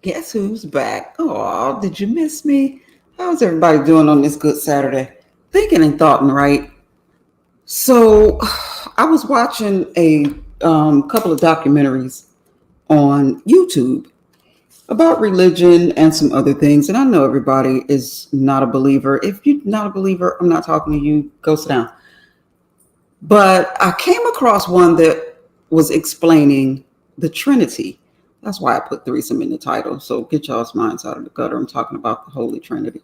Guess who's back? Oh, did you miss me? How's everybody doing on this good Saturday? Thinking and thoughting, right? So, I was watching a couple of documentaries on YouTube about religion and some other things. And I know everybody is not a believer. If you're not a believer, I'm not talking to you. Go sit down. But I came across one that was explaining the Trinity. That's why I put threesome in the title. So get y'all's minds out of the gutter. I'm talking about the Holy Trinity.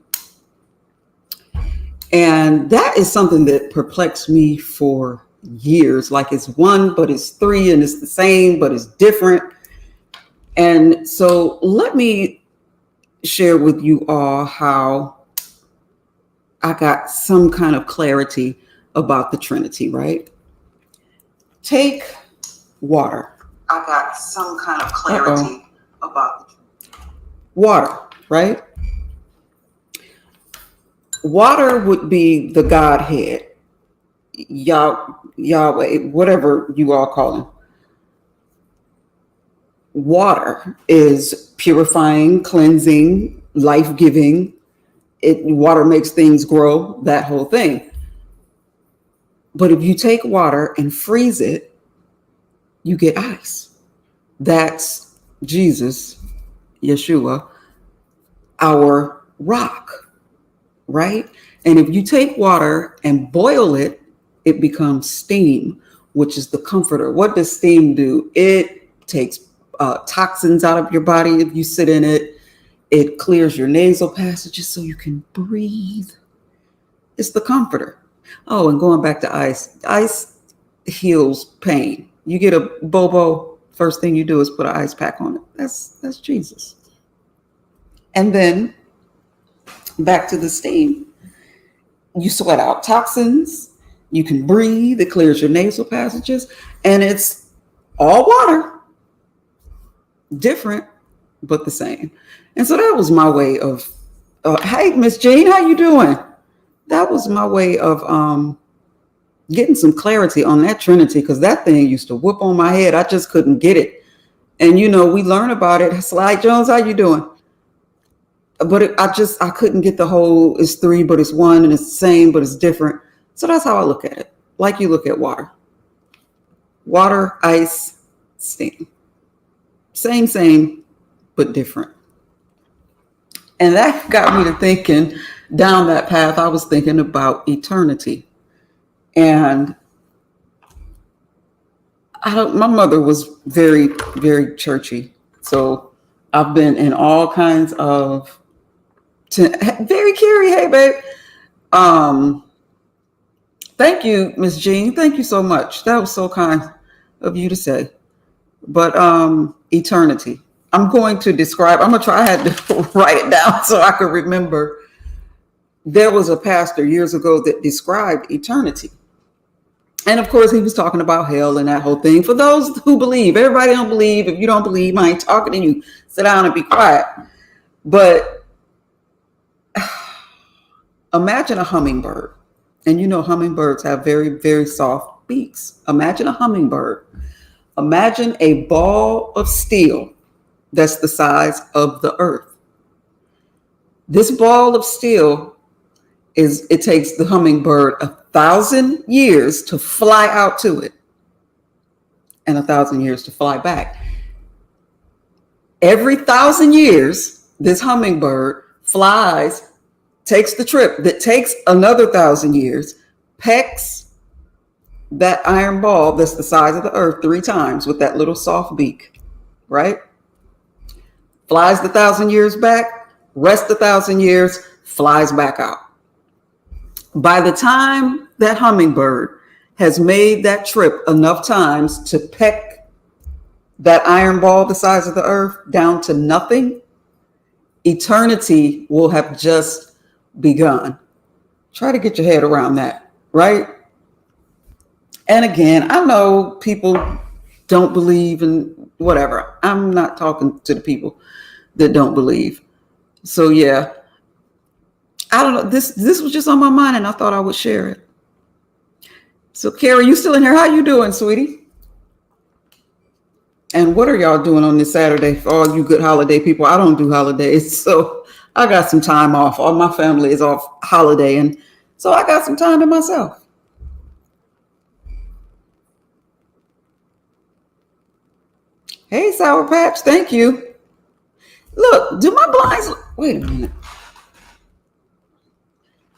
And that is something that perplexed me for years. Like it's one, but it's three, and it's the same, but it's different. And so let me share with you all how I got some kind of clarity about the Trinity, right? Take water. I got some kind of clarity about water, right? Water would be the Godhead, Yahweh, whatever you all call him. Water is purifying, cleansing, life-giving. Water makes things grow, that whole thing. But if you take water and freeze it, you get ice. That's Jesus, Yeshua, our rock, right? And if you take water and boil it, it becomes steam, which is the comforter. What does steam do? It takes toxins out of your body. If you sit in it, it clears your nasal passages so you can breathe. It's the comforter. Oh, and going back to ice heals pain. You get a bobo, first thing you do is put an ice pack on it. That's Jesus. And then back to the steam. You sweat out toxins. You can breathe. It clears your nasal passages. And it's all water. Different, but the same. And so that was my way of, hey, Miss Jean, how you doing? That was my way of getting some clarity on that Trinity, because that thing used to whoop on my head. I just couldn't get it. And, we learn about it. Slide Jones, how you doing? But I couldn't get the whole, it's three, but it's one, and it's the same, but it's different. So that's how I look at it. Like you look at water. Water, ice, steam. Same, but different. And that got me to thinking down that path. I was thinking about eternity. And my mother was very, very churchy. So I've been in all kinds of, very Carrie, hey, babe. Thank you, Miss Jean. Thank you so much. That was so kind of you to say. But eternity. I'm going to describe, I'm going to try, I had to write it down so I could remember. There was a pastor years ago that described eternity. And of course, he was talking about hell and that whole thing. For those who believe, everybody don't believe. If you don't believe, I ain't talking to you. Sit down and be quiet. But imagine a hummingbird. And hummingbirds have very, very soft beaks. Imagine a hummingbird. Imagine a ball of steel that's the size of the earth. This ball of steel it takes the hummingbird 1,000 years to fly out to it and 1,000 years to fly back. Every 1,000 years, this hummingbird flies, takes the trip that takes another 1,000 years, pecks that iron ball that's the size of the earth 3 times with that little soft beak, right? Flies the 1,000 years back, rests 1,000 years, flies back out. By the time that hummingbird has made that trip enough times to peck that iron ball the size of the earth down to nothing, eternity will have just begun. Try to get your head around that, right? And again, I know people don't believe in whatever. I'm not talking to the people that don't believe. So yeah, I don't know. This was just on my mind, and I thought I would share it. So Carrie, you still in here? How you doing, sweetie? And what are y'all doing on this Saturday for all you good holiday people? I don't do holidays, so I got some time off. All my family is off holiday, and so I got some time to myself. Hey, Sour Patch, thank you. Look, do my blinds? Wait a minute.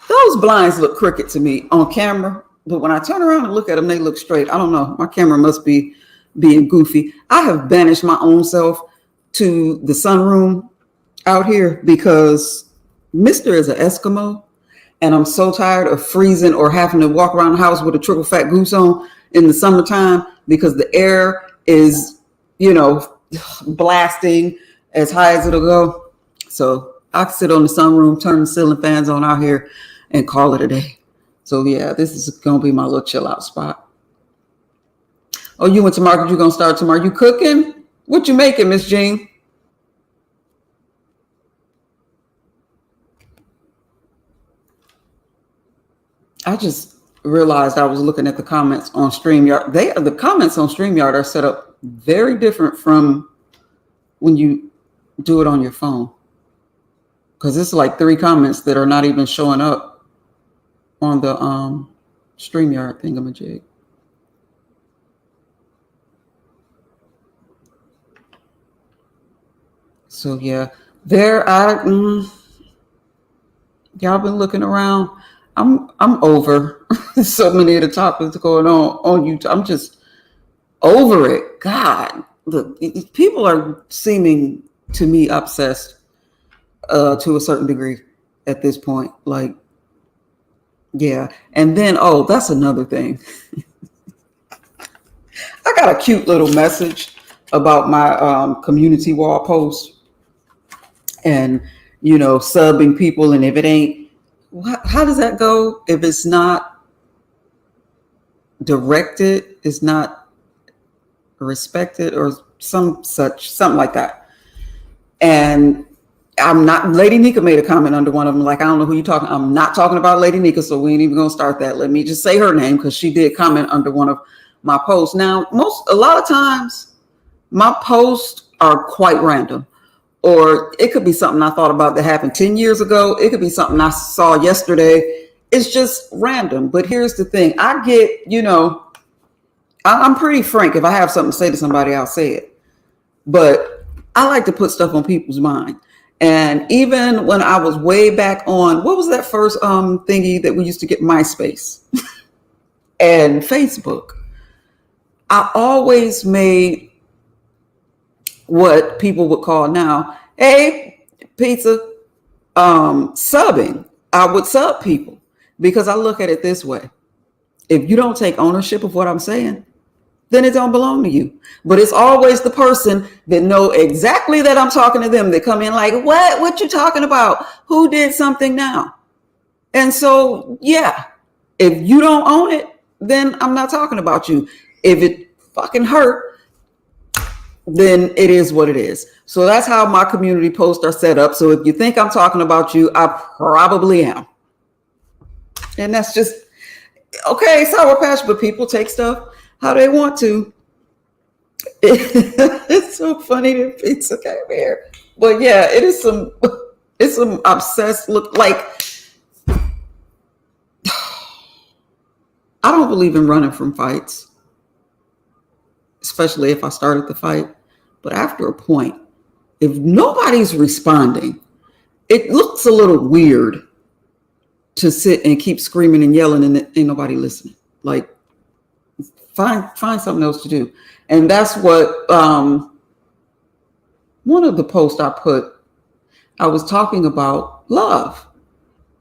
Those blinds look crooked to me on camera, but when I turn around and look at them, they look straight. I don't know. My camera must be being goofy. I have banished my own self to the sunroom out here because Mr. is an Eskimo, and I'm so tired of freezing or having to walk around the house with a triple fat goose on in the summertime because the air is, blasting as high as it'll go. So I can sit on the sunroom, turn the ceiling fans on out here, and call it a day. So yeah, this is gonna be my little chill out spot. Oh, you went to market, you gonna start tomorrow. You cooking? What you making, Miss Jean? I just realized I was looking at the comments on StreamYard. The comments on StreamYard are set up very different from when you do it on your phone. Because it's like 3 comments that are not even showing up on the StreamYard thingamajig. So yeah, y'all been looking around. I'm over so many of the topics going on YouTube. I'm just over it. God, look, people are seeming to me obsessed to a certain degree at this point. Like, yeah. And then, that's another thing. I got a cute little message about my community wall post and, subbing people. And if it ain't, how does that go? If it's not directed, it's not respected or something like that. And Lady Nika made a comment under one of them, like, I don't know who you're talking. I'm not talking about Lady Nika, so we ain't even gonna start that. Let me just say her name because she did comment under one of my posts. Now, a lot of times my posts are quite random, or it could be something I thought about that happened 10 years ago. It could be something I saw yesterday. It's just random. But here's the thing. I get, I'm pretty frank. If I have something to say to somebody, I'll say it. But I like to put stuff on people's mind. And even when I was way back on, what was that first thingy that we used to get, MySpace and Facebook, I always made what people would call now, hey, pizza, subbing. I would sub people because I look at it this way. If you don't take ownership of what I'm saying, then it don't belong to you. But it's always the person that know exactly that I'm talking to them that come in like, what you talking about? Who did something now? And so, yeah, if you don't own it, then I'm not talking about you. If it fucking hurt, then it is what it is. So that's how my community posts are set up. So if you think I'm talking about you, I probably am. And that's just, okay, Sour Patch, but people take stuff how they want to. It's so funny that pizza came here. But yeah, it's some obsessed look. Like, I don't believe in running from fights, especially if I started the fight. But after a point, if nobody's responding, it looks a little weird to sit and keep screaming and yelling and ain't nobody listening. Like, find something else to do. And that's what one of the posts I put, I was talking about love.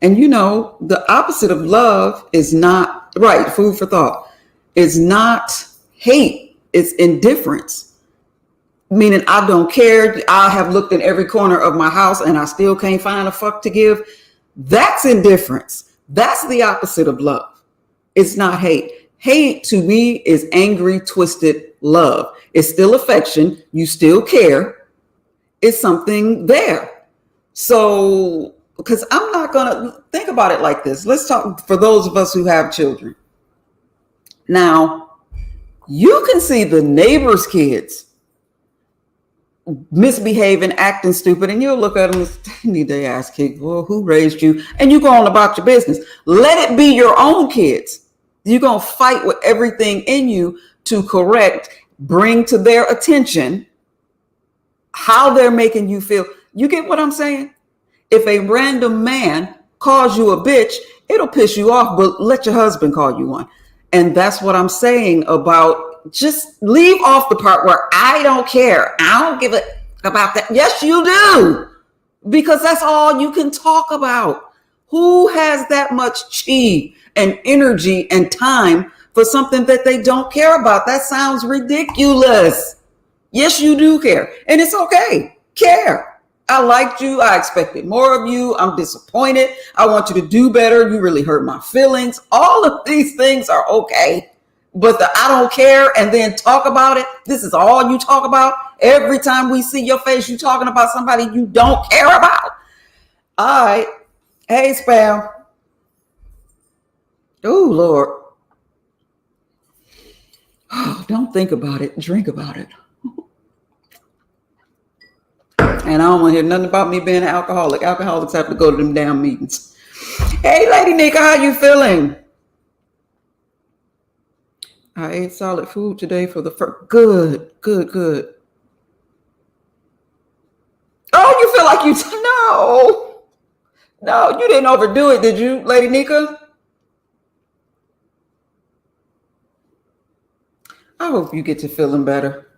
And the opposite of love is not, right, food for thought, is not hate, it's indifference. Meaning I don't care. I have looked in every corner of my house and I still can't find a fuck to give. That's indifference. That's the opposite of love. It's not hate. Hate to me is angry, twisted love. It's still affection. You still care. It's something there. So, because I'm not going to think about it like this. Let's talk for those of us who have children. Now, you can see the neighbor's kids misbehaving, acting stupid, and you'll look at them and you need to ask kids, well, who raised you? And you go on about your business. Let it be your own kids. You're going to fight with everything in you to correct, bring to their attention how they're making you feel. You get what I'm saying? If a random man calls you a bitch, it'll piss you off, but let your husband call you one. And that's what I'm saying about just leave off the part where I don't care. I don't give a about that. Yes, you do. Because that's all you can talk about. Who has that much chi and energy and time for something that they don't care about? That sounds ridiculous. Yes, you do care. And it's okay. Care. I liked you. I expected more of you. I'm disappointed. I want you to do better. You really hurt my feelings. All of these things are okay. But the I don't care and then talk about it. This is all you talk about. Every time we see your face, you talking about somebody you don't care about. All right. Hey, Spam. Oh, Lord. Oh, don't think about it. Drink about it. And I don't want to hear nothing about me being an alcoholic. Alcoholics have to go to them damn meetings. Hey, Lady Nika, how you feeling? I ate solid food today for the first. Good. Oh, you feel like no, you didn't overdo it, did you, Lady Nika? I hope you get to feeling better.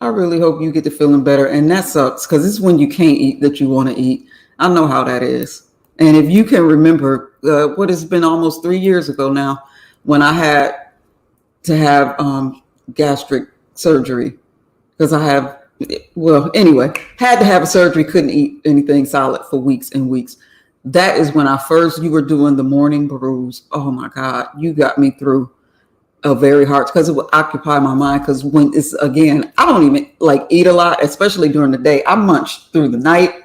I really hope you get to feeling better. And that sucks because it's when you can't eat that you want to eat. I know how that is. And if you can remember what has been almost 3 years ago now, when I had to have gastric surgery, because had to have a surgery, couldn't eat anything solid for weeks and weeks. That is when you were doing the morning brews. Oh my God, you got me through a very hard, because it would occupy my mind. Because when it's, again, I don't even eat a lot, especially during the day. I munch through the night,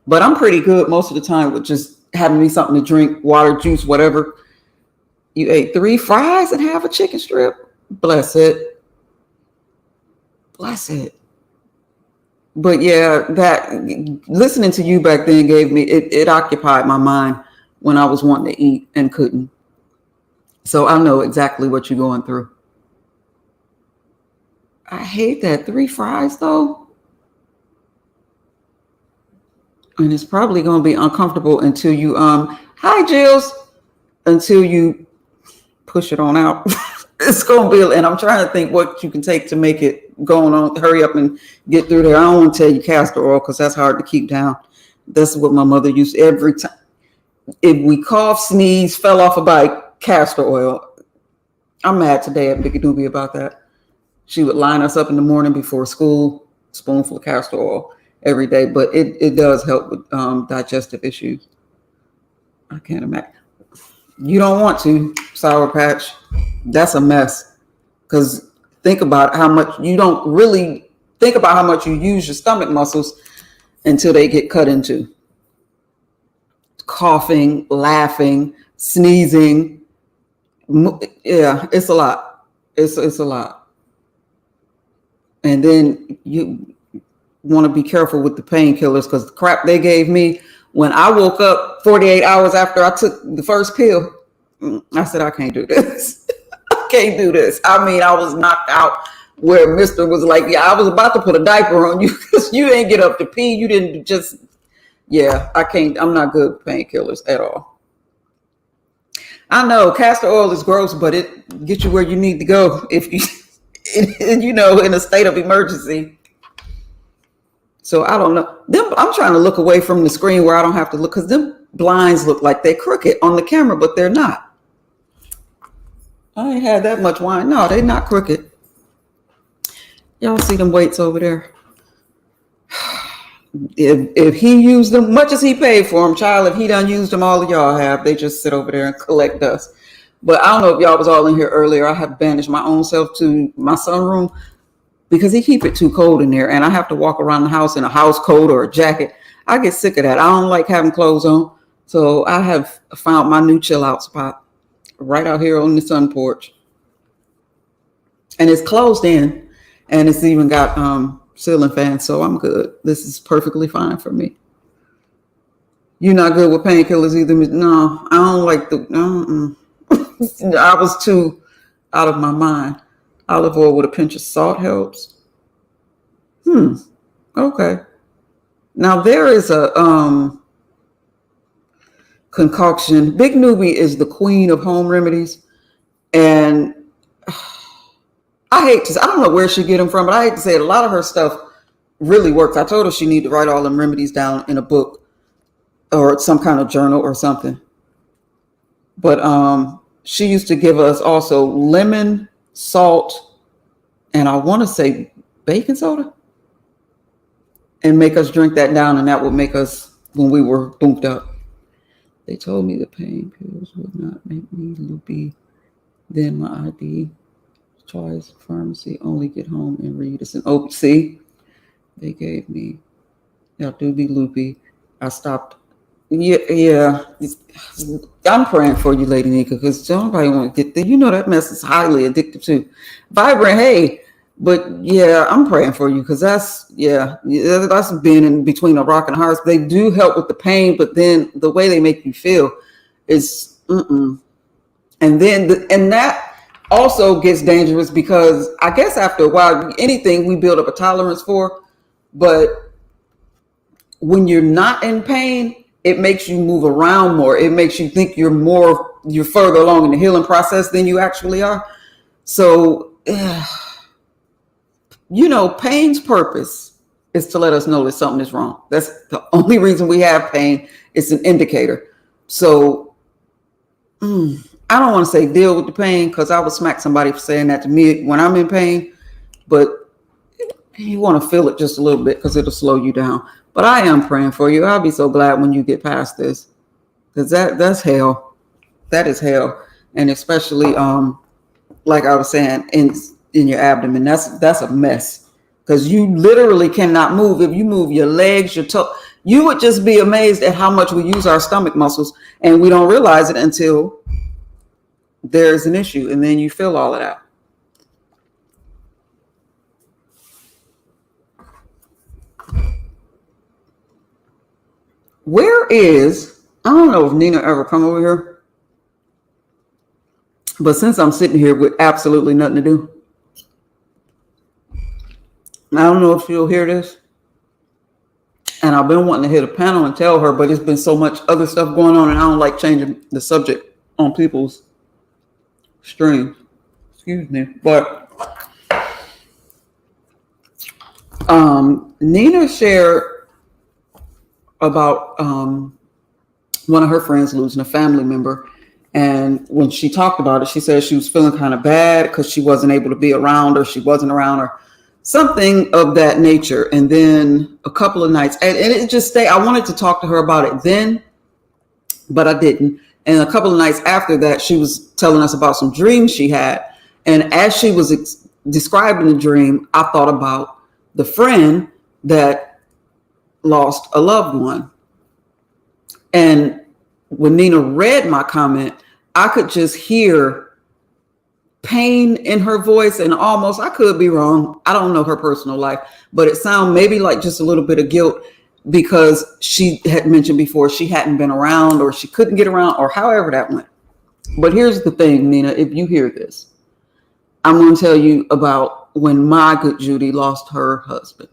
but I'm pretty good most of the time with just having me something to drink, water, juice, whatever. You ate 3 fries and half a chicken strip. Bless it. But yeah, that listening to you back then gave me, it occupied my mind when I was wanting to eat and couldn't. So I know exactly what you're going through. I hate that 3 fries though. And it's probably going to be uncomfortable until you, hi Jills, until you push it on out. It's going to be, and I'm trying to think what you can take to make it going on. Hurry up and get through there. I don't want to tell you castor oil because that's hard to keep down. That's what my mother used every time. If we cough, sneeze, fell off a bike, castor oil. I'm mad today at Biggie Doobie about that. She would line us up in the morning before school, spoonful of castor oil every day. But it does help with digestive issues. I can't imagine. You don't want to, Sour Patch. That's a mess. Because think about how much you don't really think about how much you use your stomach muscles until they get cut into. Coughing, laughing, sneezing. Yeah, it's a lot. It's a lot. And then you want to be careful with the painkillers, because the crap they gave me when I woke up 48 hours after I took the first pill, I said, I can't do this. I can't do this. I mean, I was knocked out where Mr. was like, yeah, I was about to put a diaper on you because you didn't get up to pee. You didn't just, yeah, I can't. I'm not good with painkillers at all. I know castor oil is gross, but it gets you where you need to go if you, in a state of emergency. So I don't know. I'm trying to look away from the screen where I don't have to look, because them blinds look like they're crooked on the camera, but they're not. I ain't had that much wine. No, they're not crooked. Y'all see them weights over there? If he used them, much as he paid for them, child, if he done used them, all of y'all have. They just sit over there and collect dust. But I don't know if y'all was all in here earlier. I have banished my own self to my sunroom because he keep it too cold in there, and I have to walk around the house in a house coat or a jacket. I get sick of that. I don't like having clothes on. So I have found my new chill out spot right out here on the sun porch. And it's closed in. And it's even got ceiling fans, so I'm good. This is perfectly fine for me. You're not good with painkillers either. No, I don't like the. I was too out of my mind. Olive oil with a pinch of salt helps. Okay. Now there is a concoction. Big Newbie is the queen of home remedies, and I don't know where she get them from, but I hate to say it. A lot of her stuff really works. I told her she need to write all them remedies down in a book or some kind of journal or something. But she used to give us also lemon, salt, and I want to say baking soda, and make us drink that down, and that would make us, when we were boomed up. They told me the pain pills would not make me loopy. Then my ID choice pharmacy, only get home and read. It's an open. See, they gave me, y'all do be loopy. I stopped. Yeah. I'm praying for you, Lady Nika, because nobody want to get there. You know that mess is highly addictive too. Vibrant, hey, but yeah, I'm praying for you because that's been in between a rock and a hard. They do help with the pain, but then the way they make you feel is and then and that also gets dangerous because I guess after a while, anything we build up a tolerance for, but when you're not in pain, it makes you move around more. It makes you think you're further along in the healing process than you actually are. So, pain's purpose is to let us know that something is wrong. That's the only reason we have pain. It's an indicator. So, I don't want to say deal with the pain because I would smack somebody for saying that to me when I'm in pain, but you want to feel it just a little bit because it'll slow you down. But I am praying for you. I'll be so glad when you get past this because that's hell. That is hell. And especially, like I was saying, in your abdomen, that's a mess because you literally cannot move. If you move your legs, your toe, you would just be amazed at how much we use our stomach muscles and we don't realize it until there's an issue and then you feel all of that. I don't know if Nina ever come over here, but since I'm sitting here with absolutely nothing to do, I don't know if she'll hear this. And I've been wanting to hit a panel and tell her, but it's been so much other stuff going on and I don't like changing the subject on people's streams. Excuse me. But Nina shared about one of her friends losing a family member. And when she talked about it, she said she was feeling kind of bad because she wasn't able to be around her. She wasn't around her. Something of that nature. And then a couple of nights, and it just stayed. I wanted to talk to her about it then, but I didn't. And a couple of nights after that, she was telling us about some dreams she had. And as she was describing the dream, I thought about the friend that lost a loved one. And when Nina read my comment, I could just hear pain in her voice and almost, I could be wrong, I don't know her personal life, but it sounded maybe like just a little bit of guilt because she had mentioned before she hadn't been around or she couldn't get around or however that went. But here's the thing, Nina, if you hear this, I'm going to tell you about when my good Judy lost her husband.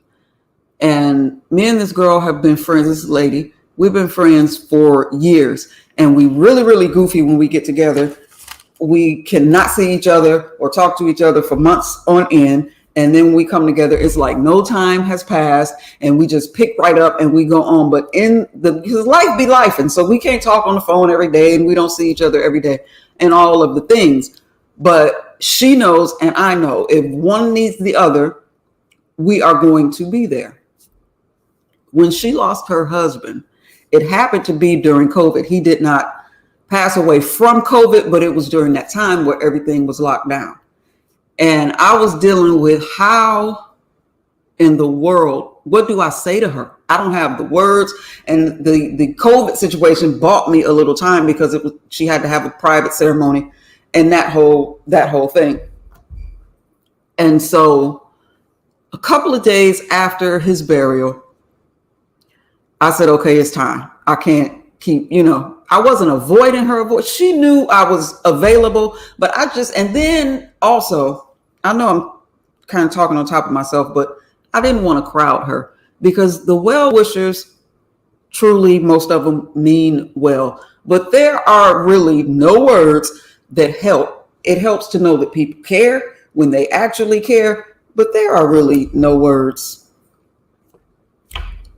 And me and this girl have been friends, this lady, we've been friends for years and we really, really goofy when we get together. We cannot see each other or talk to each other for months on end. And then when we come together, it's like no time has passed and we just pick right up and we go on. But because life be life. And so we can't talk on the phone every day and we don't see each other every day and all of the things. But she knows and I know if one needs the other, we are going to be there. When she lost her husband, it happened to be during COVID. He did not pass away from COVID, but it was during that time where everything was locked down. And I was dealing with how in the world, what do I say to her? I don't have the words. And the COVID situation bought me a little time because she had to have a private ceremony and that whole thing. And so A couple of days after his burial, I said, okay, it's time. I can't keep, I wasn't avoiding her. She knew I was available, but and then also, I know I'm kind of talking on top of myself, but I didn't want to crowd her because the well-wishers, truly, most of them mean well, but there are really no words that help. It helps to know that people care when they actually care, but there are really no words.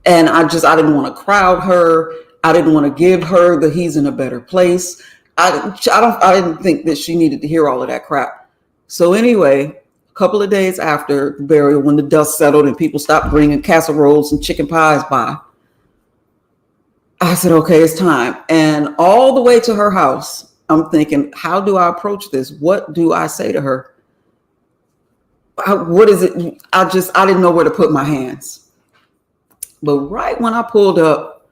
And I didn't want to crowd her. I didn't want to give her the he's in a better place. I didn't think that she needed to hear all of that crap. So anyway, a couple of days after the burial, when the dust settled and people stopped bringing casseroles and chicken pies by, I said, okay, it's time. And all the way to her house, I'm thinking, how do I approach this? What do I say to her? What is it? I didn't know where to put my hands. But right when I pulled up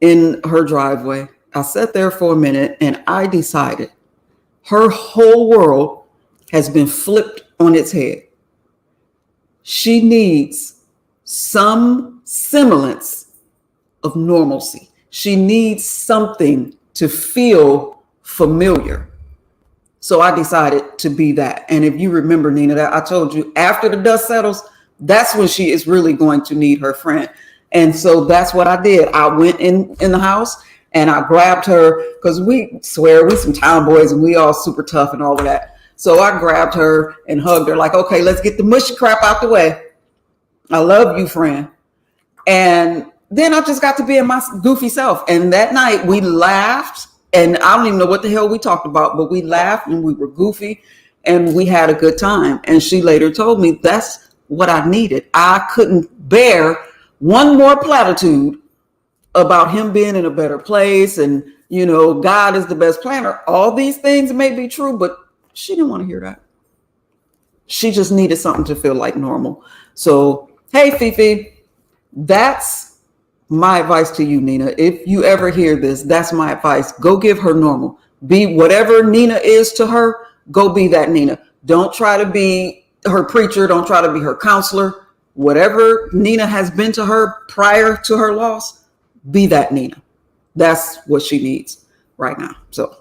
in her driveway, I sat there for a minute and I decided her whole world has been flipped on its head. She needs some semblance of normalcy. She needs something to feel familiar. So I decided to be that. And if you remember, Nina, that I told you after the dust settles, that's when she is really going to need her friend. And so that's what I did. I went in the house and I grabbed her because we some town boys and we all super tough and all of that. So I grabbed her and hugged her like, okay, let's get the mushy crap out the way. I love you, friend. And then I just got to be in my goofy self. And that night we laughed, and I don't even know what the hell we talked about, but we laughed and we were goofy and we had a good time. And she later told me that's what I needed. I couldn't bear one more platitude about him being in a better place and, God is the best planner. All these things may be true, but she didn't want to hear that. She just needed something to feel like normal. So, hey, Fifi, that's my advice to you, Nina. If you ever hear this, that's my advice. Go give her normal. Be whatever Nina is to her. Go be that Nina. Don't try to be her preacher. Don't try to be her counselor. Whatever Nina has been to her prior to her loss, be that Nina. That's what she needs right now. So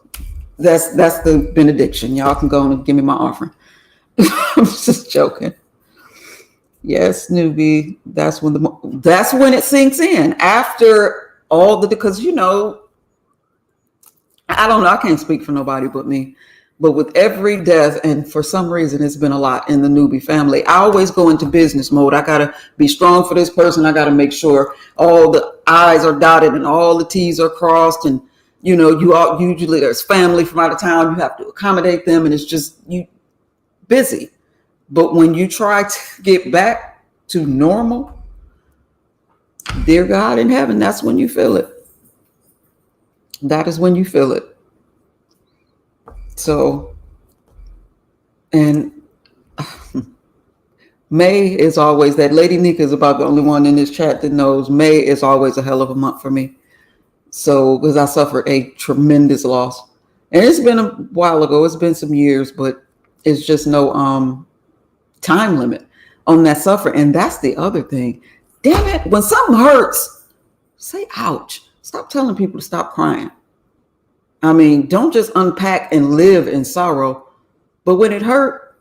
that's the benediction. Y'all can go and give me my offering. I'm just joking. Yes, newbie. That's when it sinks in after all because I don't know. I can't speak for nobody but me. But with every death, and for some reason, it's been a lot in the newbie family, I always go into business mode. I got to be strong for this person. I got to make sure all the I's are dotted and all the T's are crossed. And, usually there's family from out of town. You have to accommodate them. And it's just you busy. But when you try to get back to normal, dear God in heaven, that's when you feel it. That is when you feel it. So, and May is always, that Lady Nika is about the only one in this chat that knows May is always a hell of a month for me. So, because I suffered a tremendous loss. And it's been a while ago, it's been some years, but it's just no time limit on that suffering. And that's the other thing. Damn it, when something hurts, say ouch. Stop telling people to stop crying. I mean, don't just unpack and live in sorrow. But when it hurt,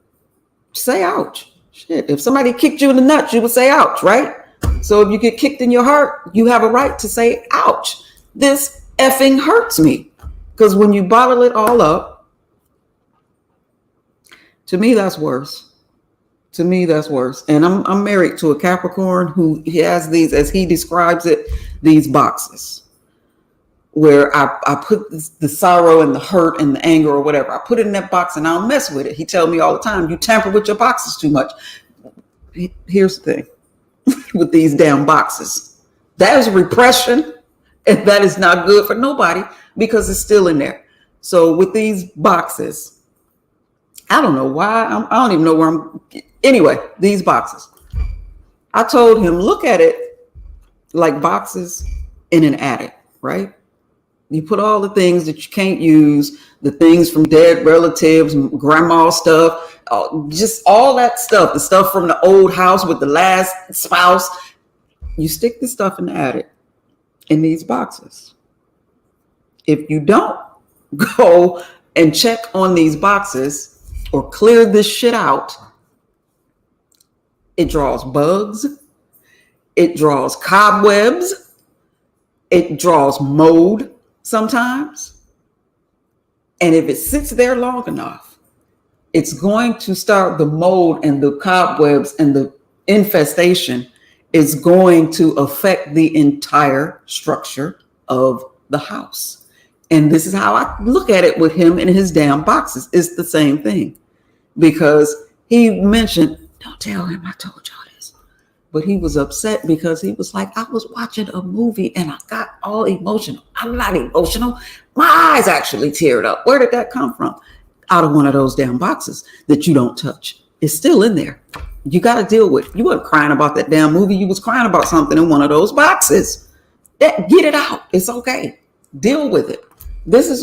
say ouch. Shit, if somebody kicked you in the nuts, you would say ouch, right? So if you get kicked in your heart, you have a right to say ouch. This effing hurts me. Because when you bottle it all up, to me, that's worse. To me, that's worse. And I'm married to a Capricorn who he has these, as he describes it, these boxes. Where I put the sorrow and the hurt and the anger or whatever. I put it in that box and I don't mess with it. He tells me all the time, you tamper with your boxes too much. Here's the thing with these damn boxes. That is repression, and that is not good for nobody because it's still in there. So with these boxes, I don't know why. I don't even know where I'm. Anyway, these boxes. I told him, look at it like boxes in an attic, right? You put all the things that you can't use, the things from dead relatives, grandma stuff, just all that stuff, the stuff from the old house with the last spouse. You stick the stuff in the attic in these boxes. If you don't go and check on these boxes or clear this shit out, it draws bugs, it draws cobwebs, it draws mold sometimes. And if it sits there long enough, it's going to start, the mold and the cobwebs and the infestation is going to affect the entire structure of the house. And this is how I look at it with him and his damn boxes. It's the same thing, because he mentioned, don't tell him I told y'all this, but he was upset because he was like, I was watching a movie and I got all emotional. I'm not emotional. My eyes actually teared up. Where did that come from? Out of one of those damn boxes that you don't touch. It's still in there. You got to deal with it. You weren't crying about that damn movie. You was crying about something in one of those boxes. Get it out. It's okay. Deal with it. This is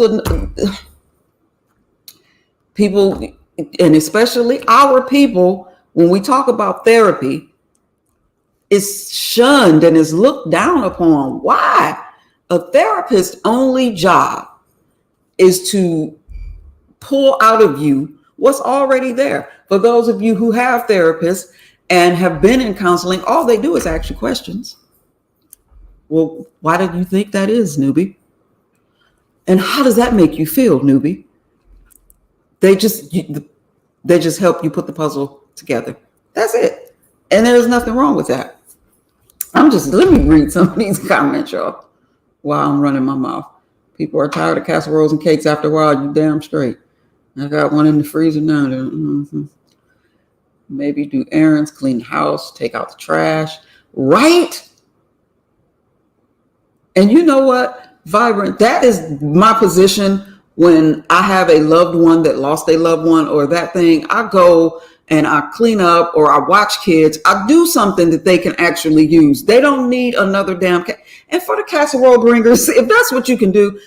people, and especially our people, when we talk about therapy, is shunned and is looked down upon. Why? A therapist's only job is to pull out of you what's already there. For those of you who have therapists and have been in counseling, all they do is ask you questions. Well, why did you think that is, newbie? And how does that make you feel, newbie? They just help you put the puzzle together. That's it. And there's nothing wrong with that. Let me read some of these comments, y'all, while I'm running my mouth. People are tired of casseroles and cakes after a while. You damn straight. I got one in the freezer now. Mm-hmm. Maybe do errands, clean the house, take out the trash. Right? And you know what? Vibrant, that is my position when I have a loved one that lost a loved one or that thing. I go and I clean up, or I watch kids. I do something that they can actually use. They don't need another damn and for the casserole bringers, if that's what you can do,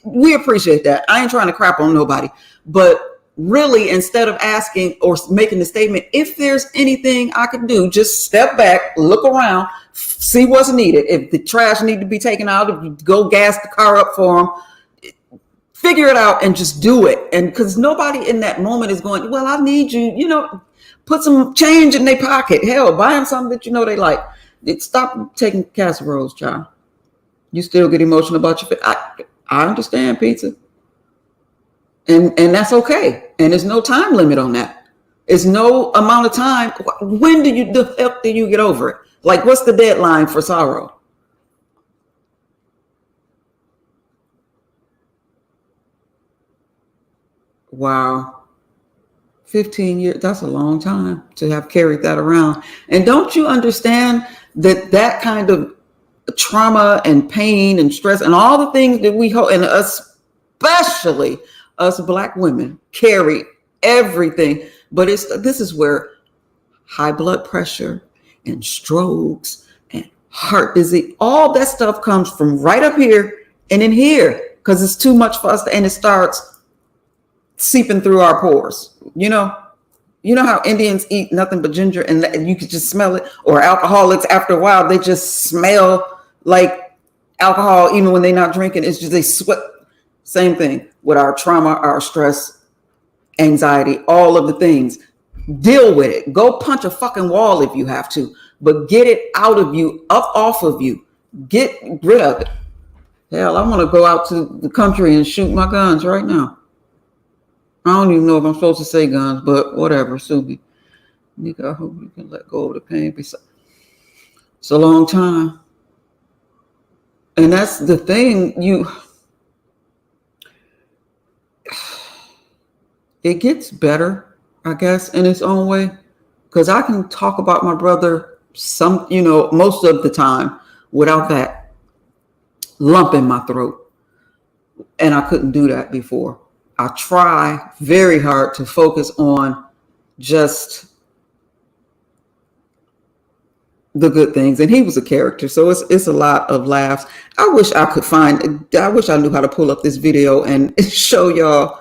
we appreciate that. I ain't trying to crap on nobody. But really, instead of asking or making the statement, if there's anything I can do, just step back, look around, see what's needed. If the trash need to be taken out, if you go gas the car up for them, figure it out and just do it. And because nobody in that moment is going, well, I need you, put some change in their pocket. Hell, buy them something that they like. Stop taking casseroles, child. You still get emotional about your I understand, pizza. And that's okay. And there's no time limit on that. It's no amount of time. When the hell do you get over it? Like, what's the deadline for sorrow? Wow. 15 years, that's a long time to have carried that around. And don't you understand that kind of trauma and pain and stress and all the things that we hold, and especially us Black women, carry everything. But this is where high blood pressure and strokes and heart disease, all that stuff comes from right up here and in here, because it's too much for us and it starts seeping through our pores. You know how Indians eat nothing but ginger and you could just smell it, or alcoholics, after a while, they just smell like alcohol, even when they're not drinking. It's just, they sweat. Same thing with our trauma, our stress, anxiety, all of the things. Deal with it. Go punch a fucking wall if you have to, but get it out of you, up off of you. Get rid of it. Hell, I want to go out to the country and shoot my guns right now. I don't even know if I'm supposed to say guns, but whatever. Sue me. Nigga, I hope you can let go of the pain. It's a long time. And that's the thing. It gets better, I guess, in its own way. Because I can talk about my brother most of the time without that lump in my throat. And I couldn't do that before. I try very hard to focus on just the good things, and he was a character, so it's a lot of laughs. I wish I could find. I wish I knew how to pull up this video and show y'all.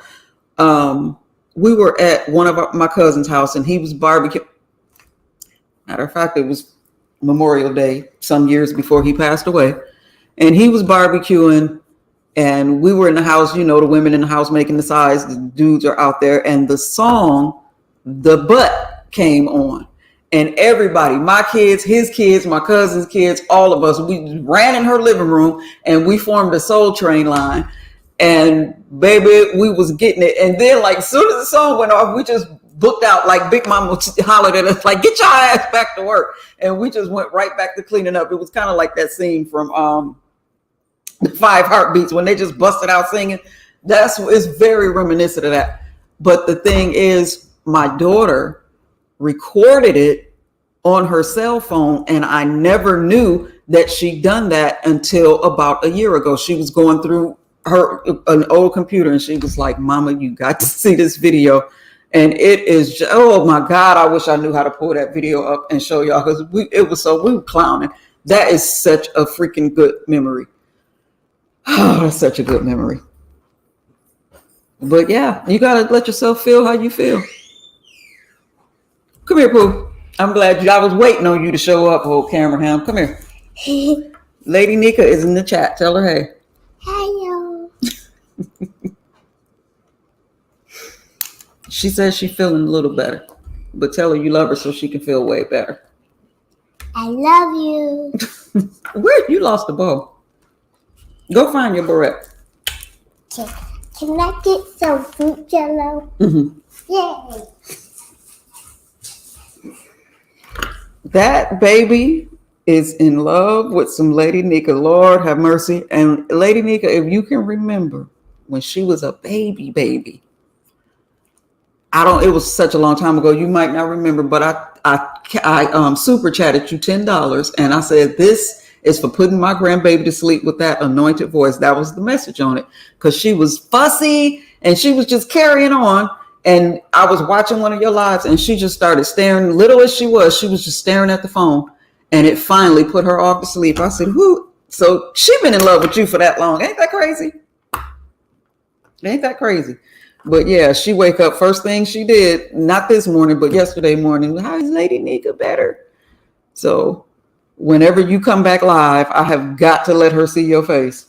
We were at one of my cousin's house, and he was barbecue. Matter of fact, it was Memorial Day some years before he passed away, and he was barbecuing, and we were in the house. You know, the women in the house making the sides, the dudes are out there, and the song "The Butt" came on. And everybody, my kids, his kids, my cousin's kids, all of us, we ran in her living room and we formed a Soul Train line. And baby, we was getting it. And then like, as soon as the song went off, we just booked out, like Big Mama hollered at us, like, get your ass back to work. And we just went right back to cleaning up. It was kind of like that scene from the Five Heartbeats when they just busted out singing. It's very reminiscent of that. But the thing is, my daughter recorded it on her cell phone, and I never knew that she'd done that until about a year ago. She was going through an old computer, and she was like, "Mama, you got to see this video." And it is, oh my God, I wish I knew how to pull that video up and show y'all, because we were clowning. That is such a freaking good memory. Oh, that's such a good memory. But yeah, you gotta let yourself feel how you feel. Come here, Pooh. I'm glad I was waiting on you to show up, old Cameron Ham. Come here. Lady Nika is in the chat. Tell her hey. Hello. She says she's feeling a little better, but tell her you love her so she can feel way better. I love you. Where you lost the bow? Go find your barrette. Okay. Can I get some fruit jello? Mm-hmm. Yay. That baby is in love with some Lady Nika. Lord have mercy. And Lady Nika, if you can remember when she was a baby, it was such a long time ago. You might not remember, but I super chatted you $10, and I said, this is for putting my grandbaby to sleep with that anointed voice. That was the message on it, because she was fussy and she was just carrying on. And I was watching one of your lives, and she just started staring. Little as she was just staring at the phone, and it finally put her off to sleep. I said, "Who?" So she been in love with you for that long. Ain't that crazy? Ain't that crazy? But yeah, she wake up first thing she did, not this morning, but yesterday morning. How is Lady Nika better? So whenever you come back live, I have got to let her see your face.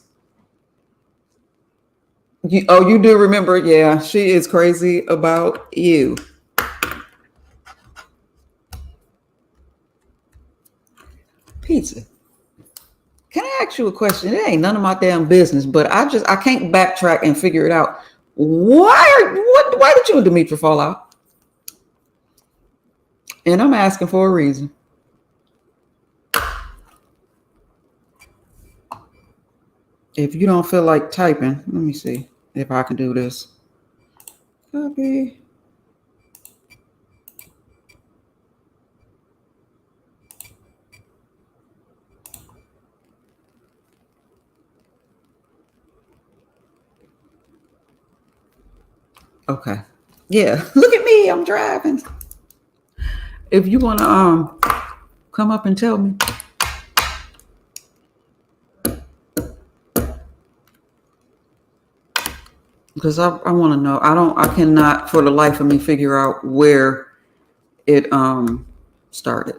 You do remember? Yeah, she is crazy about you. Pizza. Can I ask you a question? It ain't none of my damn business, but I can't backtrack and figure it out. Why did you and Demetra fall out? And I'm asking for a reason. If you don't feel like typing, let me see if I can do this. Copy. Okay. Yeah. Look at me. I'm driving. If you want to come up and tell me. Because I want to know. I cannot for the life of me figure out where it started.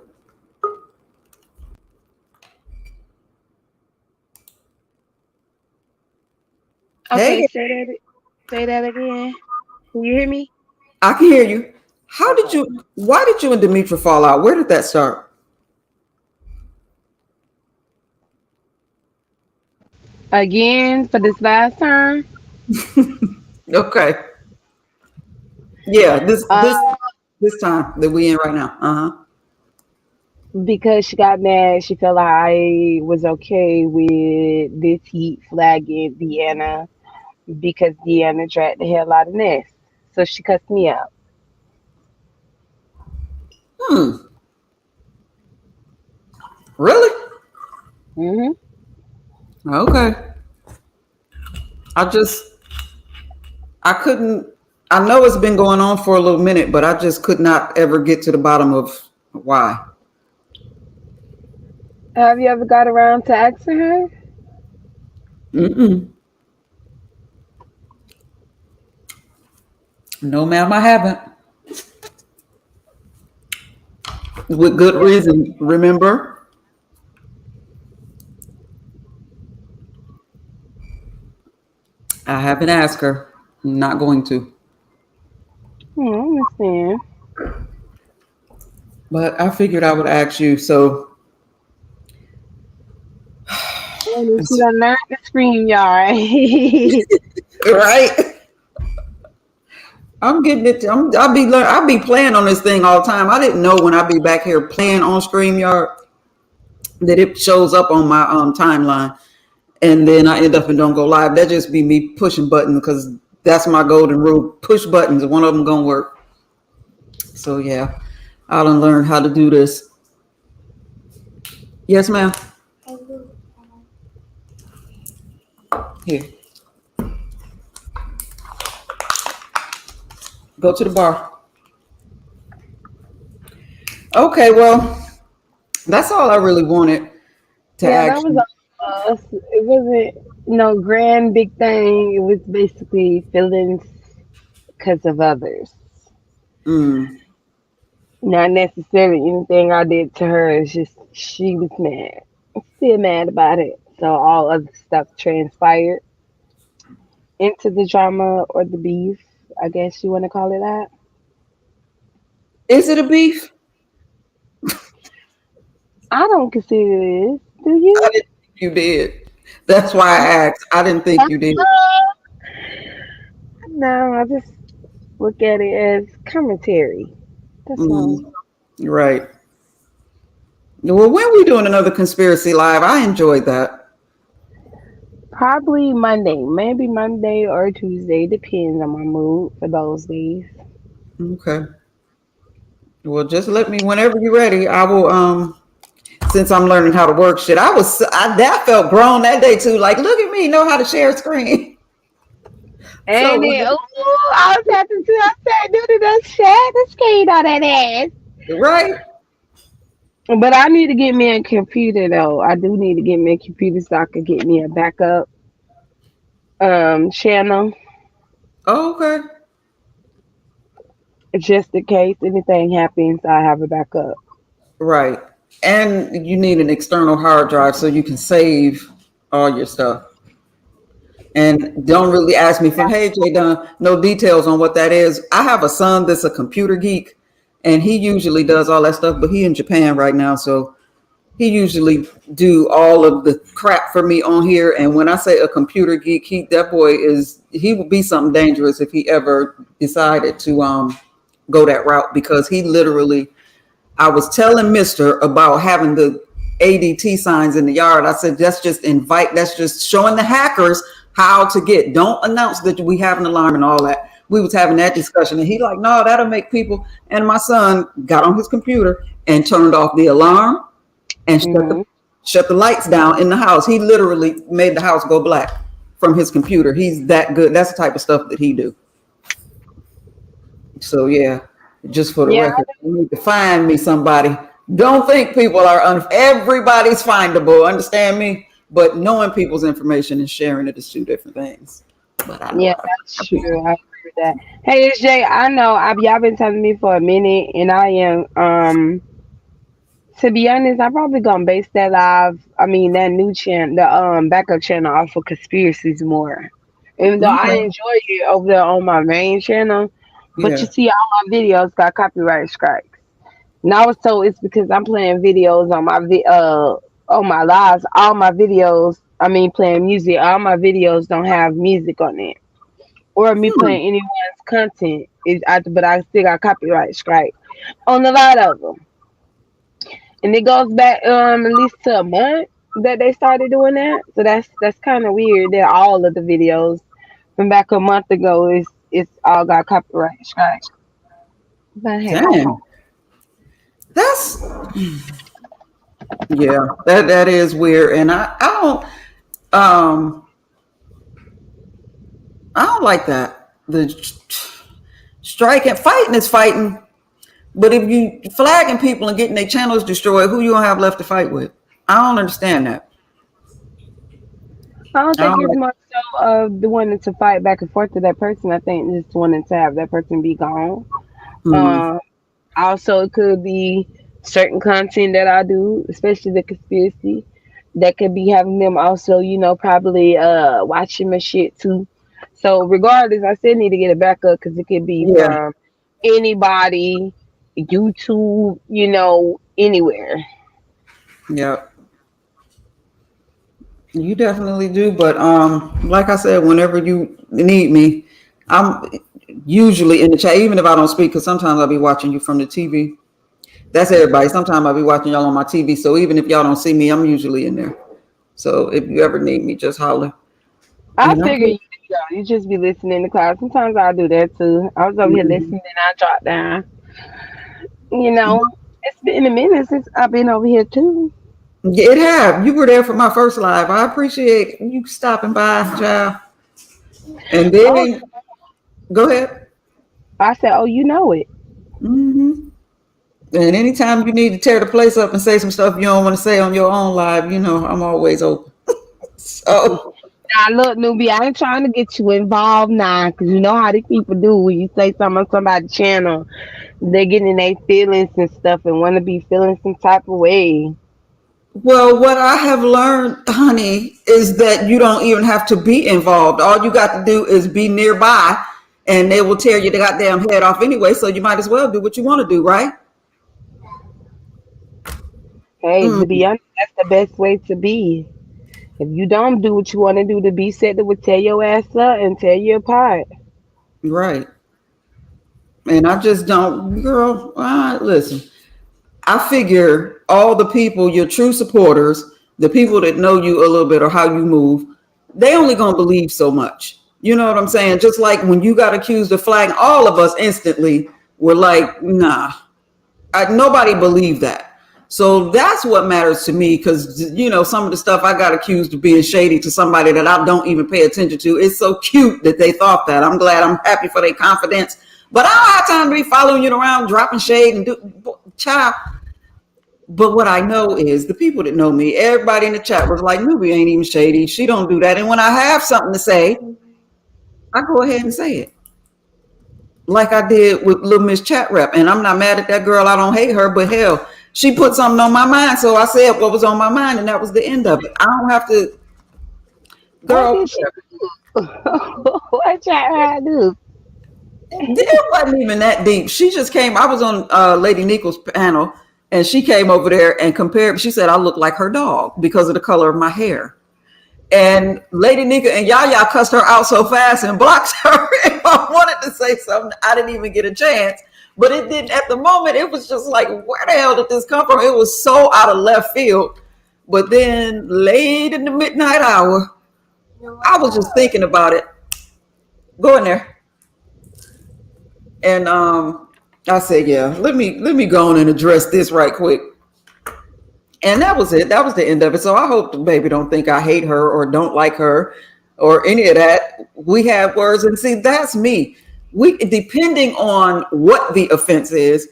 Okay, Hey. say that again. Can you hear me? I can hear you. Why did you and Demetra fall out? Where did that start? Again for this last time? Okay. Yeah, this time that we in right now. Uh-huh. Because she got mad. She felt like I was okay with this heat flagging Deanna because Deanna dragged the hell out of Ness. So she cussed me out. Really? Mm-hmm. Okay. I couldn't, I know it's been going on for a little minute, but I just could not ever get to the bottom of why. Have you ever got around to asking her? Mm-mm. No, ma'am, I haven't. With good Yeah. reason. Remember, I haven't asked her. I'm not going to. I understand. But I figured I would ask you. So, And she done learned to scream, y'all. right? I'm getting it. I'll be playing on this thing all the time. I didn't know when I be back here playing on StreamYard that it shows up on my timeline, and then I end up and don't go live. That just be me pushing buttons because that's my golden rule: push buttons, and one of them gonna work. So yeah, I done learned how to do this. Yes, ma'am. Here, go to the bar. Okay, well, that's all I really wanted to Yeah, that ask was you. all us. It wasn't no grand big thing. It was basically feelings because of others. Mm, Not necessarily anything I did to her. It's just she was mad. I'm still mad about it. So all other stuff transpired into the drama or the beef. I guess you want to call it that. is it a beef? I don't consider it is. Do I you? didn't think you did. That's why I asked. I didn't think you did. No, I just look at it as commentary. That's all. Mm, right. Well, when we doing another conspiracy live, I enjoyed that. Probably Monday. Maybe Monday or Tuesday. Depends on my mood for those days. Okay. Well, just let me whenever you're ready. I will. Since I'm learning how to work shit, that felt grown that day too. Like, look at me, know how to share a screen. And So then, ooh, I was having to, I said, do the share the screen on that ass. right, But I need to get me a computer though. I do need to get me a computer so I could get me a backup channel oh, okay, just in case anything happens. I have a backup. right. And you need an external hard drive so you can save all your stuff. And don't really ask me for, hey, Jay Dunn, no details on what that is. I have a son that's a computer geek, and he usually does all that stuff, but he in Japan right now, so he usually do all of the crap for me on here. And when I say a computer geek, he would be something dangerous if he ever decided to go that route, because he literally, I was telling Mister about having the ADT signs in the yard. I said, that's just showing the hackers how to get, don't announce that we have an alarm and all that. We was having that discussion, and he like, no, that'll make people. And my son got on his computer and turned off the alarm and Hmm. shut the lights down in the house. He literally made the house go black from his computer. He's that good. That's the type of stuff that he do. So yeah, just for the Yeah, record, you need to find me somebody. Don't think people are everybody's findable. Understand me? But knowing people's information and sharing it is two different things. But I know yeah, how to that's find people. true. I agree with that. Hey, it's Jay. I know y'all been telling me for a minute, and I am to be honest, I'm probably gonna base that live. I mean, that new channel, the backup channel, off of conspiracies more. Even though I Okay. enjoy it over there on my main channel, but you Yeah. see, all my videos got copyright strikes. Now it's so it's because I'm playing videos on on my lives. All my videos, I mean, playing music. All my videos don't have music on it, or me Hmm. playing anyone's content. But I still got copyright strike on a lot of them. And it goes back at least to a month that they started doing that. So that's kind of weird that all of the videos from back a month ago is it's all got copyright strike. But hey, Dang. That's yeah. That is weird, and um I don't like that. The striking, fighting is fighting. But if you flagging people and getting their channels destroyed, who you gonna have left to fight with? I don't understand that. I don't I think don't it's like. more so of the wanting to fight back and forth to that person. I think just wanting to have that person be gone. Hmm. Um, Also, it could be certain content that I do, especially the conspiracy, that could be having them also, probably watching my shit too. So regardless, I still need to get it back up because it could be Yeah. from anybody, YouTube, anywhere. Yeah. You definitely do, but like I said, whenever you need me, I'm usually in the chat, even if I don't speak, because sometimes I'll be watching you from the TV. That's everybody. Sometimes I'll be watching y'all on my TV. So even if y'all don't see me, I'm usually in there. So if you ever need me, just holler. I And I figure get, you just be listening in the class. Sometimes I do that too. I was over here mhm. listening, and I drop down. It's been a minute since I've been over here too. Yeah, it have. You were there for my first live. I appreciate you stopping by, child. And Oh, then go ahead. I said, oh, you know it. Hmm. And anytime you need to tear the place up and say some stuff you don't want to say on your own live, I'm always open. So, Now, look, newbie, I ain't trying to get you involved now, because you know how these people do. When you say something on somebody's channel, they get in their feelings and stuff and want to be feeling some type of way. well, what I have learned, honey, is that you don't even have to be involved. All you got to do is be nearby, and they will tear you the goddamn head off anyway. So you might as well do what you want to do, right? Hey, to Mm, be honest, that's the best way to be. If you don't do what you want to do to be set, that would tear your ass up and tear you apart. right. And I just don't, girl. Listen. I figure all the people, your true supporters, the people that know you a little bit or how you move, they only gonna believe so much. You know what I'm saying? Just like when you got accused of flagging, all of us instantly were like, nah, nobody believed that. So that's what matters to me because, some of the stuff I got accused of being shady to somebody that I don't even pay attention to. It's so cute that they thought that. I'm glad, I'm happy for their confidence. But I don't have time to be following you around, dropping shade and child. But what I know is the people that know me, everybody in the chat was like, Newbie ain't even shady. She don't do that. And when I have something to say, I go ahead and say it. Like I did with Little Miss Chat Rep. And I'm not mad at that girl. I don't hate her, but hell, she put something on my mind. So I said what was on my mind, and that was the end of it. I don't have to, What girl, did she do? What y'all do? it wasn't even that deep. She just came. I was on Lady Nicole's panel, and she came over there and compared. She said I look like her dog because of the color of my hair. And Lady Nika and Yaya cussed her out so fast and blocked her. If I wanted to say something, I didn't even get a chance. But it didn't at the moment. It was just like, where the hell did this come from? It was so out of left field. But then late in the midnight hour, I was just thinking about it. Go in there. And I said, yeah, let me go on and address this right quick. And that was it. That was the end of it. So I hope the baby don't think I hate her or don't like her or any of that. We have words, and see, that's me. We depending on what the offense is,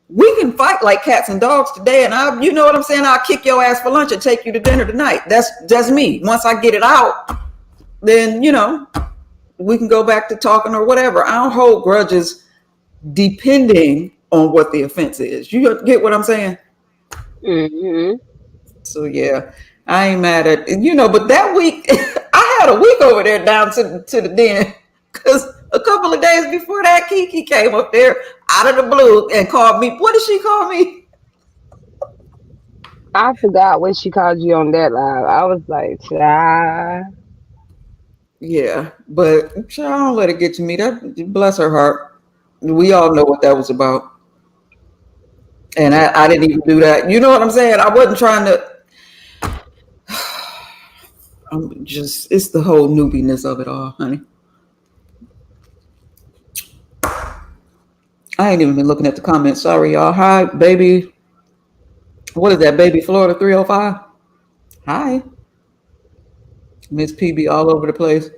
we can fight like cats and dogs today. And you know what I'm saying? I'll kick your ass for lunch and take you to dinner tonight. That's me. Once I get it out, then we can go back to talking or whatever. I don't hold grudges depending on what the offense is. You get what I'm saying? Hmm. So yeah, I ain't mad at but that week I had a week over there down to the den because a couple of days before that, Kiki came up there out of the blue and called me. What did she call me? I forgot what she called you on that live. I was like, child. Yeah, but I don't let it get to me. That bless her heart. We all know what that was about, and I didn't even do that. You know what I'm saying? I wasn't trying to. I'm just it's the whole newbiness of it all, honey. I ain't even been looking at the comments. Sorry, y'all. Hi, baby. What is that, baby Florida 305? Hi, Miss PB all over the place.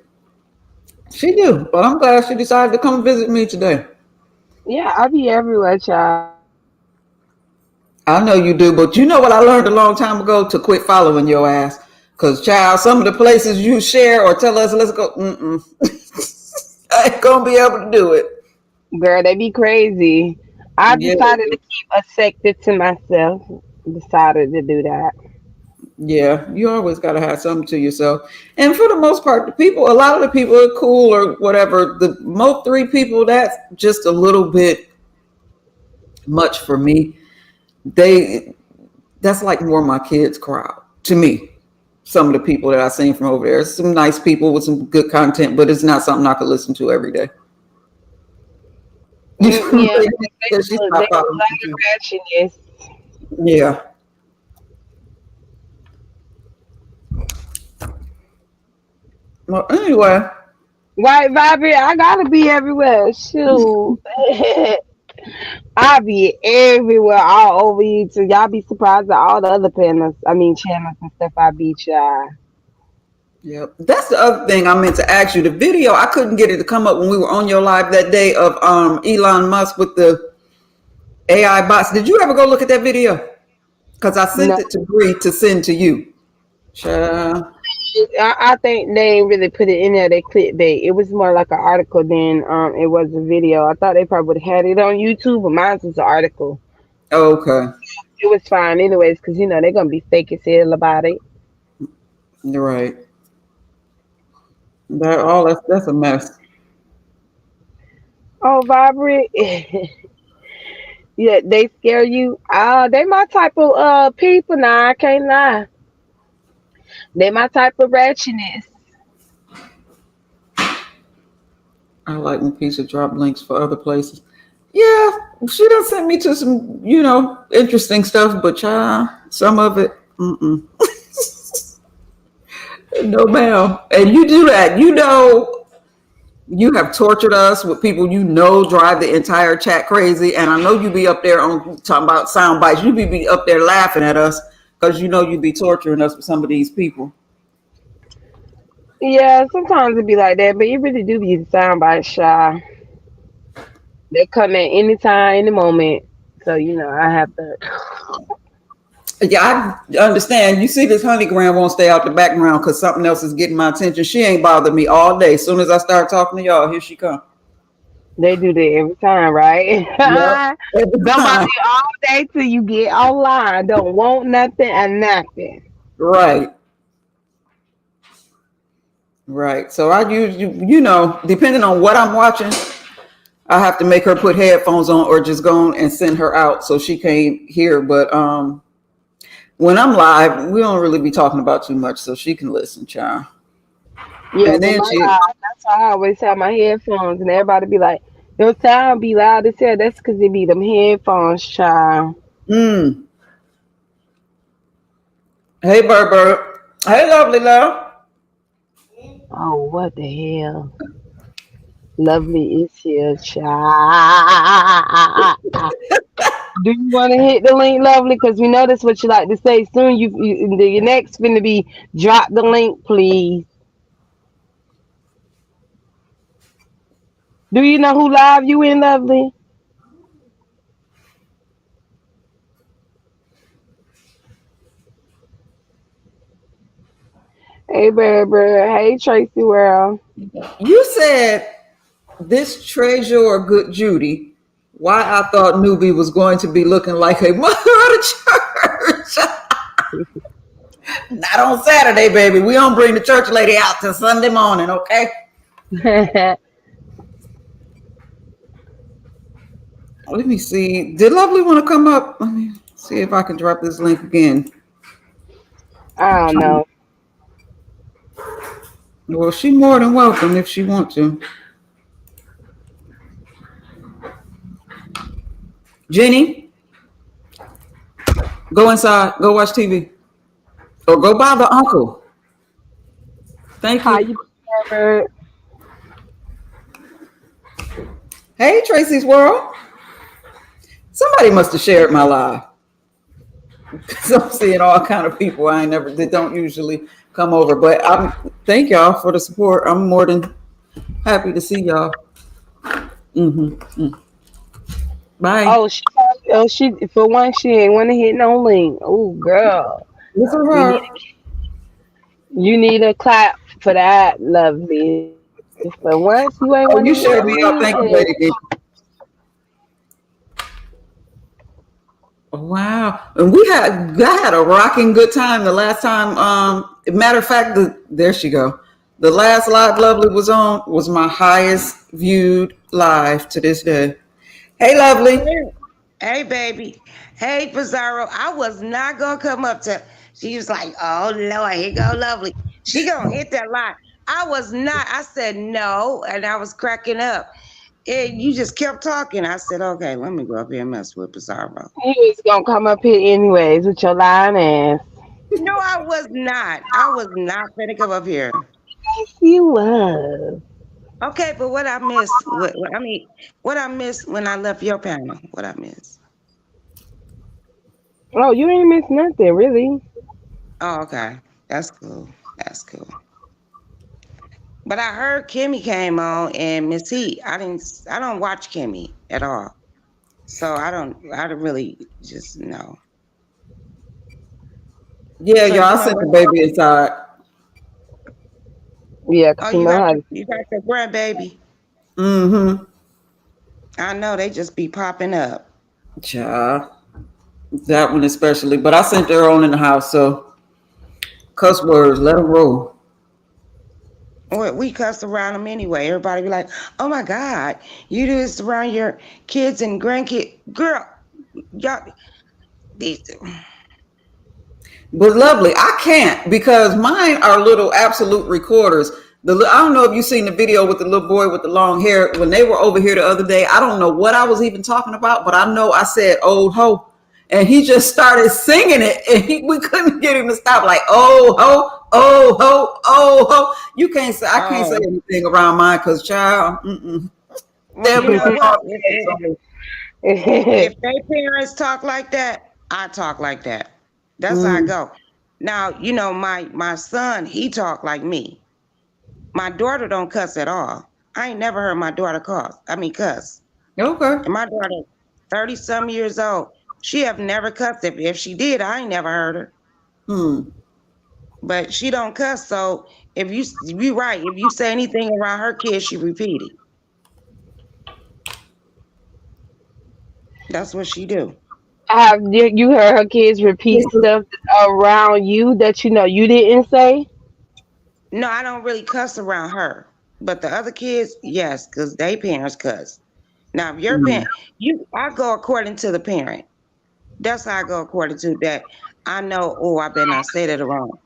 She do, but I'm glad she decided to come visit me today. Yeah, I be everywhere, child. I know you do, but you know what I learned a long time ago? To quit following your ass. Cause child, some of the places you share or tell us let's go, I ain't gonna be able to do it. Girl, they be crazy. I Yeah, decided to keep a sector to myself. Decided to do that. yeah. You always gotta have something to yourself. And for the most part, the people, a lot of the people are cool or whatever. The most three people, that's just a little bit much for me. They that's like more my kids' crowd to me. Some of the people that I've seen from over there, some nice people with some good content, but it's not something I could listen to every day. Yeah, Yeah, she they stopped do a following lot me too. of ratchetness. Yeah. Well, anyway, Right, Bobby? I gotta be everywhere. Shoot. I be everywhere, all over YouTube. Y'all be surprised at all the other panels. I mean, channels and stuff I beat y'all. yeah, that's the other thing I meant to ask you. The video I couldn't get it to come up when we were on your live that day of Elon Musk with the AI bots. Did you ever go look at that video? Because I No, sent it to Bree to send to you. Child. I think they ain't really put it in there. They clickbait. It was more like an article than it was a video. I thought they probably would have had it on YouTube, but mine was an article. Okay. It was fine anyways, because you know they're gonna be fake as hell about it. You're right. That's a mess. Oh, Vibrant. Yeah, they scare you. They my type of people now. I can't lie. They my type of ratchetness. I like when pizza drop links for other places. Yeah, she done sent me to some, interesting stuff, but child, some of it, no ma'am. And you do that, you have tortured us with people drive the entire chat crazy, and I know you be up there on talking about sound bites. You be up there laughing at us because you be torturing us with some of these people. Yeah, sometimes it be like that, but it really do be the soundbite shy. They come at any time, any moment. So you know, I have to. Yeah, I understand. You see, this honeygram won't stay out the background because something else is getting my attention. She ain't bothered me all day. As soon as I start talking to y'all, here she come. They do that every time, right? Yep, every Somebody time. all day till you get online. Don't want nothing and nothing. Right, right. So I use depending on what I'm watching, I have to make her put headphones on or just go on and send her out so she can't hear. But when I'm live, we don't really be talking about too much, so she can listen, child. Yeah, And but then my she, life, that's why I always have my headphones, and everybody be like, "Your sound be loud as hell." That's because it be them headphones, child. mm, hey, Berber, hey, lovely love. Oh, what the hell? Lovely is here, child. Do you want to hit the link, Lovely? Because we know that's what you like to say. Soon your next finna be drop the link, please. Do you know who live you in, Lovely? Hey, Barbara. Hey, Tracy World. You said this treasure or good Judy, why I thought Newbie was going to be looking like a mother of the church. Not on Saturday, baby. We don't bring the church lady out till Sunday morning, okay? I Let me see. Did Lovely want to come up? Let me see if I can drop this link again. don't know. Well, she more than welcome if she want to. Jenny, go inside. Go watch TV. Or go bother Uncle. Thank How you. you, Barbara? Hey, Tracy's World. Somebody must have shared my live. Because I'm seeing all kind of people I ain't never that don't usually come over. But I'm thank y'all for the support. I'm more than happy to see y'all. Mm-hmm. Bye. Oh, Oh, she for one, she ain't want to hit no link. Oh, girl, This is you need her. you need a clap for that, lovely. For once, you ain't want to hit no Oh, you link, shut me up. and Thank you, Lady B. Wow. And I had a rocking good time the last time. Matter of fact, there she go. The last live Lovely was on was my highest viewed live to this day. Hey, Lovely. Hey, hey, baby. Hey, Pizarro. I was not gonna come up to. She was like, "Oh Lord, here go lovely." She gonna hit that line. I was not. I said no, and I was cracking up. And you just kept talking. I said, "Okay, let me go up here and mess with Pizarro." he was gonna come up here anyways with your lying ass. No, I was not. I was not gonna come up here. Yes, you was. Okay, but what I missed? I mean, what I missed when I left your panel? What I missed? Oh, you ain't missed nothing, really. Oh, okay. That's cool. That's cool. But I heard Kimmy came on and Miss Heat. I don't watch Kimmy at all. So I don't really just know. Yeah, So y'all, I you know sent the what? baby inside. Yeah, 'cause Oh, you know how. you got your grandbaby. Mm-hmm. I know they just be popping up. Child. That one especially. But I sent her on in the house, so cuss words, let them roll. We cuss around them anyway. Everybody be like, "Oh my God, you do this around your kids and grandkids, girl." Y'all, these, But Lovely, I can't because mine are little absolute recorders. I don't know if you seen the video with the little boy with the long hair when they were over here the other day. I don't know what I was even talking about, but I know I said old ho, and he just started singing it, and we couldn't get him to stop. Like oh ho, oh ho, oh ho. You can't say I can't say oh, anything around mine because child, well, they'll you be know what? on. If they parents talk like that, I talk like that. That's how I Mm, go. Now, you know, my son, he talk like me. My daughter don't cuss at all. I ain't never heard my daughter cuss. okay. And my daughter, 30 some years old, she have never cussed. If she did, I ain't never heard her. Hmm. But she don't cuss. So if you right, if you say anything around her kids, she repeat it. That's what she do. Have you heard her kids repeat stuff around you that you know you didn't say? No, I don't really cuss around her. But the other kids, yes, because they parents cuss. Now, if your Mm. parent, I go according to the parent. That's how I go according to that. I know, oh, I better not say that wrong.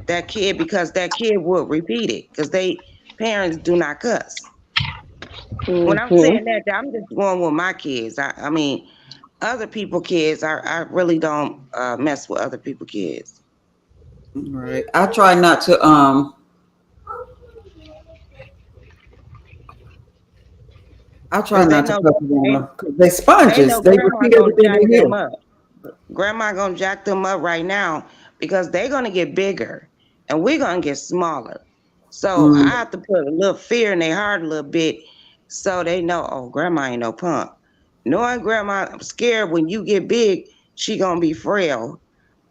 That kid, because that kid would repeat it, because they parents do not cuss. When I'm Hmm. saying that, I'm just going with my kids. I mean, other people kids, I really don't mess with other people kids. Right. I try not to I try Because they not to know cuss around they them because they they sponges. know They grandma repeat gonna everything jack they them hear. up. Grandma gonna jack them up right now because they're gonna get bigger and we're gonna get smaller. So I Mm. have to put a little fear in their heart a little bit so they know, oh, grandma ain't no punk. Knowing grandma I'm scared when you get big, she gonna be frail.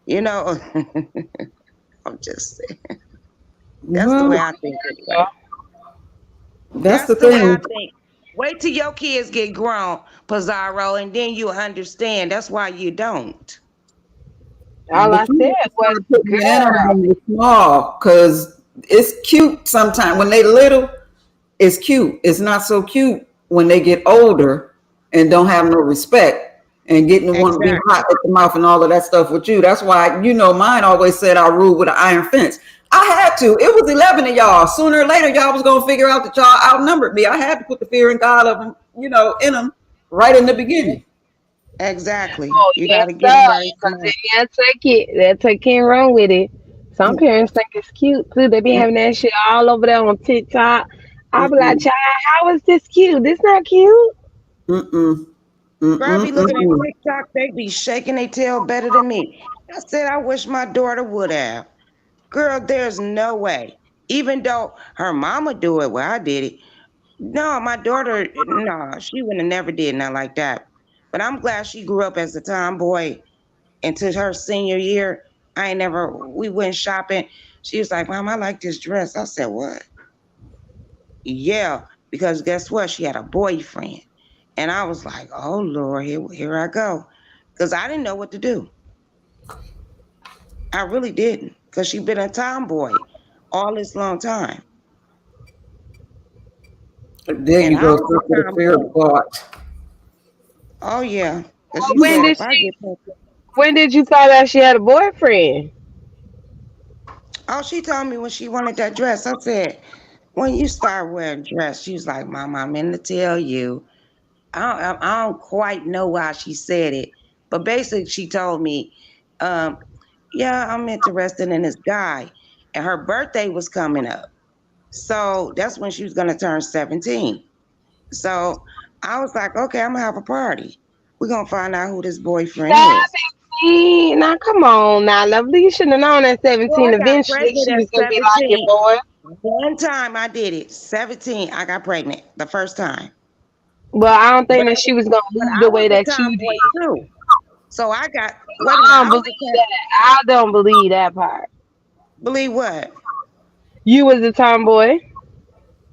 You know, I'm just saying. That's the way Well, I think anyway. that's That's the the way I thing. think. Wait till your kids get grown, Pizarro, and then you understand. That's why you don't. All I But you said have to was, start putting in on girl. them when they're small because it's cute sometimes when they little. It's cute. It's not so cute when they get older and don't have no respect and getting to want to be hot Exactly. at the mouth and all of that stuff with you. That's why, mine always said I ruled with an iron fence. I had to. It was 11 of y'all. Sooner or later, y'all was going to figure out that y'all outnumbered me. I had to put the fear in God of them, in them right in the beginning. Exactly. Oh You got yes, to get sir. them while they Because small. they'll take it. They'll take it and run with it. Some parents think it's cute too. They be having that shit all over there on TikTok. I be like, Mm-mm, child, how is this cute? This not cute. mm-mm, Girl, I mm-mm, be looking at mm-mm. TikTok. They be shaking their tail better than me. I said, I wish my daughter would have. Girl, there's no way. Even though her mama do it where I did it. No, my daughter, no, she would have never did nothing like that. But I'm glad she grew up as a tomboy into her senior year. I ain't never, we went shopping. She was like, Mom, I like this dress. I said, what? Yeah, because guess what? She had a boyfriend. And I was like, oh, Lord, here I go. Because I didn't know what to do. I really didn't. Because she been a tomboy all this long time. There And you I go, was so for a the fear of tomboy. God. Oh, yeah. Because Well, she said, if I get when did you find out she had a boyfriend? oh, she told me when she wanted that dress. I said, when you start wearing dress, she was like, Mom, I'm in to tell you. I don't quite know why she said it, but basically she told me, um, yeah, I'm interested in this guy. And her birthday was coming up. So that's when she was going to turn 17. So I was like, okay, I'm going to have a party. We're going to find out who this boyfriend is. 17. Now, come on, now, lovely. You should have known at Well, 17 I got eventually pregnant she at was going to be like your 17. boy. One time I did it. 17, I got pregnant the first time. But I don't But think that she was going to but move I the was way a that you did. tomboy too. So I got, wait a minute, I don't I was believe a tom, that. I don't believe that part. believe what? You was a tomboy.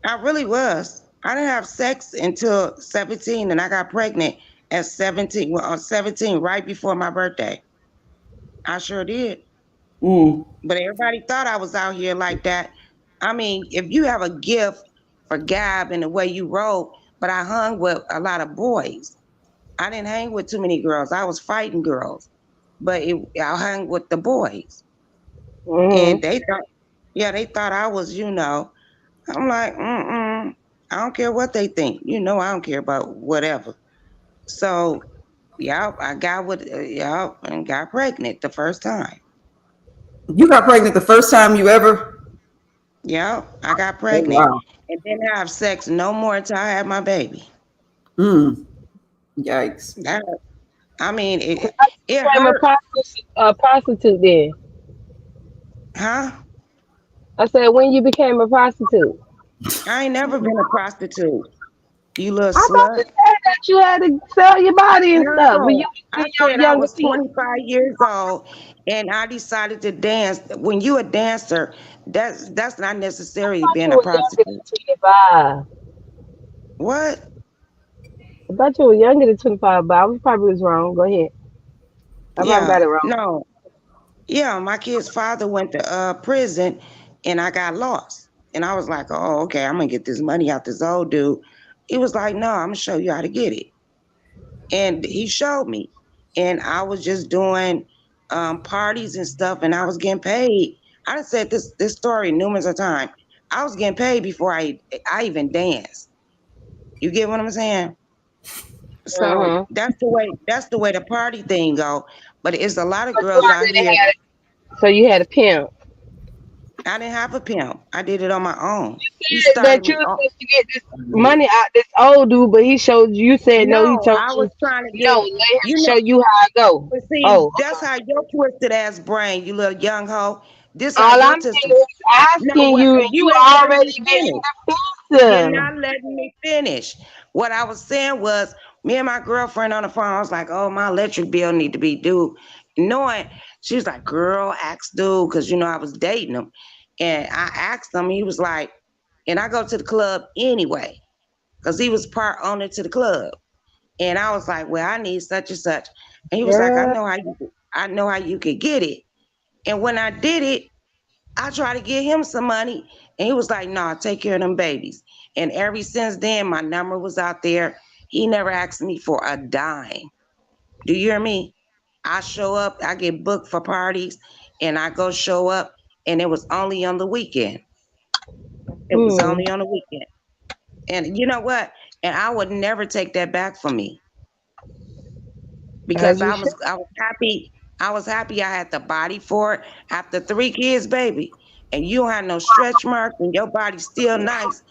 I really was. I didn't have sex until 17 and I got pregnant at 17. Well, on 17, right before my birthday. I sure did. Mm. But everybody thought I was out here like that. I mean, if you have a gift for gab and the way you roll, but I hung with a lot of boys. I didn't hang with too many girls. I was fighting girls, but I hung with the boys. And Hmm. they thought, yeah, they thought I was, I'm like, mm-mm. I don't care what they think. I don't care about whatever. So, yeah, I got with, yeah, and got pregnant the first time. You got pregnant the first time you ever? Yeah, I got Oh, pregnant wow. and didn't have sex no more until I had my baby. Mm. Yikes. That, I mean, it Became hurt, a prostitute then. huh? I said, when you became a prostitute. I ain't never been a prostitute. You little I thought you slut. said that you had to sell your body and stuff when you No, was I in said your I younger was teens. 25 years old and I decided to dance. When you a dancer, that's not necessarily I thought being you a were younger prostitute. than 25. What? I thought you were younger than 25, but I was probably was wrong. Go ahead. I probably Yeah, got it wrong. no. Yeah, my kid's father went to prison and I got lost. And I was like, oh, okay, I'm gonna get this money out this old dude. He was like, no, I'm gonna show you how to get it. And he showed me. And I was just doing parties and stuff and I was getting paid. I done said this story numerous of times. I was getting paid before I even danced. You get what I'm saying? So Hmm. that's the way the party thing go. But it's a lot of So you girls out already here. had so you had a pimp. I didn't have a pimp. I did it on my own. He Said started that you me was off. supposed to get this money out this old dude, but he showed you. You said no. He No, told I you was trying to no. get, Let him you show know, you how I go. but see, Oh, that's how your twisted ass brain, you little young hoe. This how all your I'm twisted. doing is No, asking what you, and you you ain't letting already me being finish. You're defensive. not letting me finish. What I was saying was, me and my girlfriend on the phone. I was like, "Oh, my electric bill need to be due." Knowing she was like, "Girl, ask dude," because I was dating him, and I asked him. He was like, and I go to the club anyway because he was part owner to the club, and I was like, "Well, I need such and such," and he was like, Girl, I know how you could get it." And when I did it, I tried to get him some money, and he was like, "Nah, take care of them babies." And ever since then, my number was out there. He never asked me for a dime. Do you hear me? I show up, I get booked for parties, and I go show up, and it was only on the weekend. It was hmm, only on the weekend. And you know what? And I would never take that back from me because as you I should. was I was happy. I was happy I had the body for it after 3 kids, baby. And you don't have no stretch marks and your body's still nice.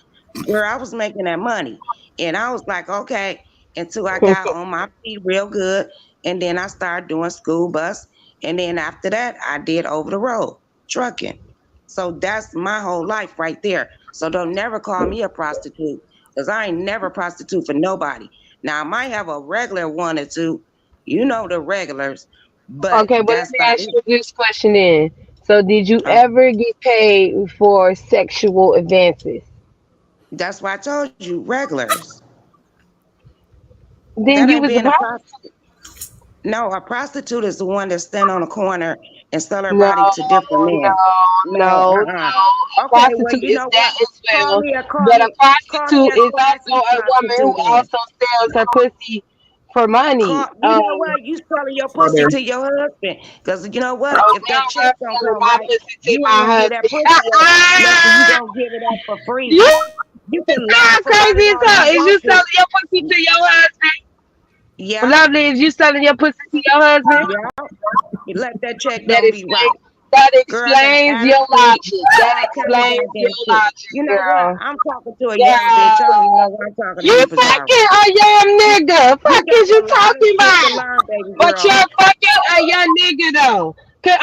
Girl, I was making that money. And I was like, okay, until I got on my feet real good. And then I started doing school bus. And then after that, I did over the road trucking. So that's my whole life right there. So don't never call me a prostitute because I ain't never prostitute for nobody. Now I might have a regular one or two, you know the regulars, but Okay, but let that's me about ask it. you this question then. So, did you Uh, ever get paid for sexual advances? that's why I told you regulars. Then That you ain't was a being a prostitute. prostitute. No, a prostitute is the one that stand on the corner and sell her No, body to different men. no, No, no. A Okay, well, prostitute you is know that what? as well. But a Call me prostitute a is also classy a woman who prostitute then. also sells her pussy for money. You know what? You selling your pussy Brother. to your husband. Because you know what? Oh, If that now check I'm don't selling come my right, pussy to you ain't my gonna give that pussy up. Nothing, you husband. gonna give it up for free. You You can sound laugh about it crazy as all you hell. Is you want to. selling your pussy to your husband? Yeah, Lovely, is you selling your pussy to your husband? yeah. You let that check That don't be explains right. that Girl, I got explains your attitude, logic. That all kind of explains your goddamn shit. logic, You know what? girl. I'm talking to a young bitch. I don't even Yeah. know why I'm talking to You you, Pizarro. fucking a young nigga. You Fuck is got you a lot of talking shit to about? learn, baby But girl. you're fucking a young nigga though. Cause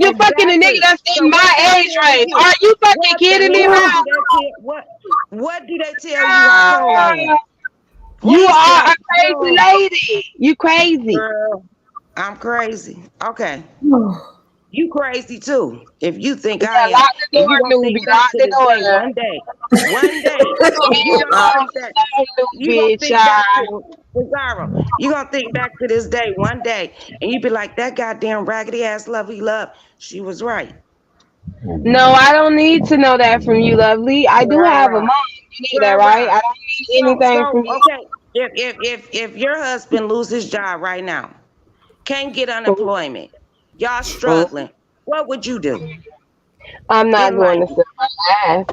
you're fucking a nigga Exactly. that's So in what my they age telling range. you? Are you fucking What the kidding me, hell bro? do they tell? What do they tell you how cold I am? You Please are a tell. crazy Oh, lady. You crazy. girl, I'm crazy. Okay. You crazy too. If you think I Yeah, am, lock the and you door, gonna newbie. think back Lock to the this day door. one day, and you gonna Oh, think that so you gonna new bitch. think back to Cesaro. You gonna think back to this day one day, and you be like, that goddamn raggedy ass lovely love. She was right. No, I don't need to know that from you, lovely. I do have a Rah, mom. You know that, right? rah. I don't need anything from you. Okay. If your husband lose his job right now, can't get unemployment, y'all struggling, what would you do? I'm not going Enlighten to me. sit my ass.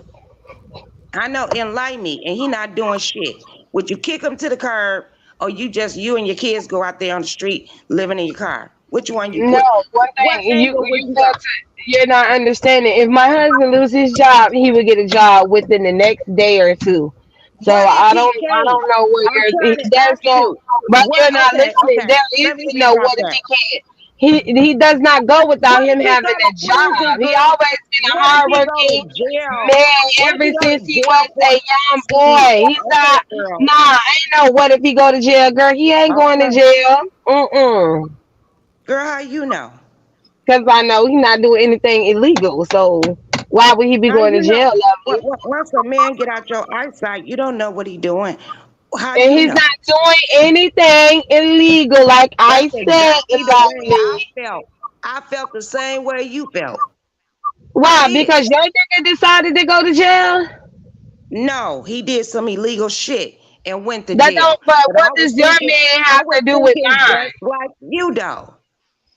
I know, enlighten me, and he not doing shit. Would you kick him to the curb, or you and your kids go out there on the street living in your car? Which one you No, quit? one What thing angle would you you go? got to you're not understanding. If my husband lose his job, he would get a job within the next day or two. So What if he I can't? don't know what I'm trying to there's ask no, you. but What? you're not listening. Okay. There is Let me no recap what if that. he can't. He does not go without What him if he having gotta a prove job. it, He girl? always been a What if he go to hardworking jail? man What if ever he go to since he jail was for a young see? boy. He's Okay, not girl. nah, ain't no what if he go to jail, girl. He ain't going to Okay, jail. Mm-mm. girl. How you know? Because I know he's not doing anything illegal. So why would he be How going to you know? jail, lovely? Once a man get out your eyesight, you don't know what he doing. How And you he's know? not doing anything illegal, like I That's said, exactly the way I lovely. felt. I felt the same way you felt. I Why? did. Because your nigga decided to go to jail? No, he did some illegal shit and went to That jail. don't, but But what does your man I have was to do with thinking mine? just like you though.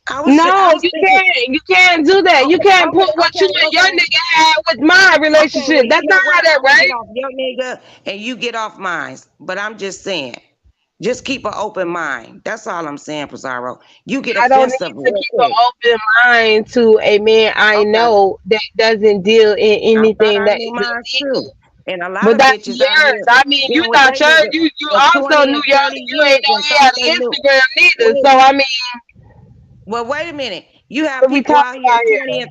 I No, was you thinking, can't. You can't do that. You can't put what you and your okay. nigga had with my Okay, well, relationship. you That's know not how what? that I'm gonna get works. off your nigga and you get off mine. But I'm just saying, just keep an open mind. That's all I'm saying, Pizarro. You get I don't offensive need to real keep an quick. open mind to a man I Okay. know that doesn't deal in I thought anything I that knew is mine too. illegal. And a lot But of that's bitches out yours. here I mean, you dealing with thought their nigga you for also 20 knew and 30 you ain't years know and he thought had they an knew. Instagram neither. Wait So a I minute. mean, Well, wait a minute. You have what we people out talking here about here?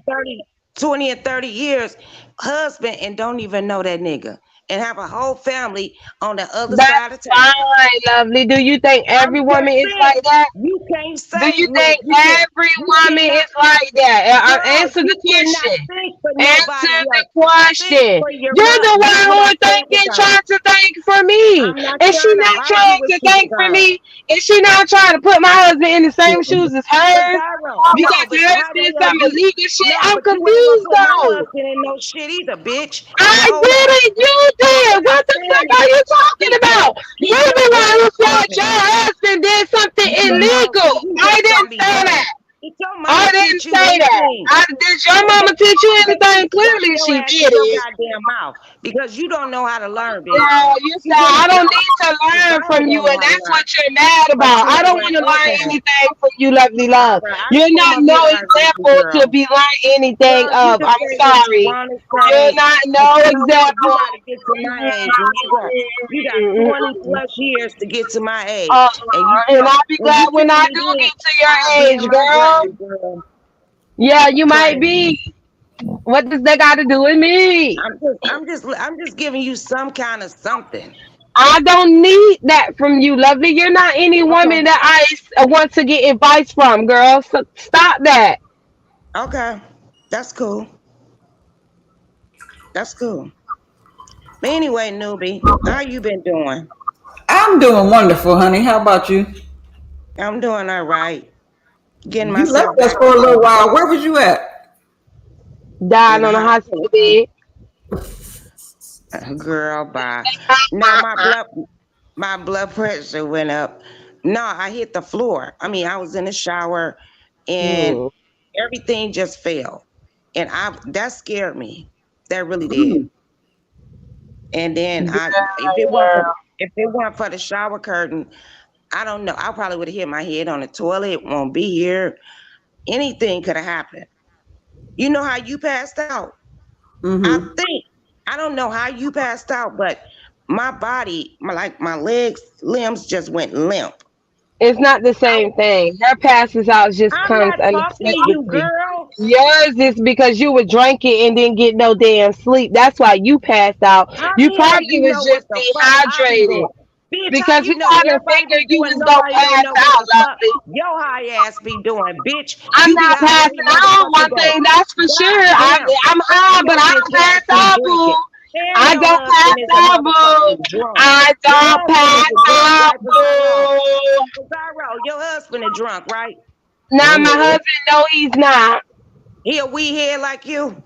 20 and 30 years, husband, and don't even know that nigga. And have a whole family on the other side That's of town. fine, lovely. Do you think I'm every woman just is saying, like that? you can't Do say you what think every you woman cannot, is like that? girl, Answer the you cannot question. think for Answer nobody the else. Think question. for your You're the This is one what who I'm is saying, thinking, Pizarro. trying to think for me. I'm not Is she trying to not argue trying with to you, think for Pizarro. me? Is she not trying to put my husband in the same shoes as hers? Pizarro, no, Because but hers how the did hell some you? illegal shit. No, I'm but you ain't gonna confused put my though. husband in no shit either, bitch. I But hold on. didn't. You What did. I'm What the saying fuck are is, you talking about? You keep your be like mouth if your open. husband did something Keep your mouth. illegal. See, you I just didn't gonna be say running. that. Did your I mama didn't teach you say that. anything? Did your Okay, mama teach you okay, anything? shut Clearly your she ass in your didn't. goddamn mouth because you don't know how to learn, bitch. Girl, you You said I really don't don't. need to learn Pizarro from you, don't know and how to that's what learn. you're mad But about. you I ain't don't learned. want to learn Okay. anything from you, lovely All love. right. I You're ain't come not up here no to argue with you, example girl. to be learning anything Girl, you of. can I'm say what you sorry. want to You're say, not but no you know what? You example. got to get to my age, and you got 20 plus years to get to my age, Uh, and you and tell I'll be when glad you when tell I me do then, get to I'll your be in age, my girl. grave, girl. Yeah, you might Okay. be. What does that got to do with me? I'm just giving you some kind of something. I don't need that from you, lovely. You're not any Okay. woman that want to get advice from, girl. So stop that. Okay. That's cool. That's cool. But anyway, newbie, how you been doing? I'm doing wonderful, honey. How about you? I'm doing all right. Getting You left myself us back for a little together. while. Where was you at? Dying In the on a hospital. hospital bed. Girl, bye. No, my blood pressure went up. No, I hit the floor. I mean, I was in the shower and Hmm. everything just fell. And I that scared me. That really did. Mm. And then I Girl. if it weren't for the shower curtain, I don't know. I probably would have hit my head on the toilet, won't be here. Anything could have happened. You know how you passed out? I Mm-hmm. think I don't know how you passed out, but my body, my legs, limbs just went limp. It's not the I, same thing. Her passes out just I'm comes not talking to you, unexpectedly. girl. Yours is because you were drinking and didn't get no damn sleep. That's why you passed out. How You the hell probably you was know what just the fuck I be dehydrated doing? Bitch, how because you we know kind of everybody figured be you doing, was gonna nobody don't pass know what out, the fuck lovely. your high ass be doing, bitch. I'm You be not high passing every out. motherfucking One day. thing that's for sure. God damn. I'm And high, but your I bitch don't pass ass be out, boo. drinking. And I your don't husband pass is a out, boo. motherfucking drunk. I Your don't husband is pass a drunk, out, right, Pizarro? boo. Pizarro, your husband is drunk, right? Now my husband, no, he's not. He a weed head like you?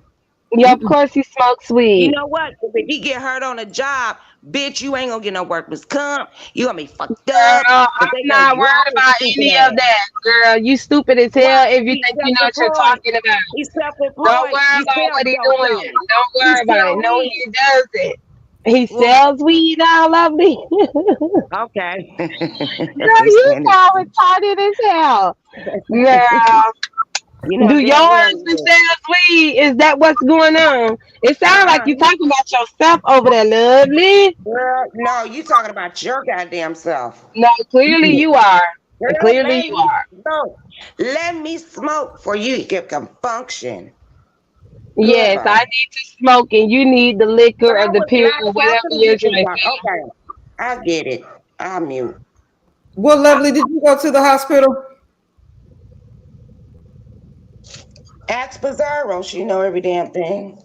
Yeah, of course he smokes You weed. know what? If he get hurt on a job, bitch, you ain't gonna get no workman's comp. You gonna be fucked up Girl, because I'm they gonna not drop worried his about stupid any of ass. that, girl. You stupid as Why? hell if you He's think you know what you're self-employed. talking about. He's Don't self-employed. worry He about sells what he dope, doing. don't he? Don't He worry about it. sell No, weed. he doesn't. He Well, sells weed now, lovely. okay. Girl, This you man is sound retarded as hell. Girl, you know do your damn well husband you sell weed? Is that what's going on? It are. sounds like you Uh-uh. talking about yourself over there, lovely. Girl, no, you talking about your goddamn self. No, clearly you are. Girl, Clearly let you me are. smoke. Let me smoke for you can function. Yes, I Goodbye. need to smoke and you need the liquor But or I the was pill not or whatever talking to you're you, drinking. okay. I get it. I'll mute. Well, lovely, did you go to the hospital? Ask Bizarro. She know every damn thing.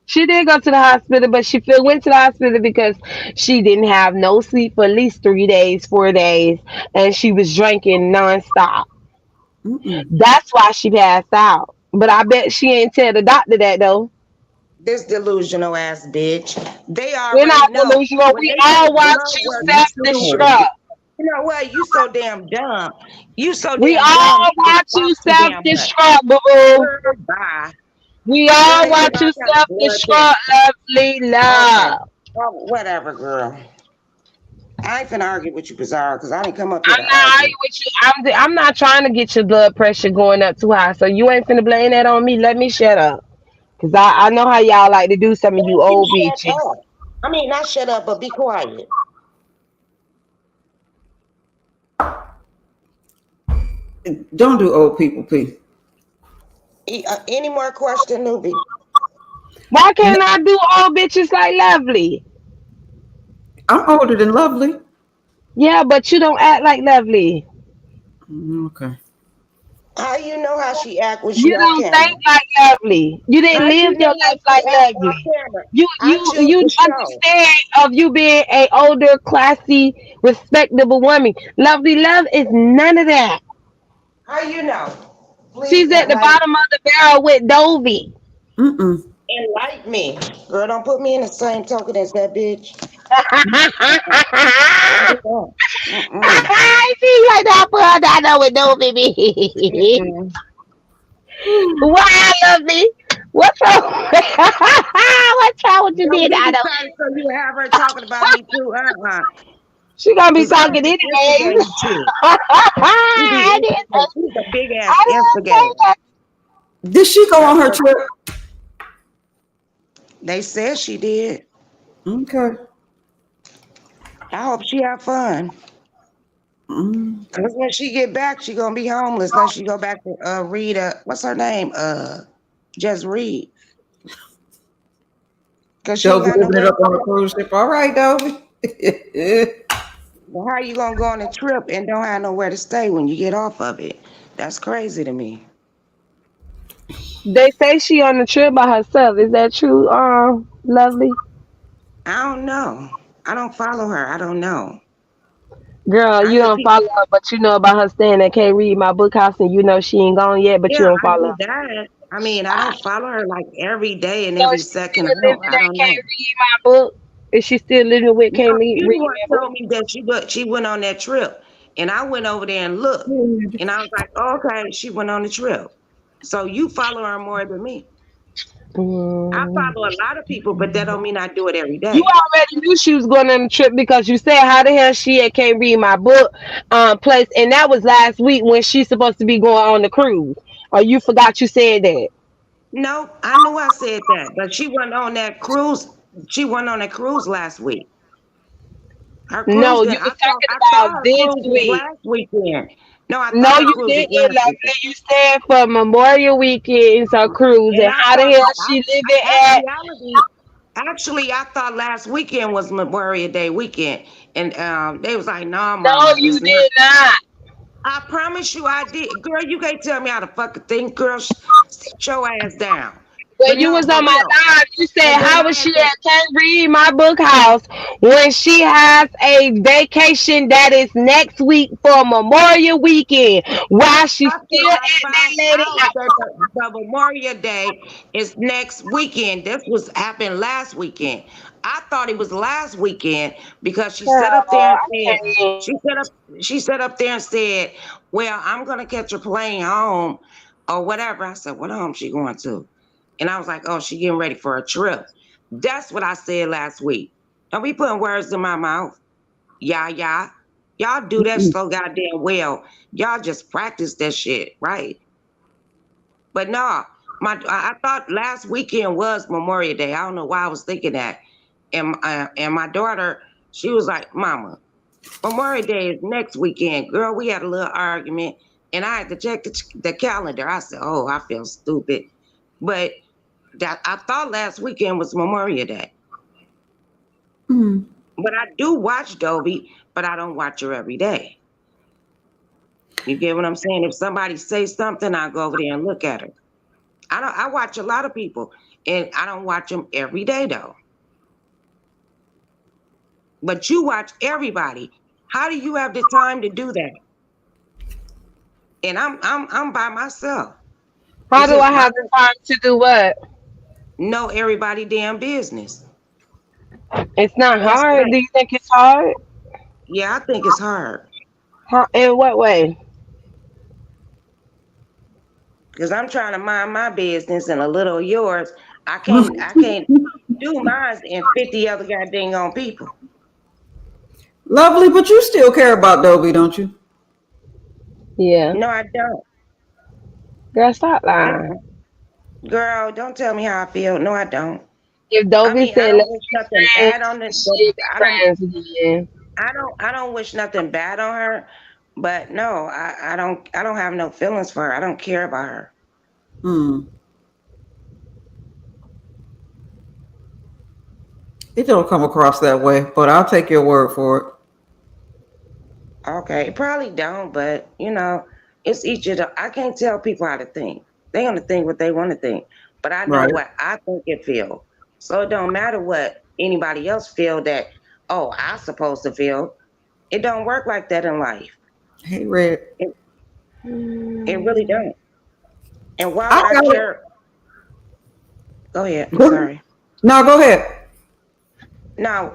She did go to the hospital, but she feel went to the hospital because she didn't have no sleep for at least 3 days, 4 days, and she was drinking nonstop. Mm-mm. That's why she passed out. But I bet she ain't tell the doctor that though. This delusional ass bitch. They We're already not know. delusional. When We they all take watch blood you work, You self stupid. destruct. you know what? You so damn dumb. You so We damn dumb. all You just watch you talk too self damn much. destruct, boo boo. Girl, bye. We Girl, all they did watch all you kind of self blood destruct, tests. lovely Okay. love. Oh, whatever, girl. I ain't finna argue with you, Bizarre, because I didn't come up here I'm to not argue. arguing with you. I'm not trying to get your blood pressure going up too high. So you ain't finna blame that on me. Let me shut up. Cause I know how y'all like to do some of you Thank you, old shut bitches. up. I mean, not shut up, but be quiet. Don't do old people, P. Any more question, newbie? Why can't I do old bitches like lovely? I'm older than lovely. Yeah, but you don't act like lovely. Okay. How you know how she act when she You on don't think camera? like lovely. You How didn't you live your know how life she like act on lovely. camera? You I you choose you the show. understand of you being a older, classy, respectable woman. Lovely love is none of that. How you know? Please She's at the enlighten, bottom of the barrel with Dovey. Mm-mm. enlighten me. Girl, don't put me in the same token as that bitch. Don't do that. Mm-mm. She's like that for her that know with Dovey. Mm-mm. Why, lovely? What's wrong? What's wrong with you, Don't did get I me know? started so you have her talking about me too. She gonna be Because I talking be anyways. instigating shit. She be I didn't instigating. She's a big ass I didn't say instigator. that. Did she go on That's her what trip? they said she did. Okay. I hope she have fun. Mm. Cause when she get back, she gonna be homeless unless she go back to read what's her name? Just read. Cause she ain't Dovey got living it nowhere up else to on a go. cruise ship. All right, Dovey. But how you gonna go on a trip and don't have nowhere to stay when you get off of it? That's crazy to me. They say she on the trip by herself. Is that true? Lovely I don't know. I don't follow her. I don't know. girl, I you hear don't follow people. her, but you know about her staying at Can't Read My Book House, and you know she ain't gone yet, but Yeah, you don't I follow knew her. that. I mean, I don't follow her like every day and So every is she second. still living I at don't know. Can't Read My Book? Is she still living with No, Can't Read you the one My Book? told me that she went on that trip, and I went over there and looked, and I was like, oh, okay, she went on the trip. So you follow her more than me. I Mm. follow a lot of people, but that don't mean I do it every You day. already knew she was going on the trip because you said how the hell she at Can't Read My Book place, and that was last week when she's supposed to be going on the cruise. Or you forgot you said that? No, I knew I said that, but she went on that cruise. She went on a cruise last week. Her cruise No, that you was I talking thought about her this cruise was week. last weekend. No, I No, thought her you cruise was didn't, last lovely. weekend. You said for Memorial Weekend, so cruise, And and I how the thought hell she living at? actually, I thought last weekend was Memorial Day weekend, and they was like, "No, No, Mama, you it's not." did not. I promise you, I did, girl. You can't tell me how to fucking think, girl. Sit your ass down. When But you no, was for on my real. live, you And said then how I was had she to. at Can't Read My Book House when she has a vacation that is next week for Memorial Weekend? Why she still I at that found lady out house? that the Memorial Day is next weekend. This was happened last weekend. I thought it was last weekend because she Girl, sat up there and I said can't. she set up she sat up there and said, "Well, I'm gonna catch a plane home or whatever." I said, "What home she going to?" And I was like, "Oh, she getting ready for a trip." That's what I said last week. Don't be putting words in my mouth. Yeah, yeah. Y'all do that so goddamn well. Y'all just practice that shit, right? But no, I thought last weekend was Memorial Day. I don't know why I was thinking that. And my daughter, she was like, "Mama, Memorial Day is next weekend." Girl, we had a little argument, and I had to check the calendar. I said, "Oh, I feel stupid," but that I thought last weekend was Memorial Day. Mm. But I do watch Dovey, but I don't watch her every day. You get what I'm saying? If somebody says something, I'll go over there and look at her. I watch a lot of people and I don't watch them every day though. But you watch everybody. How do you have the time to do that? And I'm by myself. How It's do just I have the time to do what? know everybody damn business. It's not That's what hard. Do you think it's hard? yeah, I think it's hard. How, in what way? Because I'm trying to mind my business and a little of yours. I can't do mine and 50 other goddamn on people. Lovely, but you still care about Dobie, don't you? Yeah. No, I don't. Girl, stop lying. Uh-uh. Girl, don't tell me how I feel. No, I don't. If I Dovey mean, I said don't let's wish be nothing friends, bad on it. she'll be friends again. I don't wish nothing bad on her. But no, I don't have no feelings for her. I don't care about her. Hmm. It don't come across that way, but I'll take your word for Okay, probably don't, but it's each of the I can't tell people how to think. They gonna think what they want to think. But I it. know Right. what I think it feel. So it don't matter what anybody else feel that, oh, I supposed to feel. It don't work like that in life. Hey, Red. It, it really Mm. don't. And why I would I got it. care? Go ahead. I'm Go ahead. sorry. No, go ahead. No,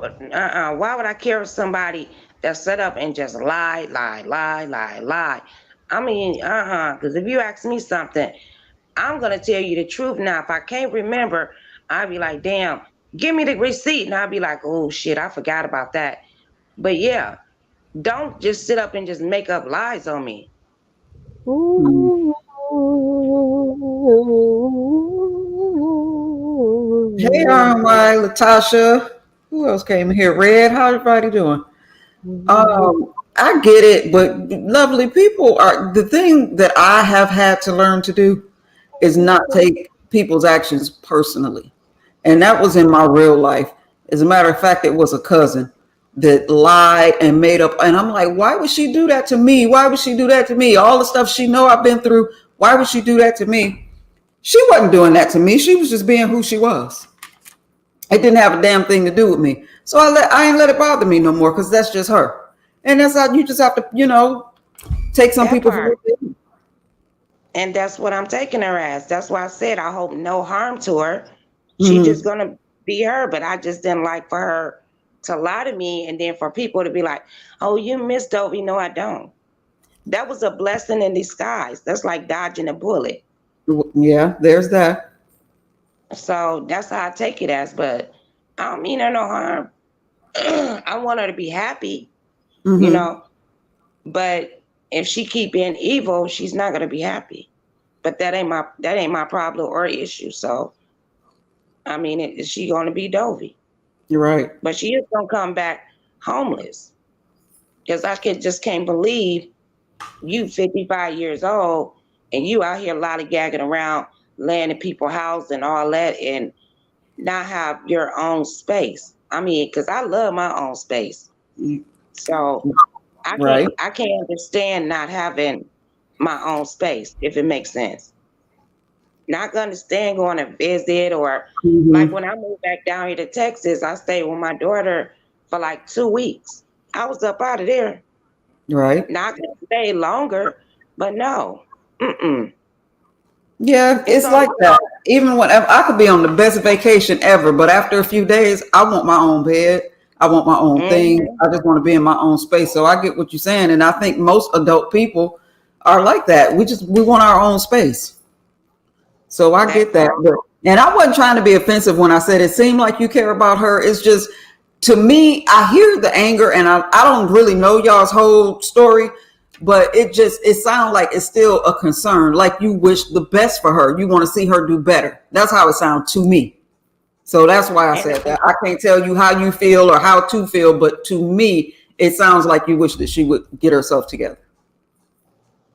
why would I care if somebody that set up and just lie, lie, lie, lie, lie? I mean, because if you ask me something, I'm gonna tell you the truth. Now, if I can't remember, I'll be like, damn, give me the receipt. And I'll be like, oh shit, I forgot about that. But yeah, don't just sit up and just make up lies on me. Hmm. Ooh. Hey, RMY, Latasha. Who else came in here? Red, how everybody doing? I get it, but lovely people are the thing that I have had to learn to do is not take people's actions personally. And that was in my real life. As a matter of fact, it was a cousin. that lied and made up. And I'm like, why would she do that to me? Why would she do that to me? All the stuff she know I've been through. Why would she do that to me? She wasn't doing that to me. She was just being who she was. It didn't have a damn thing to do with me. So I ain't let it bother me no more because that's just her. And that's how you just have to, take some That people for part. what they do. And that's what I'm taking her as. That's why I said I hope no harm to her. She just Mm-hmm. gonna be her, but I just didn't like for her to lie to me and then for people to be like, oh, you miss Dovey. No, I don't. That was a blessing in disguise. That's like dodging a bullet. Yeah, there's that. So that's how I take it as, but I don't mean her no harm. I want her to be happy, you Mm-hmm. know. But if she keep being evil, she's not gonna be happy. But that ain't my problem or issue. So I mean, is she gonna be Dovey? You're right. But she is gonna come back homeless. Because just can't believe you 55 years old and you out here lollygagging around, laying in people's house and all that, and not have your own space. I mean, because I love my own space. So I can't Right. I can't understand not having my own space if it makes sense. Not gonna understand going to visit or like Mm-hmm. when I moved back down here to Texas, I stayed with my daughter for like 2 weeks. I was up out of there. Right. Not gonna stay longer, but no. Mm-mm. Yeah, It's it's only like that. Even when I could be on the best vacation ever, but after a few days, I want my own bed. I want my own thing. mm-hmm, I just want to be in my own space. So I get what you're saying, and I think most adult people are like that. We want our own space. So I that get that. part. And I wasn't trying to be offensive when I said it seemed like you care about her. It's just, to me, I hear the anger and I don't really know y'all's whole story, but it sounds like it's still a concern. Like you wish the best for her. You want to see her do better. That's how it sounds to me. So that's why I And said that. I can't tell you how you feel or how to feel, but to me, it sounds like you wish that she would get herself together.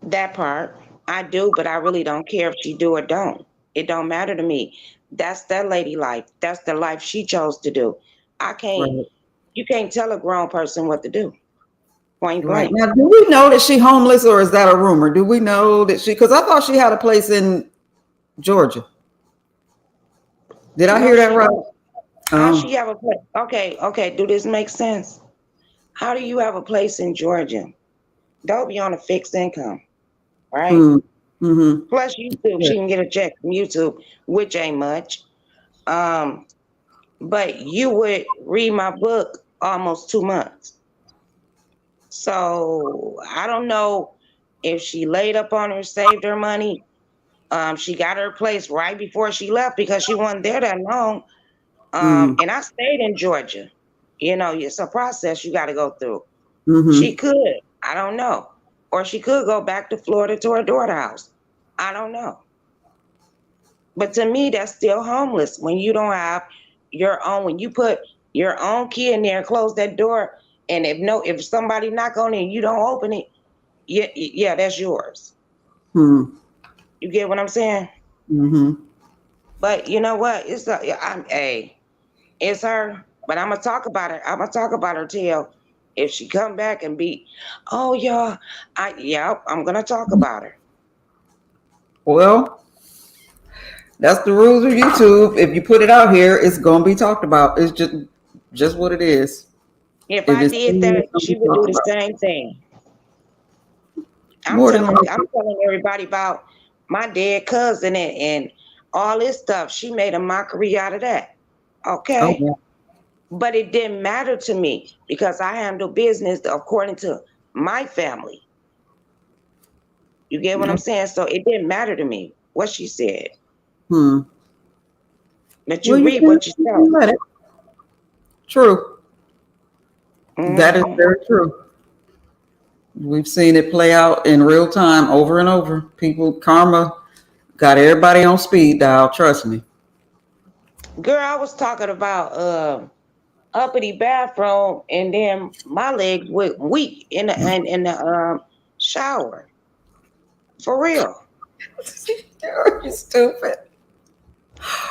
that part, I do, but I really don't care if she do or don't. It don't matter to me. That's that lady life. That's the life she chose to do. I can't Right. you can't tell a grown person what to do. Point Right. blank. Now, do we know that she homeless or is that a rumor? Do we know that because I thought she had a place in Georgia. Did I No, hear that she right? don't. How she Um, have a place? Okay, do this make sense? How do you have a place in Georgia? Don't be on a fixed income, right? hmm, mm-hmm. Plus YouTube, Yeah. she can get a check from YouTube, which ain't much. Um, but you would read my book almost 2 months. So I don't know if she laid up on her, saved her money. She got her place right before she left because she wasn't there that long. Mm, And I stayed in Georgia. You know, it's a process you got to go through. She mm-hmm. could, I don't know. Or she could go back to Florida to her daughter's house. I don't know. But to me, that's still homeless when you don't have your own. When you put your own key in there and close that door, and if somebody knock on it and you don't open it, yeah, that's yours. Hmm. You get what I'm saying? Mm-hmm. But you know what? It's her. But I'm gonna talk about her. I'm gonna talk about her till if she come back and be, oh y'all, I'm gonna talk about her. Well, that's the rules of YouTube. If you put it out here, it's gonna be talked about. It's just what it is. If If I it's did seen, that, it's gonna be she would do talked the about. same thing. I'm More than telling likely. I'm telling everybody about my dead cousin and all this stuff. She made a mockery out of that. Oh Okay. yeah. But it didn't matter to me because I handle business according to my family. You get what I'm saying? So it didn't matter to me what she said. Hmm. But Well, you read what you you saw. can let it. True. That is Hmm. very true. We've seen it play out in real time over and over. People, karma got everybody on speed dial. Trust me. Girl, I was talking about uppity bathroom and then my legs went weak in the shower. For real. You're stupid.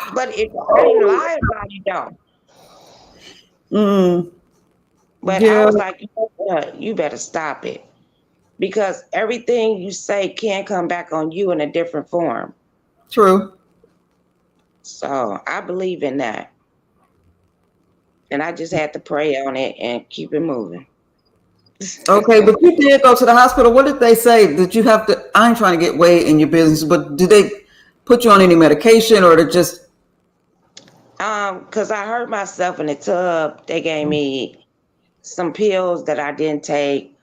But I ain't Oh. lie about it though. Mm. But I Yeah, was like, you know what? You better stop it because everything you say can come back on you in a different form. true. So I believe in that. And I just had to pray on it and keep it moving. Okay, but you did go to the hospital. What did they say? Did you have to? I ain't trying to get way in your business, but did they put you on any medication or to just? Because I hurt myself in the tub. They gave me some pills that I didn't take.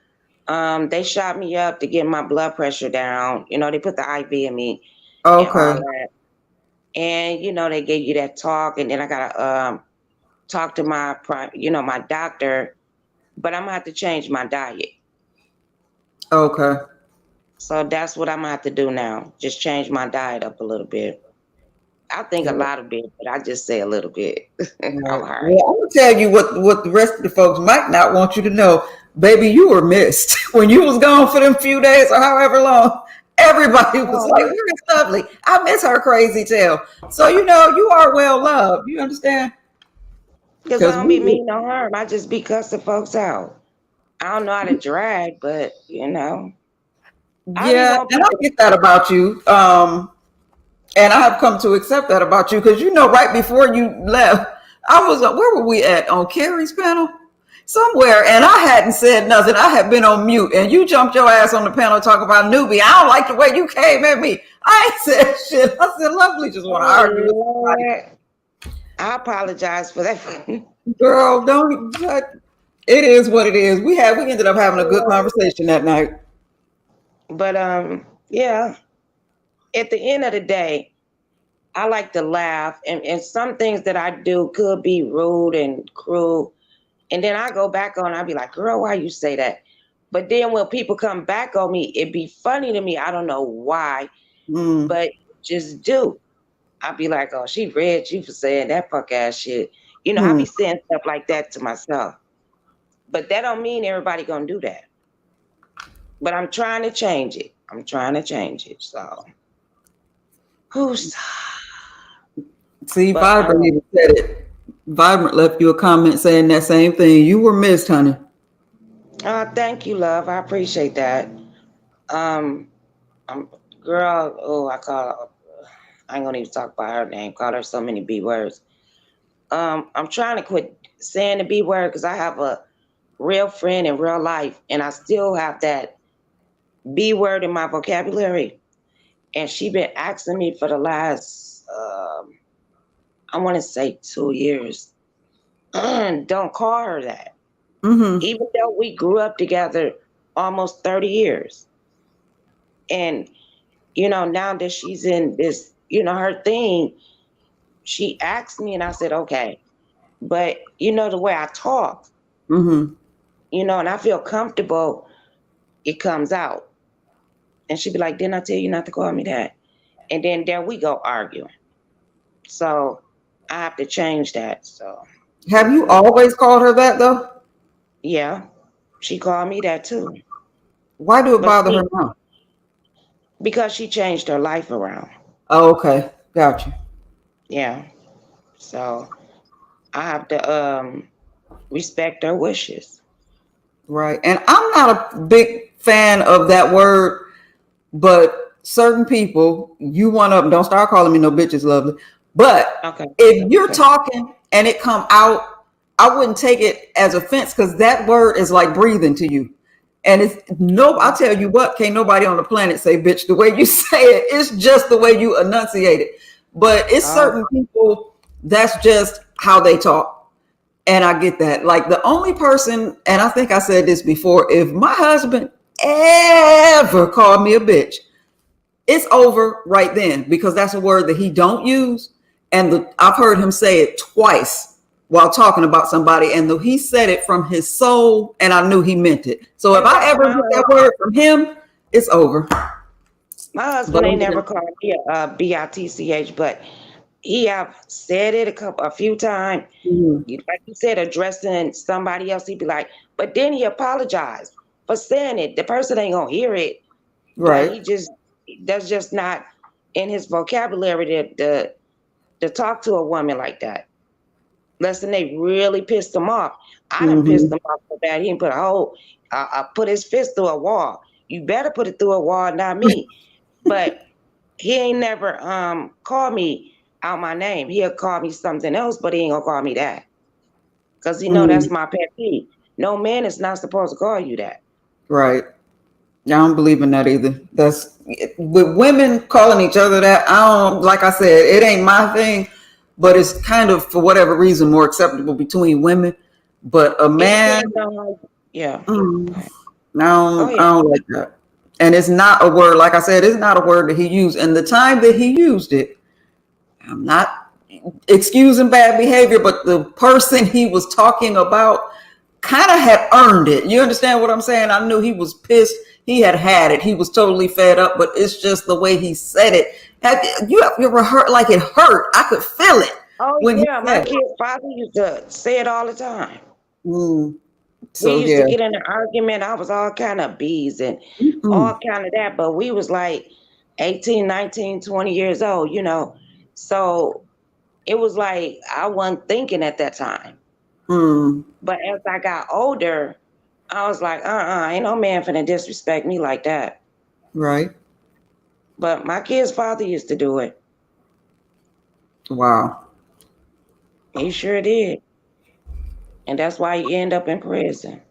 They shot me up to get my blood pressure down. You know, they put the IV in me and all Okay, that. And they gave you that talk, and then I gotta talk to my doctor. But I'm gonna have to change my diet. okay. So that's what I'm gonna have to do now. Just change my diet up a little bit. I think a Yeah. lot of bit, but I just say a little bit. I'm Right. all right. Well, I'm gonna tell you what the rest of the folks might not want you to know, baby. You were missed when you was gone for them few days or however long. Everybody was like, Oh, "Where is Lovely? I miss her crazy tail." So you are well loved. You understand? because I Because don't be mean no harm. I just be cussing folks out. I don't know how to drag, but I be yeah, want and I people. get that about you. And I have come to accept that about you because right before you left, I was where were we at on Carrie's panel? Somewhere, and I hadn't said nothing. I had been on mute, and you jumped your ass on the panel talking about newbie. I don't like the way you came at me. I ain't said shit. I said, Lovely just want to Oh argue with somebody. Lord, I apologize for that. Girl, don't. But it is what it is. We ended up having a good conversation that night. But yeah. At the end of the day, I like to laugh, and some things that I do could be rude and cruel. And then I go back on, I be like, girl, why you say that? But then when people come back on me, it be funny to me. I don't know why, Mm, but just do. I be like, oh, she read you for saying that fuck ass shit. I mm. be saying stuff like that to myself. But that don't mean everybody gonna do that. But I'm trying to change it. I'm trying to change it. So who's See, but Vibrant even said it. Vibrant left you a comment saying that same thing. You were missed, honey. thank you, love. I appreciate that. Um I'm girl, oh I call her I ain't gonna even talk about her name, call her so many B words. I'm trying to quit saying the B word because I have a real friend in real life and I still have that B word in my vocabulary. And she been asking me for the last I want to say 2 years. Don't call her that. Mm-hmm. Even though we grew up together almost 30 years. And, now that she's in this, her thing, she asked me and I said, okay. But, the way I talk, Mm-hmm. and I feel comfortable, it comes out. And she'd be like, didn't I tell you not to call me that? And then there we go arguing. So I have to change that. So Have you always called her that though? yeah, she called me that too. Why do it But bother see, her now? because she changed her life around. Oh, okay. Got you. Yeah. So I have to respect her wishes. Right. And I'm not a big fan of that word, but certain people, you one of them, don't start calling me no bitches, Lovely. But Okay. if you're Okay. talking and it come out, I wouldn't take it as offense because that word is like breathing to you. And it's no, I'll tell you what, can't nobody on the planet say bitch the way you say it. It's just the way you enunciate it. But it's Oh, certain people, that's just how they talk. And I get that. Like the only person, and I think I said this before, if my husband ever called me a bitch, it's over right then because that's a word that he don't use. And I've heard him say it twice while talking about somebody, and he said it from his soul, and I knew he meant it. So if and I ever my get that word from him, it's over. my But husband ain't never called me a bitch, but he have said it a few times. Mhm. Like you said, addressing somebody else, he'd be like, but then he apologized for saying it. The person ain't gonna hear it, but Right. that's just not in his vocabulary to talk to a woman like that. Listen, they really pissed him off. I done pissed Mm-hmm. him off so bad he didn't put a whole, put his fist through a wall. You better put it through a wall, not me. But he ain't never called me out my name. He'll call me something else, but he ain't gonna call me that. Cause you know Mm, that's my pet peeve. No man is not supposed to call you that. right. I don't believe in that either. That's with women calling each other that. I don't, like I said, it ain't my thing, but it's kind of for whatever reason more acceptable between women. But a It man, depends on how yeah. mm, Okay. Go I ahead. don't like that. And it's not a word, like I said, it's not a word that he used. And the time that he used it, I'm not excusing bad behavior, but the person he was talking about kind of had earned it. You understand what I'm saying? I knew he was pissed. He had it. He was totally fed up, but it's just the way he said it. Have you ever heard like it hurt? I could feel it Oh when he yeah, my said it. kid's father used to say it all the time. Mm, We so used to yeah. get in an argument. I was all kind of bees and Mm, all kind of that, but we was like 18, 19, 20 years old, you know. So it was like I wasn't thinking at that time. mm, But as I got older, I was like, ain't no man finna disrespect me like that. right. But my kid's father used to do it. Wow. He sure did. And that's why he ended up in prison.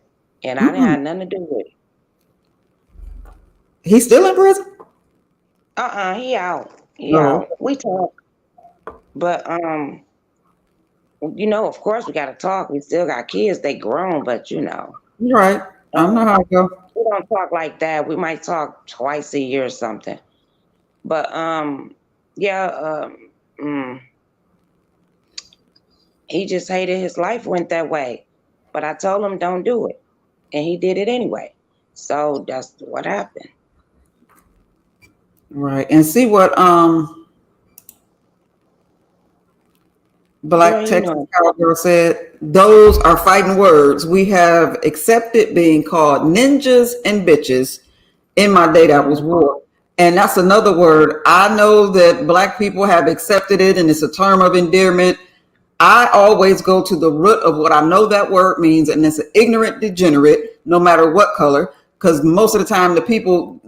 And I didn't Mm-mm. have nothing to do with it. He's still in prison. He out. He Oh, out. We talk. But of course we gotta talk. We still got kids, they grown, but you're right. I know um, how it go. we don't talk like that. We might talk twice a year or something. But yeah, mm, he just hated his life went that way. But I told him don't do it. And he did it anyway. So that's what happened. Right. And see what Girl, Black you Texas know. Cowgirl said, those are fighting words. We have accepted being called ninjas and bitches. In my day, that was Mm, war. And that's another word. I know that Black people have accepted it and it's a term of endearment. I always go to the root of what I know that word means, and it's an ignorant degenerate, no matter what color. Because most of the time, the people,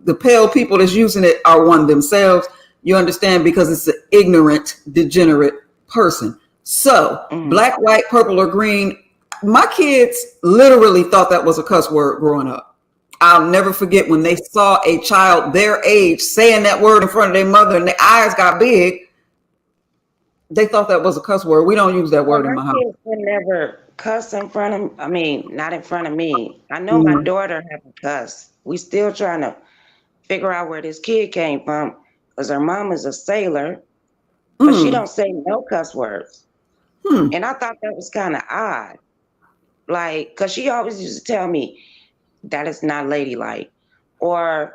the pale people that's using it are one themselves. You understand? Because it's an ignorant degenerate person. So, mm. black, white, purple, or green. My kids literally thought that was a cuss word growing up. I'll never forget when they saw a child their age saying that word in front of their mother, and their eyes got big. They thought that was a cuss word. We don't use that Well, word in my my house. kids would never cuss in front of, I mean, not in front of me. I know my Mm, daughter haven't cussed. We still trying to figure out where this kid came from because her mom is a sailor, but she mm, don't say no cuss words. hmm, And I thought that was kind of odd. Like, because she always used to tell me that is not ladylike. Or,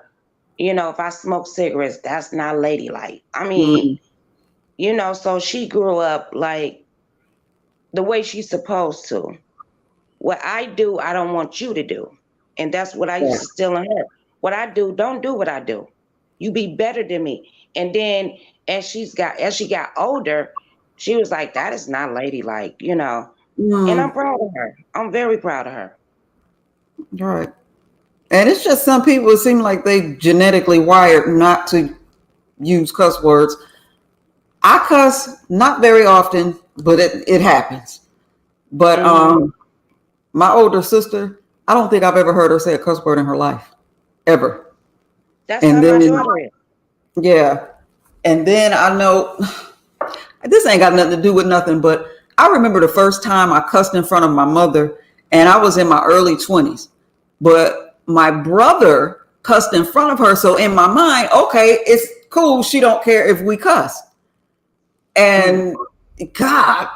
if I smoke cigarettes, that's not ladylike. I mean, mm, so she grew up like the way she's supposed to. What I do, I don't want you to do. And that's what I yeah. used to still in her. What I do, don't do what I do. You be better than me. And then as she got older, she was like, that is not ladylike. And I'm Mm, proud of her. I'm very proud of her. right. And it's just some people, it seem like they genetically wired not to use cuss words. I cuss not very often, but it happens. But Hmm. my older sister, I don't think I've ever heard her say a cuss word in her life. Ever. That's how And my then daughter is. yeah. And then I know this ain't got nothing to do with nothing, but I remember the first time I cussed in front of my mother, and I was in my early 20s. But my brother cussed in front of her. So in my mind, okay, it's cool. She don't care if we cuss. Mm. And God,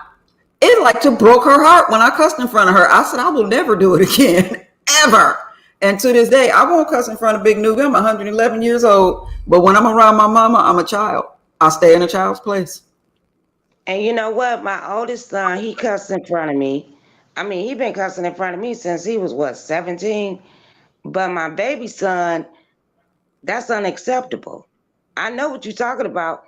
it like to broke her heart when I cussed in front of her. I said, I will never do it again, ever. And to this day, I won't cuss in front of Big Nuga. I'm 111 years old. But when I'm around my mama, I'm a child. I stay in a child's place. And you know what? My oldest son, he cussed in front of me. I mean, he been cussing in front of me since he was what, 17? But my baby son, that's unacceptable. I know what you're talking about.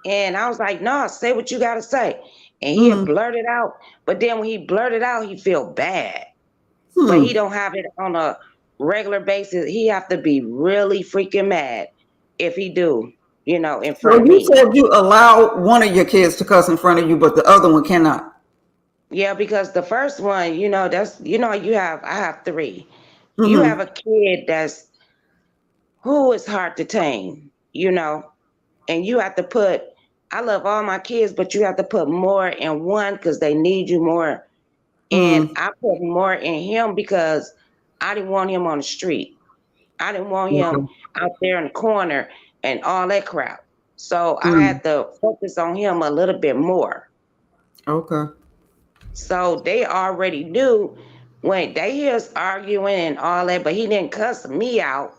And I was like, no, say what you got to say. and he'll Mm. blurt it out. But then when he blurt it out, he feel bad. But he Hmm. don't have it on a regular basis. He have to be really freaking mad if he do, in front Well, of you me. said you allow one of your kids to cuss in front of you, but the other one cannot. Yeah, because the first one, that's I have three. You have Mm-hmm. a kid that's who is hard to tame, and you have to put. I love all my kids, but you have to put more in one because they need you more. And Mm. I put more in him because I didn't want him on the street. I didn't want him Okay. out there in the corner and all that crap. So I Mm. had to focus on him a little bit more. Okay. So they already knew when they hear us arguing and all that, but he didn't cuss me out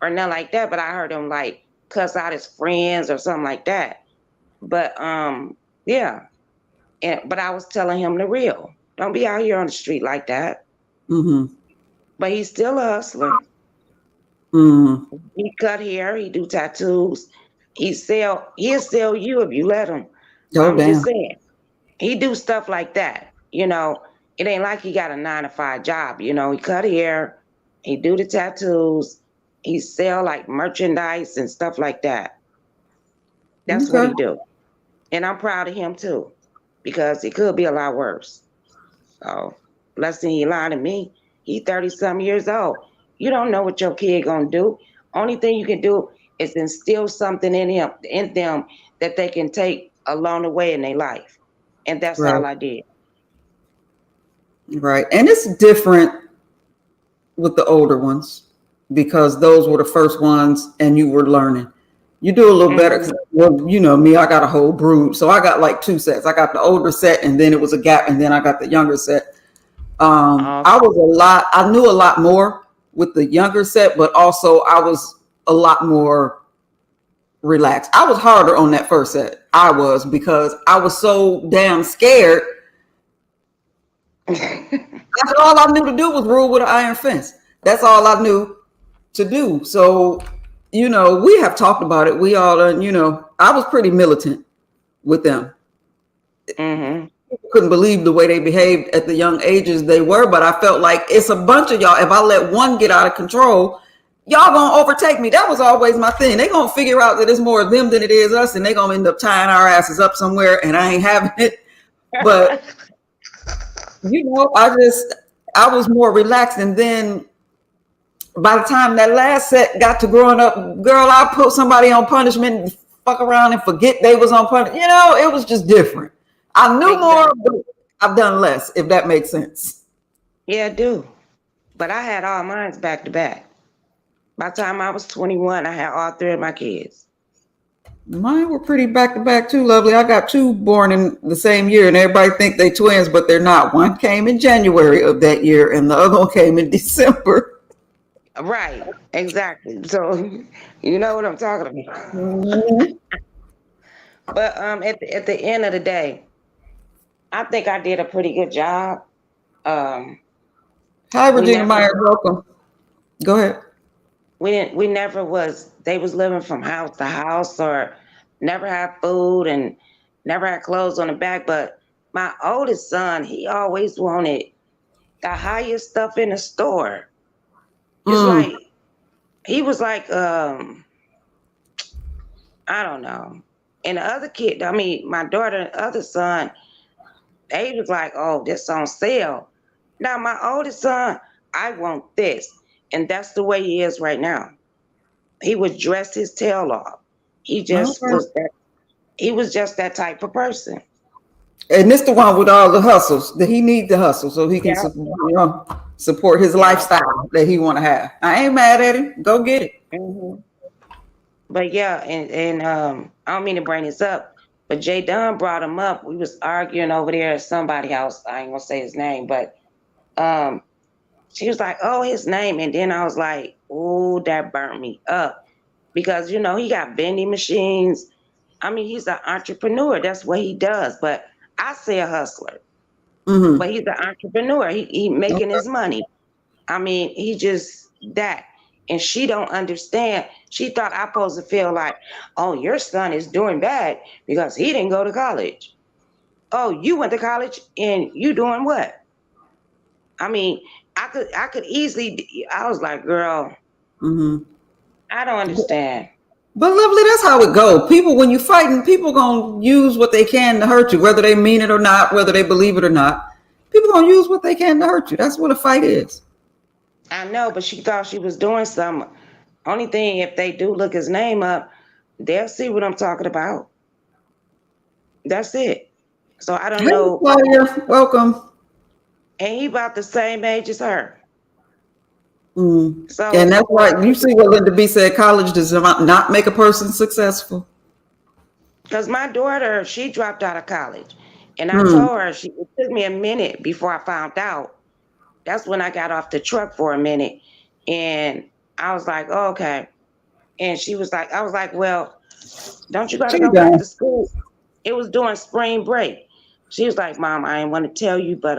or nothing like that. But I heard him like cuss out his friends or something like that. But yeah. But I was telling him the real. Don't be out here on the street like that. Mm-hmm. But he's still a hustler. Mm. He cut hair, he do tattoos. He'll sell you if you let him. Oh I'm just damn. saying. He do stuff like that. It ain't like he got a 9 to 5 job. He cut hair, he do the tattoos, he sell like merchandise and stuff like that. That's what Okay. he do. And I'm proud of him too. Because it could be a lot worse. So blessing he lied to me. He 30 some years old. You don't know what your kid gonna do. Only thing you can do is instill something in them that they can take along the way in their life. And that's Right. all I did. Right. And it's different with the older ones because those were the first ones and you were learning. You do a little better. Hmm. 'Cause, well, you know me, I got a whole brood. So I got like two sets. I got the older set and then it was a gap and then I got the younger set. I was I knew a lot more with the younger set, but also I was a lot more relaxed. I was harder on that first set. I was because I was so damn scared. That's all I knew to do was rule with an iron fence. That's all I knew to do. So, we have talked about it. We all, I was pretty militant with them. Hmm. Couldn't believe the way they behaved at the young ages they were, but I felt like it's a bunch of y'all. If I let one get out of control, y'all gonna overtake me. That was always my thing. They gonna figure out that it's more of them than it is us, and they gonna end up tying our asses up somewhere, and I ain't having it. But I was more relaxed, and then by the time that last set got to growing up, girl, I put somebody on punishment and fuck around and forget they was on punishment. It was just different. I knew more, Exactly. but I've done less, if that makes sense. Yeah, I do. But I had all mines back to back. By the time I was 21, I had all three of my kids. Mine were pretty back to back too, lovely. I got two born in the same year, and everybody think they twins, but they're not. One came in January of that year, and the other one came in December. Right, exactly. So you know what I'm talking about. Mhm. But at the end of the day, I think I did a pretty good job. Um, Hi, we Regina never Myers. Welcome. Go ahead. we never was they was living from house to house or never had food and never had clothes on the back. But my oldest son, he always wanted the highest stuff in the store. It's Mm. like he was like I don't know. And the other kid, I mean, my daughter and other son, they was like, oh, this on sale. Now my oldest son, I want this. And that's the way he is right now. He would dress his tail off. He All just right. was that he was just that type of person. And this the one with all the hustles that he need to hustle so he can Yeah, support his yeah. lifestyle that he want to have. I ain't mad at him. Go get it. Hmm. But yeah, and I don't mean to bring this up, but Jay Dunn brought him up. We was arguing over there at somebody house. I ain't gonna say his name, but um she was like, oh, his name. And then I was like, oh, that burnt me up. Because, he got vending machines. I mean, he's an entrepreneur. That's what he does. But I say a hustler. But Mm-hmm. he's an entrepreneur. He making Okay. his money. I mean, he just that. And she don't understand. She thought I supposed to feel like, oh, your son is doing bad because he didn't go to college. Oh, you went to college and you doing what? I mean, I could easily. I was like, girl, Hmm. I don't understand. But lovely, that's how it go. People, when you fighting, people gonna use what they can to hurt you, whether they mean it or not, whether they believe it or not. People gonna use what they can to hurt you. That's what a fight is. I know, but she thought she was doing something. Only thing, if they do look his name up, they'll see what I'm talking about. That's it. So I don't Hey, know. Claudia, welcome. And he about the same age as her. Mm. And So that's right. You see what Linda B said, college does not make a person successful. because my daughter, she dropped out of college. And I Mm. told her it took me a minute before I found out. That's when I got off the truck for a minute. And I was like, oh, okay. And she was like, I was like, well, don't you gotta She go back done. to school? It was during spring break. She was like, Mom, I didn't want to tell you, but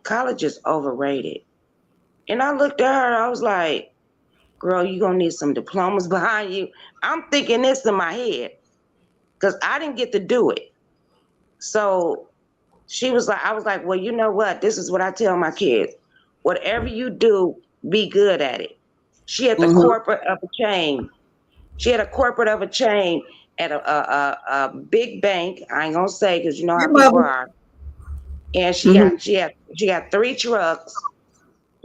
college is overrated. And I looked at her, I was like, girl, you gonna need some diplomas behind you. I'm thinking this in my head because I didn't get to do it. So she was like, I was like, well, you know what? This is what I tell my kids. Whatever you do, be good at it. She had the Mm-hmm. corporate of a chain. She had a corporate of a chain at a big bank. I ain't gonna say because you know how Your people mother. are. And Mm-hmm. she had three trucks,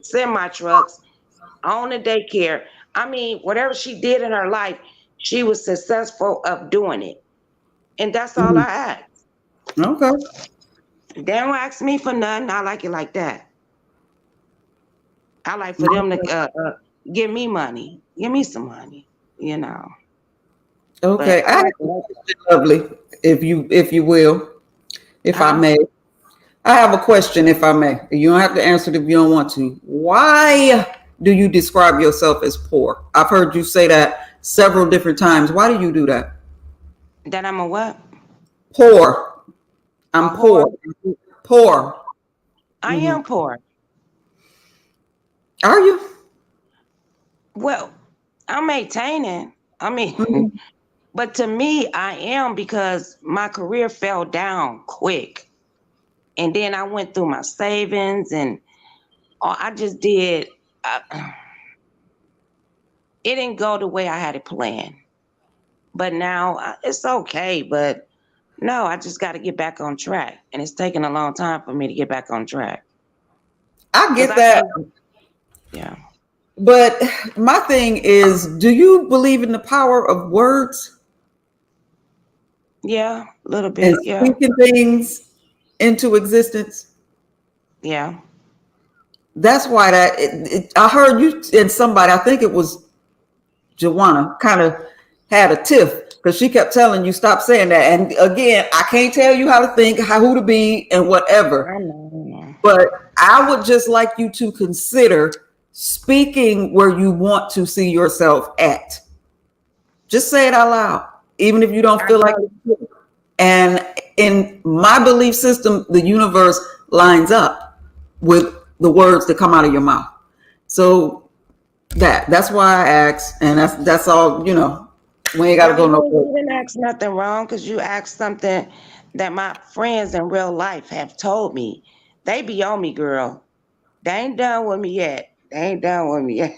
semi trucks, on the daycare. I mean, whatever she did in her life, she was successful of doing it. And that's all I Mm-hmm. asked. Okay. They don't ask me for nothing. I like it like that. I like for them to give me money, give me some money, you know. But Okay. I I have like a it like question, lovely, if you will, if I that. may. I have a question, if I may. You don't have to answer it if you don't want to. Why do you describe yourself as poor? I've heard you say that several different times. Why do you do that? That I'm a what? Poor. A I'm whore? poor. Oh, Poor. I Hmm. am poor. Are you? Well, I'm maintaining. I mean, Mhm. but to me, I am because my career fell down quick. And then I went through my savings and I just did. Uh, it didn't go the way I had it planned. But now it's okay. But no, I just got to get back on track. And it's taken a long time for me to get back on track. I Because get I that. can't, yeah. But my thing is, do you believe in the power of words Yeah, a little and bit. Yeah. speaking things into existence? Yeah. That's why I heard you and somebody, I think it was Joanna, kind of had a tiff because she kept telling you stop saying that. And again, I can't tell you how to think, who to be, and whatever. I know. But I would just like you to consider speaking where you want to see yourself at. Just say it out loud, even if you don't I feel like know. it. And in my belief system, the universe lines up with the words that come out of your mouth. So that's why I asked, and that's all. We ain't got to Well, go no further. you didn't ask nothing wrong because you asked something that my friends in real life have told me. They be on me, girl. They ain't done with me yet. They ain't done with me yet.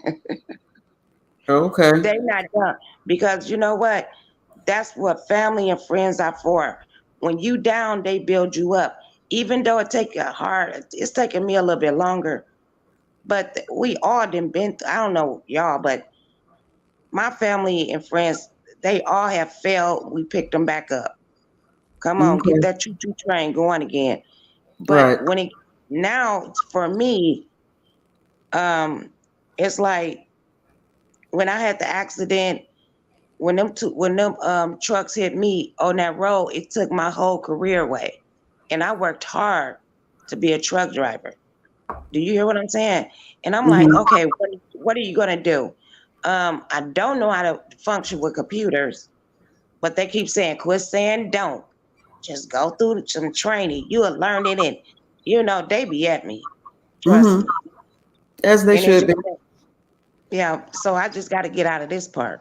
Okay. They not done. Because you know what? That's what family and friends are for. When you down, they build you up. Even though it's taking me a little bit longer. But we all done been, I don't know y'all, but my family and friends, they all have failed. We picked them back up. Come on, get Okay. that choo-choo train going again. But Right. when it now for me, um, it's like when I had the accident, when them trucks hit me on that road, it took my whole career away. And I worked hard to be a truck driver. Do you hear what I'm saying? And I'm like, Hmm. okay, what are you gonna do? I don't know how to function with computers, but they keep saying, quit saying don't. Just go through some training. You will learn it and they be at me. Trust Hmm. me. As they And it's should just be. yeah, so I just gotta get out of this part.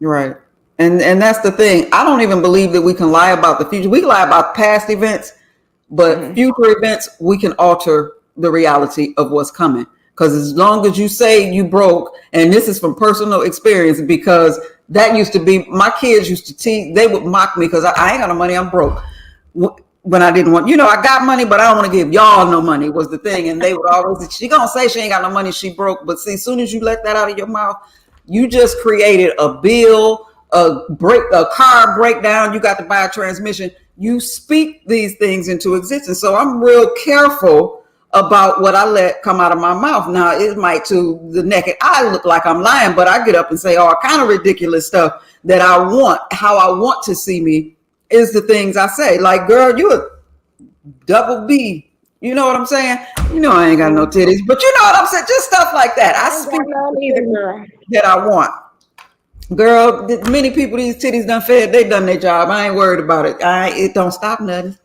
Right. And that's the thing. I don't even believe that we can lie about the future. We can lie about past events, but future events, we can alter the reality of what's coming. Because as long as you say you broke, and this is from personal experience, because that used to be, my kids used to tease, they would mock me because I ain't got no money, I'm broke. When I didn't want, I got money, but I don't want to give y'all no money was the thing. And they would always, she gonna say she ain't got no money, she broke. But see, as soon as you let that out of your mouth, you just created a bill, a car breakdown, you got to buy a transmission. You speak these things into existence. So I'm real careful about what I let come out of my mouth. Now, it might to the naked eye look like I'm lying, but I get up and say all kind of ridiculous stuff that I want, how I want to see me is the things I say. Like, girl, you a double B. You know what I'm saying? I ain't got no titties, but you know what I'm saying? Just stuff like that. I speak that I want. Girl, many people, these titties done fed, they done their job. I ain't worried about it. It don't stop nothing.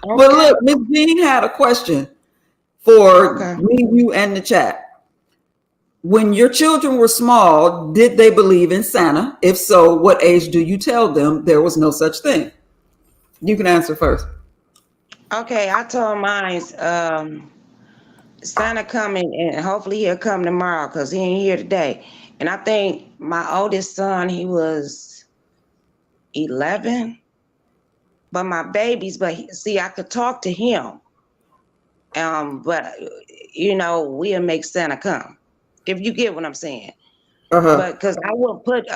Okay. But look, Miss Jean had a question for me, you, and the chat. When your children were small, did they believe in Santa? If so, what age do you tell them there was no such thing? You can answer first. Okay, I told mine, Santa coming, and hopefully he'll come tomorrow because he ain't here today. And I think my oldest son, he was 11. But my babies, see, I could talk to him. But we'll make Santa come, if you get what I'm saying. But because I will put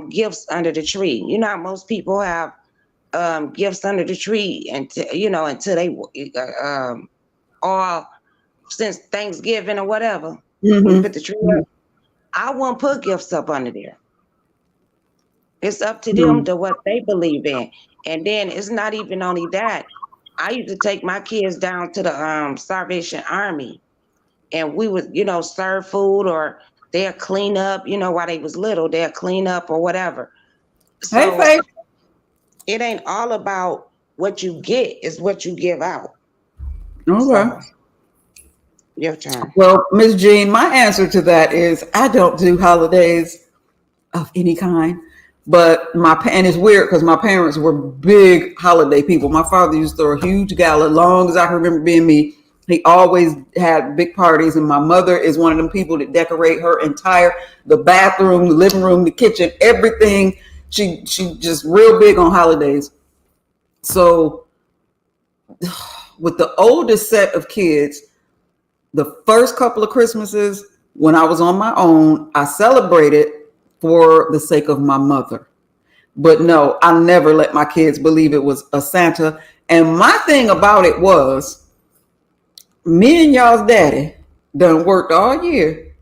gifts under the tree. You know how most people have gifts under the tree until they all since Thanksgiving or whatever. We put the tree up. I won't put gifts up under there. It's up to them to what they believe in. And then it's not even only that. I used to take my kids down to the Salvation Army, and we would, serve food, or they'll clean up, while they was little, they'll clean up or whatever. So hey, Faith. It ain't all about what you get, it's what you give out. Okay. So, your turn. Well, Ms. Jean, my answer to that is I don't do holidays of any kind. But and it's weird because my parents were big holiday people. My father used to throw a huge gala, long as I can remember being me. He always had big parties, and my mother is one of them people that decorate the bathroom, the living room, the kitchen, everything. She just real big on holidays. So with the oldest set of kids, the first couple of Christmases when I was on my own, I celebrated for the sake of my mother. But no, I never let my kids believe it was a Santa. And my thing about it was, me and y'all's daddy done worked all year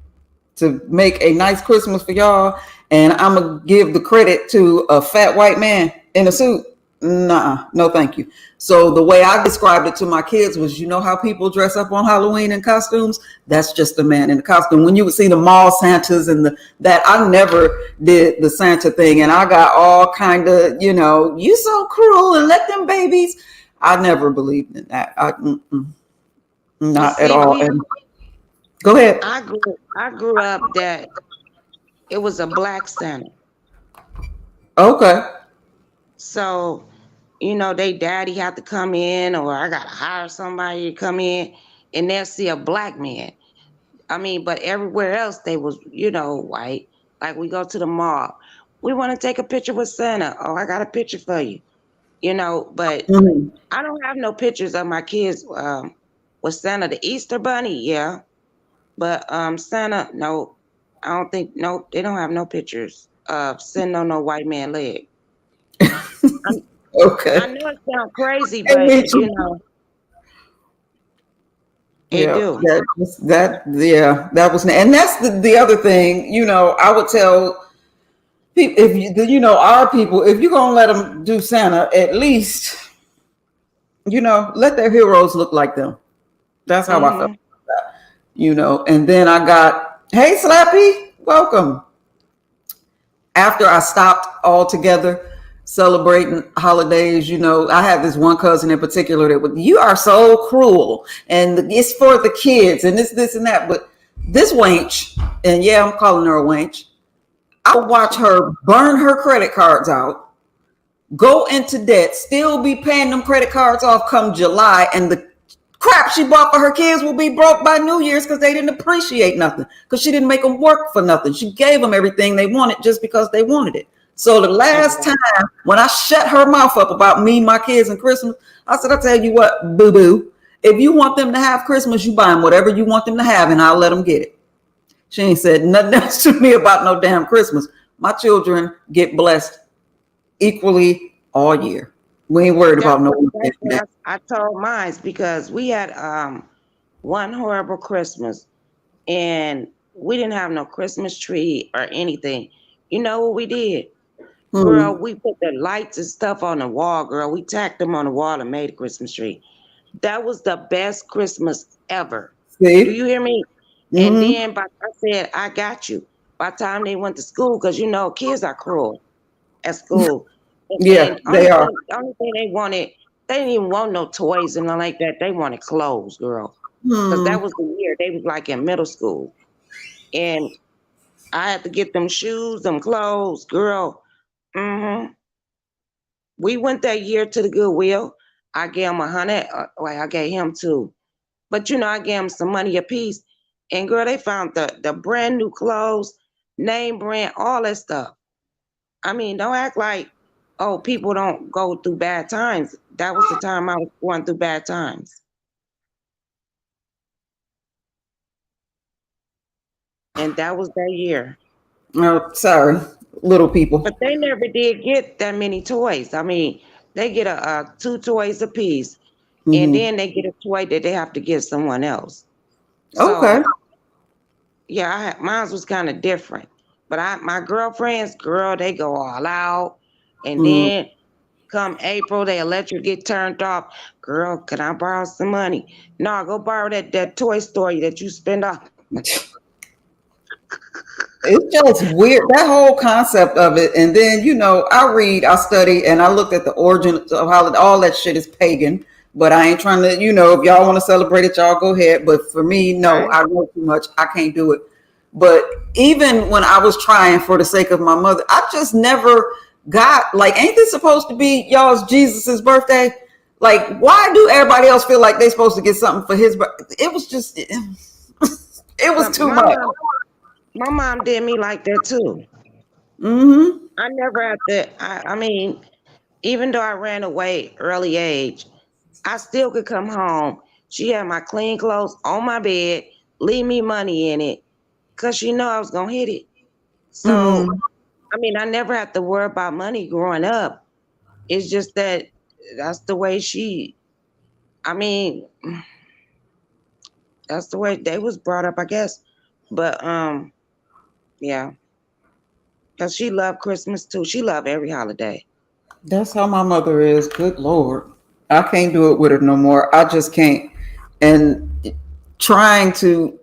to make a nice Christmas for y'all, and I'm going to give the credit to a fat white man in a suit. Nah, no thank you. So the way I described it to my kids was, how people dress up on Halloween in costumes? That's just a man in a costume. When you would see the mall Santas and that, I never did the Santa thing. And I got all kind of, you so cruel and let them babies. I never believed in that. Not at all. Go ahead. I grew up that it was a black Santa. Okay. So, they daddy have to come in, or I got to hire somebody to come in, and they'll see a black man. But everywhere else they was, white. Like we go to the mall. We want to take a picture with Santa. Oh, I got a picture for you. But I don't have no pictures of my kids with Santa. The Easter Bunny, yeah. But Santa, no. I don't think, no, they don't have no pictures of sitting on no white man leg. Okay. I know it sounds crazy, but it do. That was, and that's the other thing. I would tell people, if our people, if you're gonna let them do Santa, at least let their heroes look like them. That's how I felt about that. And then I got, hey Slappy, welcome. After I stopped altogether celebrating holidays, I had this one cousin in particular that would, you are so cruel, and it's for the kids, and this and that. But this wench, and yeah, I'm calling her a wench, I watch her burn her credit cards out, go into debt, still be paying them credit cards off come July, and the crap she bought for her kids will be broke by New Year's because they didn't appreciate nothing, because she didn't make them work for nothing. She gave them everything they wanted just because they wanted it. So the last time when I shut her mouth up about me, my kids, and Christmas, I said, I'll tell you what, boo-boo, if you want them to have Christmas, you buy them whatever you want them to have, and I'll let them get it. She ain't said nothing else to me about no damn Christmas. My children get blessed equally all year. We ain't worried about no. That's what I told mine because we had one horrible Christmas and we didn't have no Christmas tree or anything. You know what we did? Girl, we put the lights and stuff on the wall, girl. We tacked them on the wall and made a Christmas tree. That was the best Christmas ever. Do See? you hear me? And then I said, I got you. By the time they went to school, because you know, kids are cruel at school. Yeah, And they are. only thing they wanted, they didn't even want no toys and nothing like that. They wanted clothes, girl. Because that was the year they was like in middle school. And I had to get them shoes, them clothes, girl. We went that year to the Goodwill. I gave him 100. I gave him two. But you know, I gave him some money apiece. And girl, they found the brand new clothes, name brand, all that stuff. I mean, don't act like, oh, people don't go through bad times. That was the time I was going through bad times. And that was that year. Oh, sorry, little people. But they never did get that many toys. I mean, they get a two toys apiece, and Mm-hmm. then they get a toy that they have to give someone else. Okay. So yeah, mine was kind of different. But my girlfriends, girl, they go all out, and Mm. then come April, they let you get turned off. Girl, can I borrow some money? No, go borrow that Toy Story that you spend off. It's just weird, that whole concept of it. And then, I read, I study, and I looked at the origin of how all that shit is pagan. But I ain't trying to, if y'all want to celebrate it, y'all go ahead. But for me, no, Right? I know too much. I can't do it. But even when I was trying for the sake of my mother, I just never got, like, ain't this supposed to be y'all's Jesus's birthday? Like, why do everybody else feel like they supposed to get something for his birthday? It was just, it was But too much. my mom did me like that too. Mm-hmm. I never had to. I mean, even though I ran away early age, I still could come home. She had my clean clothes on my bed, leave me money in it, cause she know I was gonna hit it. So Mm-hmm. I mean, I never had to worry about money growing up. It's just that that's the way she. I mean, that's the way they was brought up, I guess. But yeah, cause she loved Christmas too. She loved every holiday. That's how my mother is. Good Lord. I can't do it with her no more. I just can't. And trying to,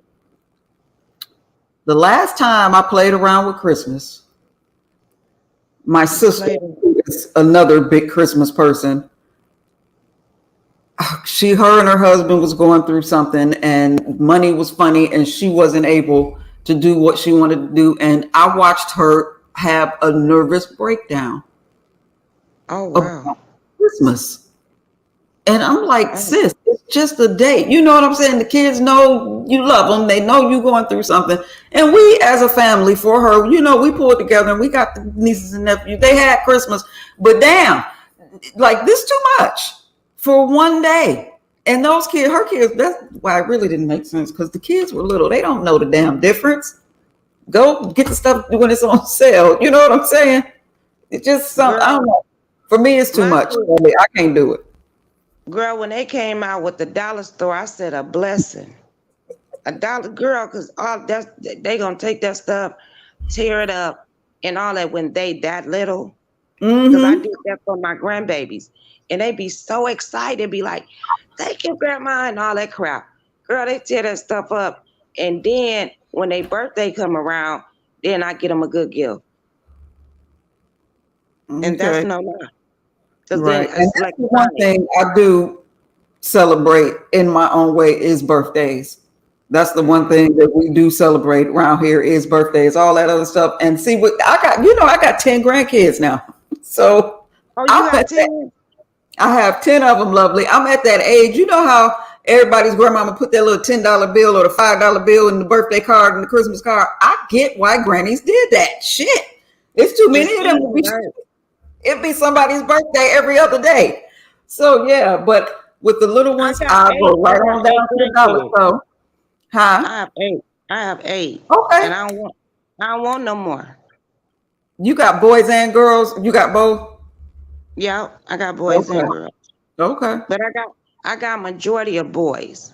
the last time I played around with Christmas, my sister, Later. who is another big Christmas person, her and her husband was going through something, and money was funny, and she wasn't able to do what she wanted to do. And I watched her have a nervous breakdown Oh wow. about Christmas. And I'm like, Oh, sis, it's just a date. You know what I'm saying? The kids know you love them. They know you going through something. And we, as a family, for her, we pulled together and we got the nieces and nephews. They had Christmas, but damn, like this too much for one day. And those kids, her kids, that's why it really didn't make sense, because the kids were little. They don't know the damn difference. Go get the stuff when it's on sale. You know what I'm saying? It's just something, I girl, don't know. For me, it's too my much. kids, I can't do it. girl, when they came out with the dollar store, I said a blessing. A dollar, girl, because all that's they gonna take that stuff, tear it up, and all that when they that little. Because I Mm-hmm. did that for my grandbabies, and they be so excited, be like, "Thank you, grandma," and all that crap. Girl, they tear that stuff up, and then when their birthday come around, then I get them a good gift, and that's Okay. no lie. Because then Right. And it's that's the one electronic. thing I do celebrate in my own way is birthdays. That's the one thing that we do celebrate around here is birthdays, all that other stuff. And see what I got, I got 10 grandkids now. So Oh, you I'm got at that, 10? I have 10 of them, lovely. I'm at that age. You know how everybody's grandmama put that little $10 bill or the $5 bill in the birthday card and the Christmas card. I get why grannies did that. Shit. It's too Just many of them. saying, right? It'd be somebody's birthday every other day. So yeah, but with the little I ones, got I eight. go I right got on eight down to the dollar grandkids. store. Huh? I have 8. I have 8. Okay. And I don't want no more. You got boys and girls. You got both. Yeah, I got boys Okay. and girls. Okay. But I got majority of boys.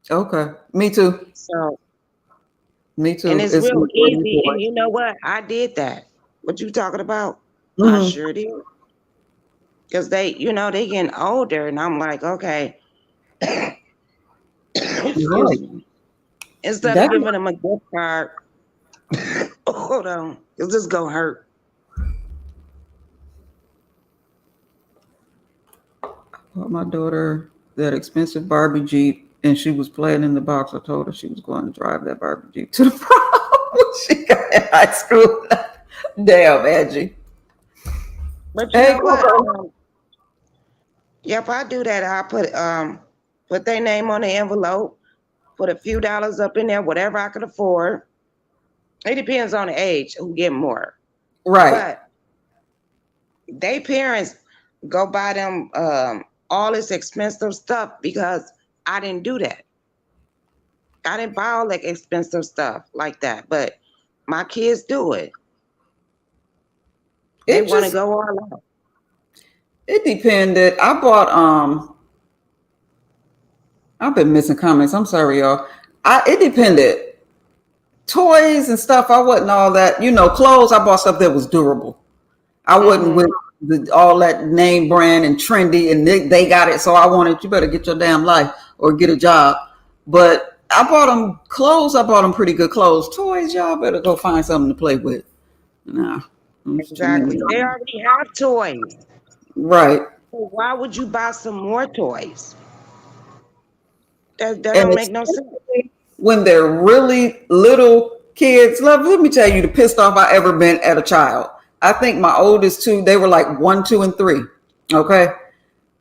Okay. Me too. So, Me and too. it's It's real majority easy. And boys. you know what? I did that. What you talking about? I Mm-hmm. sure did. Because they getting older, and I'm like, okay, excuse Right. me. Instead of That giving them a gift card, hold on, because this gonna hurt. bought my daughter that expensive Barbie Jeep, and she was playing in the box. I told her she was going to drive that Barbie Jeep to the prom when she got in high school. Damn, Angie. But you Hey, know what? Coco. Yep, I do that. I put their name on the envelope, put a few dollars up in there, whatever I could afford. It depends on the age who get more. Right. But they parents go buy them all this expensive stuff because I didn't do that. I didn't buy all that expensive stuff like that. But my kids do it. They It want to just go all out. it depended. I bought I've been missing comments. I'm sorry, y'all. It depended. Toys and stuff, I wasn't all that, clothes, I bought stuff that was durable. I wasn't with Mm-hmm. all that name brand and trendy and they got it. So I wanted, you better get your damn life or get a job. But I bought them clothes. I bought them pretty good clothes. Toys, y'all better go find something to play with. Nah, it's too many. Exactly. They already have toys. Right. So why would you buy some more toys? That And don't make no sense. especially when they're really little kids. Let me tell you the pissed off I ever been at a child. I think my oldest two, they were like 1, 2, and 3. Okay.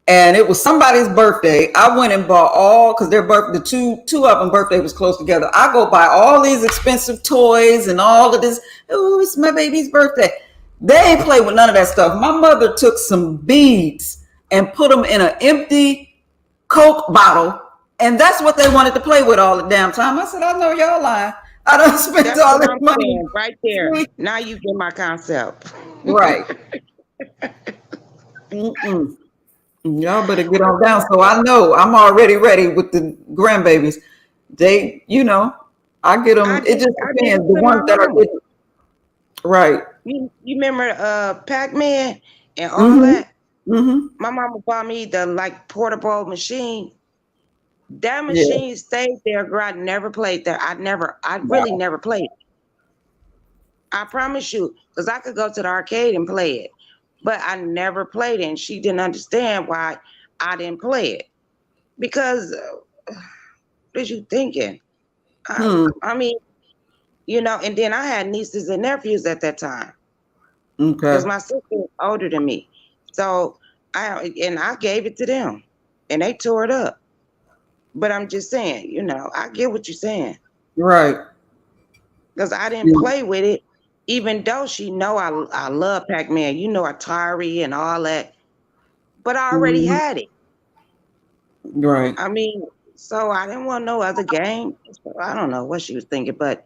And it was somebody's birthday. I went and bought all because their birth, the two of them birthday was close together. I go buy all these expensive toys and all of this. Oh, it's my baby's birthday. They ain't play with none of that stuff. My mother took some beads and put them in an empty Coke bottle, and that's what they wanted to play with all the damn time. I said, I know y'all lying. I done spent That's all what this I'm money. saying right there. Now you get my concept. Right. Mm-mm. Y'all better get on down. So I know I'm already ready with the grandbabies. They, I get them. It just I did depends. it The to my ones that are mama. getting right. You remember Pac-Man and all Mm-hmm. that? Mm-hmm. My mama bought me the like portable machine. That Yeah. machine stayed there, girl. I never played there. I really never played. I promise you, because I could go to the arcade and play it, but I never played it. And she didn't understand why I didn't play it. Because what is you thinking? Hmm. I mean, and then I had nieces and nephews at that time because Okay. my sister was older than me. So I gave it to them and they tore it up. But I'm just saying, I get what you're saying. Right. Because I didn't Yeah. play with it, even though she know I love Pac-Man, Atari and all that. But I already Mhm. had it. Right. I mean, so I didn't want no other game. So I don't know what she was thinking, but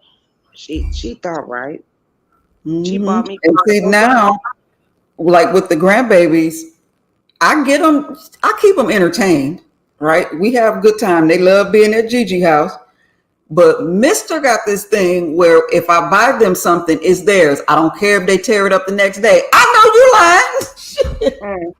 she thought right. She Hmm. bought me And see portable games. now, like with the grandbabies, I get them. I keep them entertained. Right. We have a good time. They love being at Gigi house. But Mister got this thing where if I buy them something, it's theirs. I don't care if they tear it up the next day. I know you lying. Mm.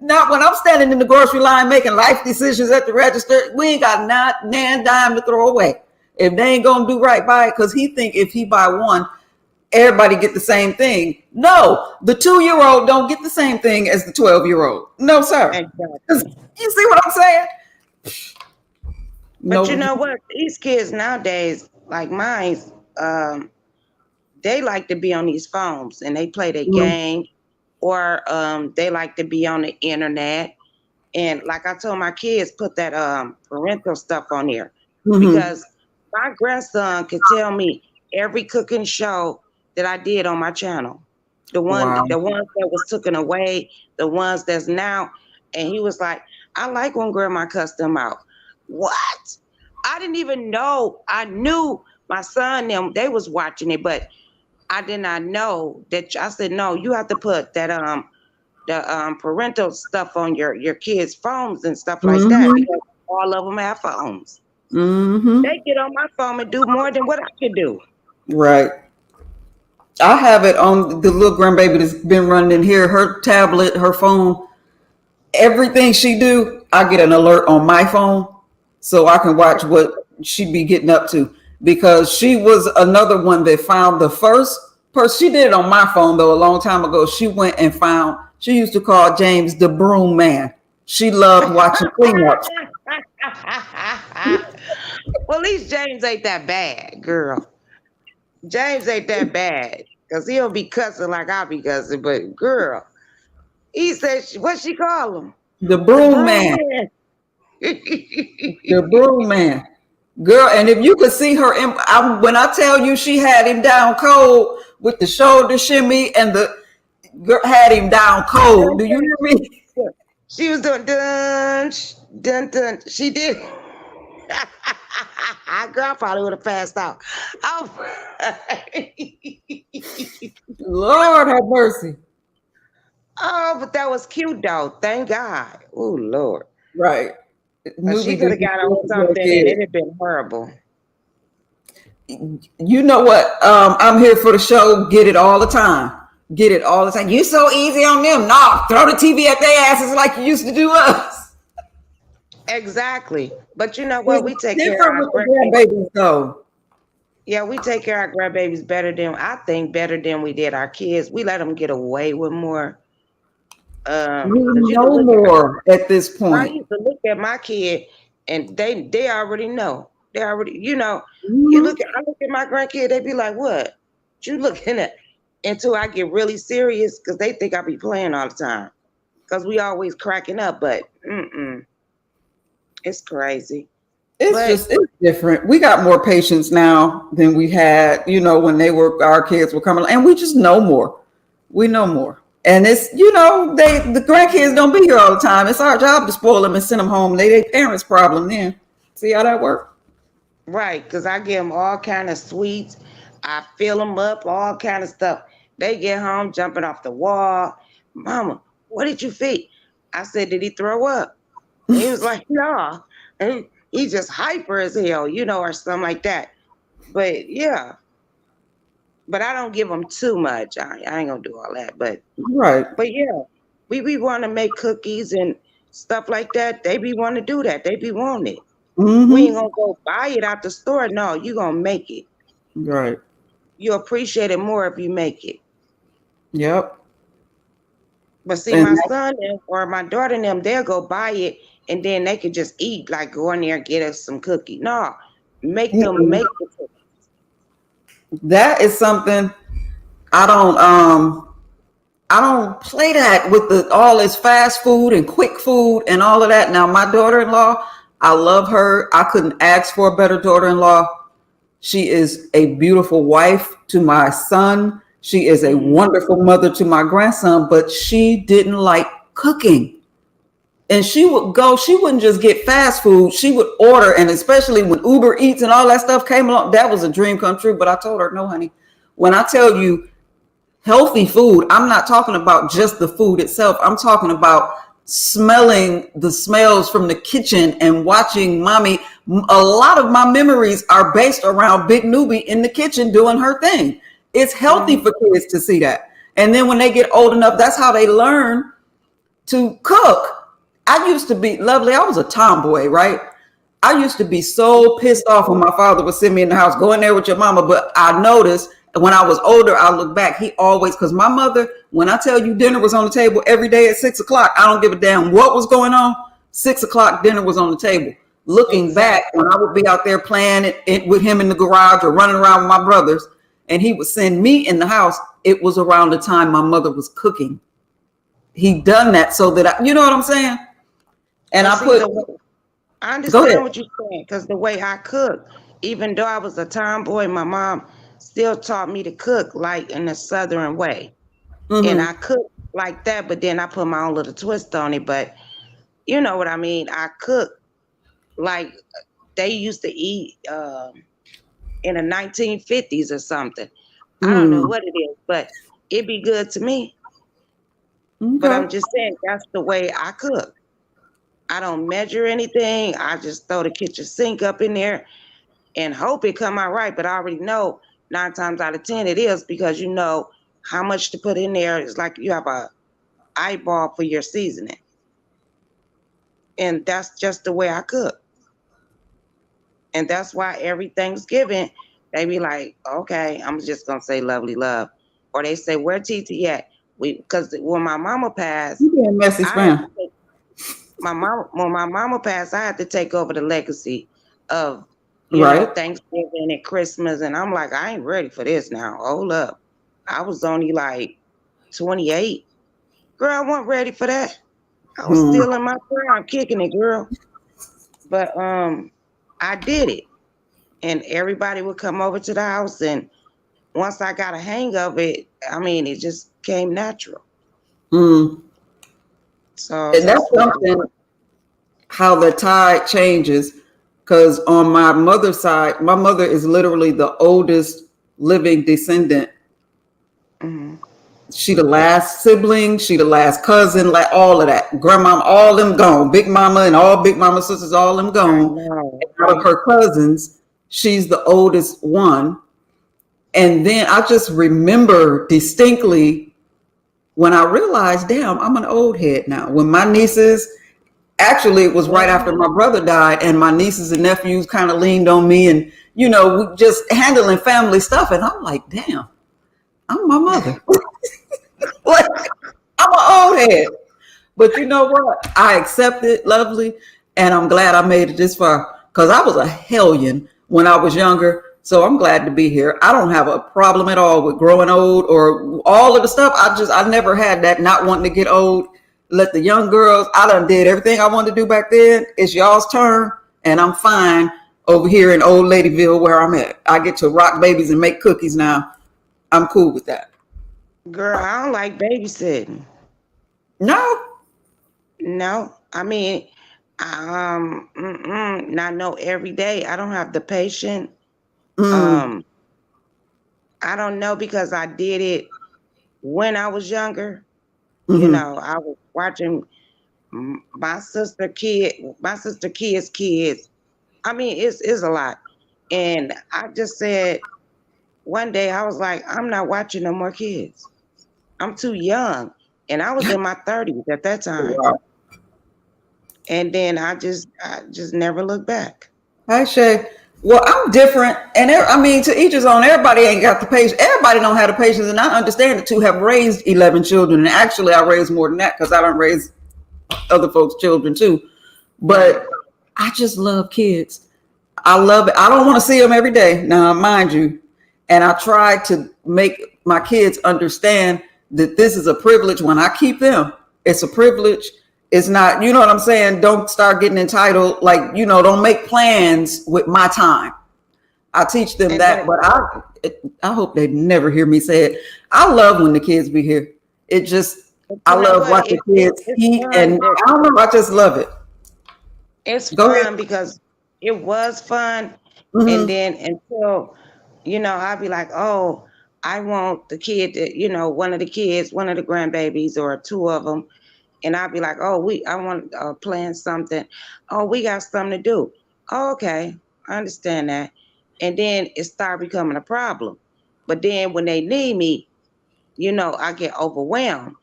Not when I'm standing in the grocery line making life decisions at the register. We ain't got not nan dime to throw away. If they ain't gonna do right by it, because he think if he buy one, everybody get the same thing. No, the 2-year-old don't get the same thing as the 12-year-old. No, sir. Exactly. You see what I'm saying? But you No. know what? These kids nowadays, like mine, um, they like to be on these phones and they play their game, or they like to be on the internet. And like I told my kids, put that parental stuff on there Mm-hmm. because my grandson could tell me every cooking show that I did on my channel. Wow. The ones that was taken away, the ones that's now, and he was like, I like when grandma cussed them out. What? I didn't even know. I knew my son them they was watching it, but I did not know that. I said no. You have to put that the parental stuff on your kids' phones and stuff like that Mm-hmm. because all of them have phones. Mm-hmm. They get on my phone and do more than what I could do. Right. I have it on the little grandbaby that's been running in here. Her tablet, her phone, everything she do, I get an alert on my phone, so I can watch what she be getting up to. Because she was another one that found the first person. She did it on my phone though a long time ago. She went and found. She used to call James the broom man. She loved watching cleanups. Well, at least James ain't that bad, girl. James ain't that bad because he'll be cussing like I be cussing. But girl, he said, what she call him? The The broom broom man. man. The broom man. Girl, and if you could see her, when I tell you she had him down cold with the shoulder shimmy and the girl had him down cold. Do you hear me? She was doing dun, dun, dun. She did. Girl, I probably would have passed out. Oh, Lord have mercy. oh, but that was cute though. Thank God. Oh Lord. Right. But she Movie could just have got on something and it'd have been horrible. you know what? I'm here for the show. Get it all the time. Get it all the time. You so easy on them. Nah, throw the TV at their asses like you used to do us. Exactly. But you know what? It's We take care different of with our the grandbabies. grandbabies though. Yeah, we take care of our grandbabies better than I think better than we did our kids. We let them get away with more. We Because you can know look at more at this I point. used to look at my kid and they already know. They already you Mhm. I look at my grandkid, they be like, what? You looking at until I get really serious because they think I be playing all the time. Because we always cracking up, but it's crazy. But It's different. We got more patience now than we had, when our kids were coming, and we just know more. We know more. And it's, the grandkids don't be here all the time. It's our job to spoil them and send them home. Their parents' problem then. See how that works? right, because I give them all kind of sweets. I fill them up, all kind of stuff. They get home jumping off the wall. Mama, what did you feed? I said, did he throw up? And he was like, no. And he just hyper as hell, or something like that. But yeah, but I don't give them too much. I ain't gonna do all that. Right. But yeah, we want to make cookies and stuff like that. They be want to do that. They be wanting it. We ain't Mm-hmm. gonna go buy it out the store. No, you gonna make it. Right. You appreciate it more if you make it. Yep. But see, And my son or my daughter and them, they'll go buy it and then they could just eat, like go in there and get us some cookie. No, make them make the cookie. that is something I don't I don't play that with all this fast food and quick food and all of that. Now, my daughter-in-law, I love her. I couldn't ask for a better daughter-in-law. She is a beautiful wife to my son. She is a wonderful mother to my grandson, but she didn't like cooking. And she wouldn't just get fast food. She would order, and especially when Uber Eats and all that stuff came along, that was a dream come true. But I told her, no, honey, when I tell you healthy food, I'm not talking about just the food itself. I'm talking about smelling the smells from the kitchen and watching mommy. A lot of my memories are based around Big Newbie in the kitchen doing her thing. It's healthy for kids to see that. And then when they get old enough, that's how they learn to cook. I used to be lovely. I was a tomboy, right? I used to be so pissed off when my father would send me in the house, go in there with your mama. But I noticed when I was older, I look back, he always, because my mother, when I tell you dinner was on the table every day at 6 o'clock, I don't give a damn what was going on. 6 o'clock dinner was on the table. Looking back, Exactly. when I would be out there playing it with him in the garage or running around with my brothers, and he would send me in the house, it was around the time my mother was cooking. He done that so that you know what I'm saying? And But I see, put, I go understand ahead. what you're saying because the way I cook, even though I was a tomboy, my mom still taught me to cook like in a southern way. And I Mm-hmm. cook like that, but then I put my own little twist on it. But you know what I mean? I cook like they used to eat in the 1950s or something. I don't know Mm. what it is, but it be good to me. But Okay. I'm just saying that's the way I cook. I don't measure anything. I just throw the kitchen sink up in there and hope it come out right. But I already know 9 times out of 10 it is because you know how much to put in there. It's like you have a eyeball for your seasoning, and that's just the way I cook. And that's why every Thanksgiving they be like, okay, I'm just gonna say lovely love, or they say where TT at? We because when my mama passed, You being messy, I had to spam. take my mom when my mama passed, I had to take over the legacy of Right. Thanksgiving and Christmas, and I'm like, I ain't ready for this now. Hold up, I was only like 28, girl. I wasn't ready for that. I was Hmm. still in my prime, kicking it, girl. But I did it, and everybody would come over to the house, and once I got a hang of it, I mean, it just came natural. Hmm. So And that's that's what it something, how the tide changes. Because on my mother's side, my mother is literally the oldest living descendant. is. Hmm. She the last sibling, she the last cousin, like all of that. Grandmama, all them gone. Big mama and all big mama sisters, all them I gone. know. And out of her cousins, she's the oldest one. And then I just remember distinctly when I realized, damn, I'm an old head now. When my nieces, actually, it was right Well, after my brother died, and my nieces and nephews kind of leaned on me and, we just handling family stuff. And I'm like, damn, I'm my mother. Like, I'm an old head. But you know what? I accept it, lovely, and I'm glad I made it this far because I was a hellion when I was younger. So I'm glad to be here. I don't have a problem at all with growing old or all of the stuff. I never had that not wanting to get old. Let the young girls, I done did everything I wanted to do back then. It's y'all's turn, and I'm fine over here in Old Ladyville where I'm at. I get to rock babies and make cookies now. I'm cool with that. girl, I don't like babysitting. No. No, I mean, not know every day. I don't have the patience. Mm. Um, I don't know because I did it when I was younger. Mm-hmm. I was watching my sister kids. I mean, it's a lot. And I just said one day I was like, I'm not watching no more kids. I'm too young. And I was in my 30s at that time. Wow. And then I just never looked back. Hi, Shay. Well, I'm different, and I mean, to each his own. Everybody ain't got the patience. Everybody don't have the patience, and I understand it to have raised 11 children. And actually, I raised more than that because I don't raise other folks' children too. Right. But I just love kids. I love it. I don't want to see them every day. Now, mind you, and I try to make my kids understand that this is a privilege when I keep them. It's a privilege. It's not, you know what I'm saying? Don't start getting entitled. Like, don't make plans with my time. I teach them And that, that but I hope they never hear me say it. I love when the kids be here. It just, but I you know love what? watching kids It's eat, fun. and I don't know, I just love it. It's Go ahead. fun because it was fun. And Mm-hmm. then until, I'd be like, oh, I want the kid to, one of the kids, one of the grandbabies or two of them. And I'd be like, oh, I want to plan something. Oh, we got something to do. Oh, okay. I understand that. And then it started becoming a problem. But then when they need me, I get overwhelmed.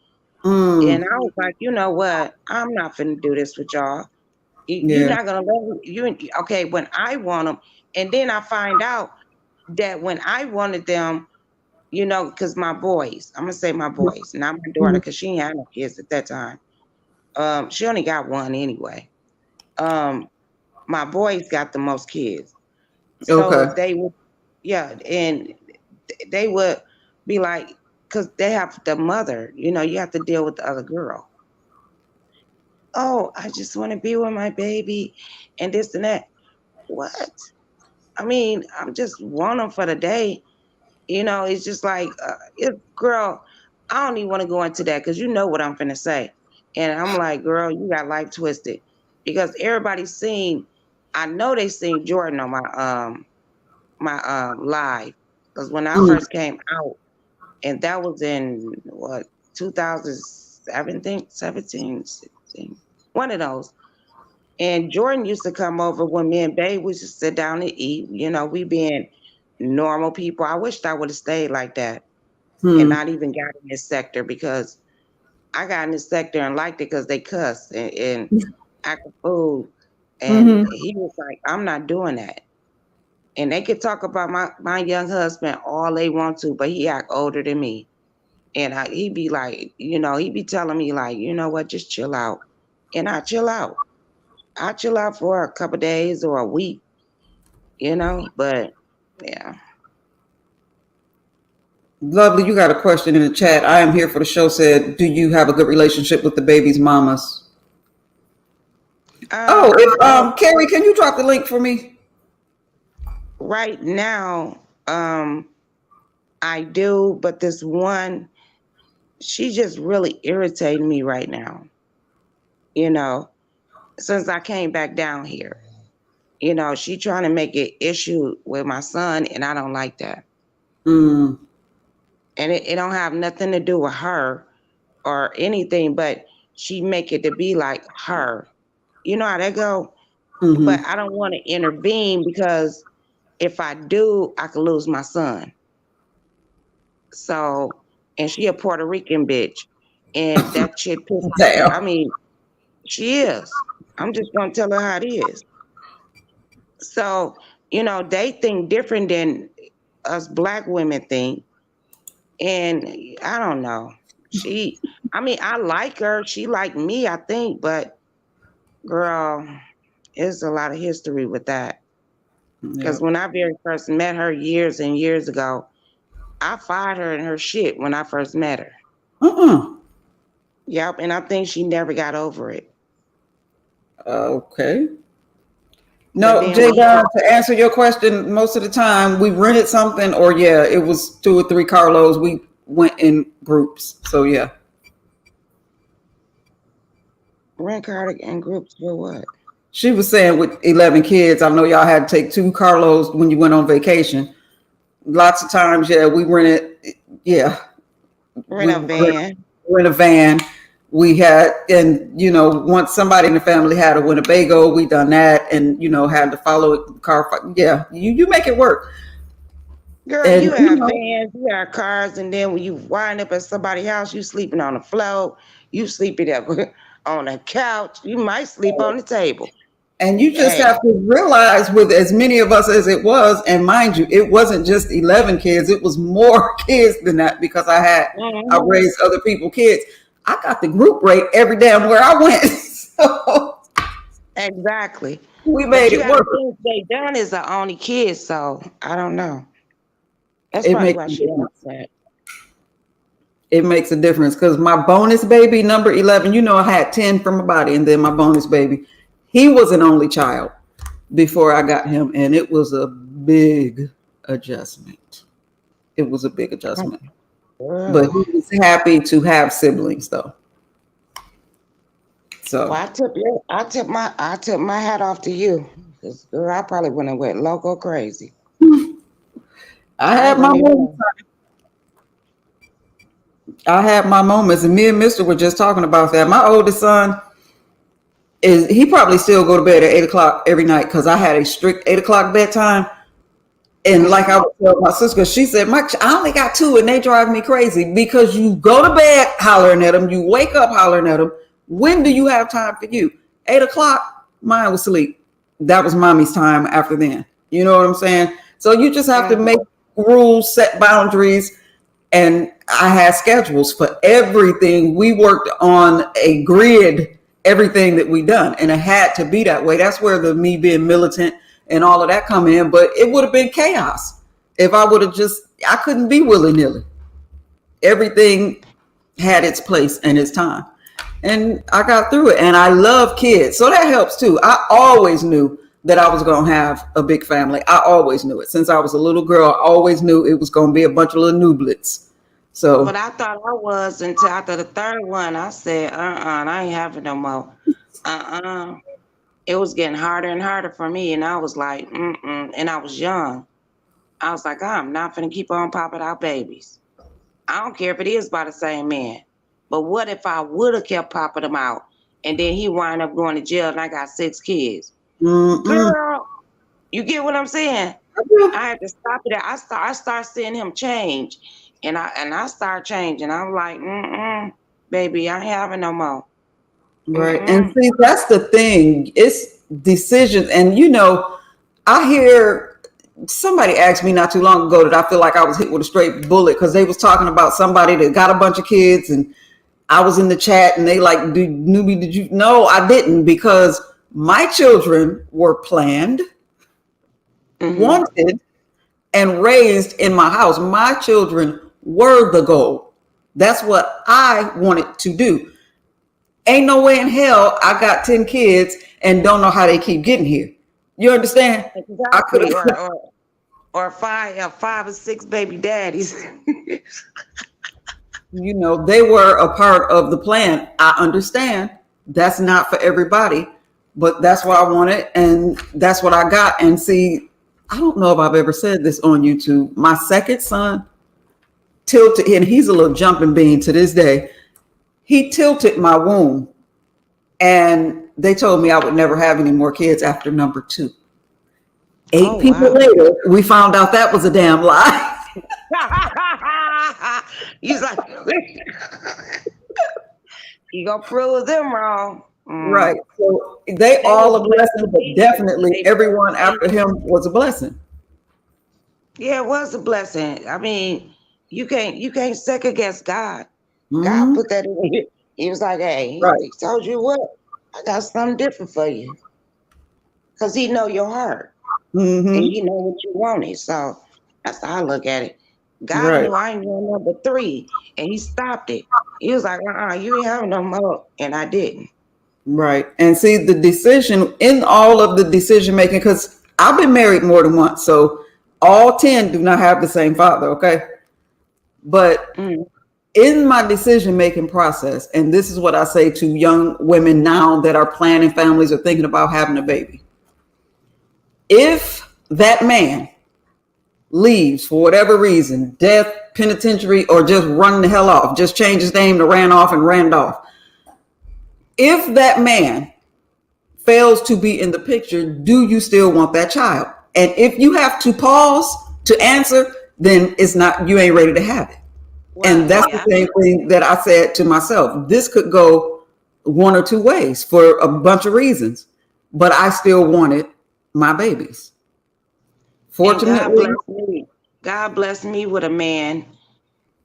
And Mm. I was like, you know what? I'm not finna do this with y'all. You're Yeah. not gonna let me. Okay? When I want them, and then I find out that when I wanted them, because my boys, I'm gonna say my boys, not my daughter, Mhm. because she ain't had no kids at that time. She only got one anyway. Um, my boys got the most kids. So Okay. they would, yeah, and they would be like, because they have the mother, you have to deal with the other girl. Oh, I just want to be with my baby and this and that. What? I mean, I'm just want them for the day. It's just like, girl, I don't even want to go into that because you know what I'm finna say. And I'm like, girl, you got life twisted because everybody's seen. I know they seen Jordan on my live because when I Mm, first came out, and that was in what 2017, 17, 16, one of those. And Jordan used to come over when me and Babe would just sit down and eat. We being normal people. I wished I would have stayed like that and hmm. not even got in this sector because I got in this sector and liked it because they cuss and act a fool. And Hmm. he was like, I'm not doing that. And they could talk about my young husband all they want to, but he act older than me. And he be like, he be telling me like, you know what, just chill out. And I chill out. I chill out for a couple days or a week, but yeah. Lovely, you got a question in the chat. I am here for the show. Said, do you have a good relationship with the baby's mamas? Oh, if Well, Carrie, can you drop the link for me? right now, I do, but this one, she just really irritating me right now, you know, since I came back down here. She trying to make an issue with my son, and I don't like that. Mm, And it don't have nothing to do with her or anything, but she make it to be like her. You know how that go? But mm-hmm. I don't want to intervene because if I do, I could lose my son. So, and she a Puerto Rican bitch, and that shit pissed. Damn. I mean, she is. I'm just gonna tell her how it is. So, they think different than us black women think, and I don't know. I mean, I like her. She like me, I think, but girl, there's a lot of history with that. Yeah. Because when I very first met her years and years ago, I fired her in her shit when I first met her. Uh-uh. Yep, and I think she never got over it. Okay. But No, then Jay when Don, to answer your question, most of the time we rented something, or yeah, it was 2 or 3 carloads. We went in groups. So yeah. rent car and groups for what? She was saying with 11 kids, I know y'all had to take 2 carloads when you went on vacation. Lots of times, yeah, we rented, yeah, Rent we a van. rent a van. We had, and once somebody in the family had a Winnebago, we done that, and had to follow it, car. Yeah, you make it work, Girl, and you have vans, you have cars, and then when you wind up at somebody's house, you sleeping on the floor, you sleeping up on a couch, you might sleep on the table. and you just Hey. have to realize with as many of us as it was, and mind you, it wasn't just 11 kids; it was more kids than that because I Mhm. raised other people's kids. I got the group rate every damn where I went, so Exactly. we But made you it got to work. think they done is the only kid, so I don't know. That's It probably makes why a she difference. upset. It makes a difference because my bonus baby, number 11, I had 10 from my body, and then my bonus baby, he was an only child before I got him, and it was a big adjustment. It was a big adjustment. But Girl. he was happy to have siblings, though. Well, So I took my hat off to you. 'Cause, girl, I probably wouldn't have went loco crazy. I I had my wouldn't moments. even. I had my moments, and me and Mister were just talking about that. My oldest son he probably still go to bed at 8 o'clock every night because I had a strict 8 o'clock bedtime. And like I would tell my sister, she said, Mike, I only got 2 and they drive me crazy because you go to bed hollering at them, you wake up hollering at them. When do you have time for you? 8 o'clock, mine was sleep. That was mommy's time after then. You know what I'm saying? So you just have to Mhm. make rules, set boundaries. And I had schedules for everything. We worked on a grid everything that we done, and it had to be that way. That's where the me being militant and all of that come in. But it would have been chaos if I would have just. I couldn't be willy nilly. Everything had its place and its time, and I got through it. And I love kids, so that helps too. I always knew that I was going to have a big family. I always knew it since I was a little girl. I always knew it was going to be a bunch of little nublets. So, But I thought I was until after the third one. I said, I ain't having no more. It was getting harder and harder for me, and I was like, and I was young. I was like, I'm not gonna keep on popping out babies. I don't care if it is by the same man. But what if I would have kept popping them out, and then he wind up going to jail, and I got 6 kids? Girl, you get what I'm saying? I had to stop it. I start seeing him change, and I start changing. I'm like, baby, I ain't having no more. right. And see, that's the thing. It's decisions. And I hear somebody asked me not too long ago that I feel like I was hit with a straight bullet because they was talking about somebody that got a bunch of kids, and I was in the chat and they like, newbie, did you? No, I didn't, because my children were planned, wanted, and raised in my house. My children were the goal. That's what I wanted to do. Ain't no way in hell I got 10 kids and don't know how they keep getting here. You understand? Exactly. I could have. Or 5 or 6 baby daddies. They were a part of the plan. I understand that's not for everybody, but that's what I wanted, and that's what I got. And see, I don't know if I've ever said this on YouTube. My second son tilted, and he's a little jumping bean to this day. He tilted my womb, and they told me I would never have any more kids after number 2. 8 people later, we found out that was a damn lie. He's like, you gonna prove them wrong. Right. So they all a blessing, but definitely everyone after him was a blessing. Yeah, it was a blessing. I mean, you can't second guess God. God put that in you. He was like, hey, he told you what? I got something different for you. Because he know your heart. And he know what you wanted. So that's how I look at it. God knew I ain't going number 3, and he stopped it. He was like, you ain't having no more. And I didn't. Right. And see, the decision in all of the decision making, because I've been married more than once, so all 10 do not have the same father, okay? But in my decision making process, and this is what I say to young women now that are planning families or thinking about having a baby. If that man leaves for whatever reason, death, penitentiary, or just run the hell off, just change his name to Randolph and Randolph. If that man fails to be in the picture, do you still want that child? And if you have to pause to answer, then it's not, you ain't ready to have it. And that's the same thing that I said to myself. This could go one or two ways for a bunch of reasons, but I still wanted my babies. Fortunately, God blessed me with a man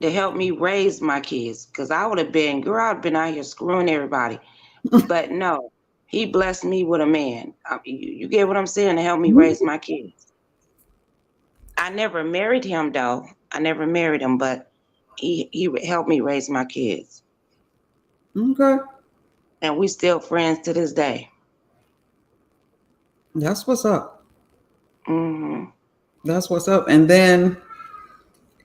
to help me raise my kids, because I would have been, girl, I'd been out here screwing everybody. But no, he blessed me with a man. You get what I'm saying? To help me raise my kids. I never married him, though. I never married him, but he helped me raise my kids. Okay. And we still friends to this day. That's what's up. That's what's up. And then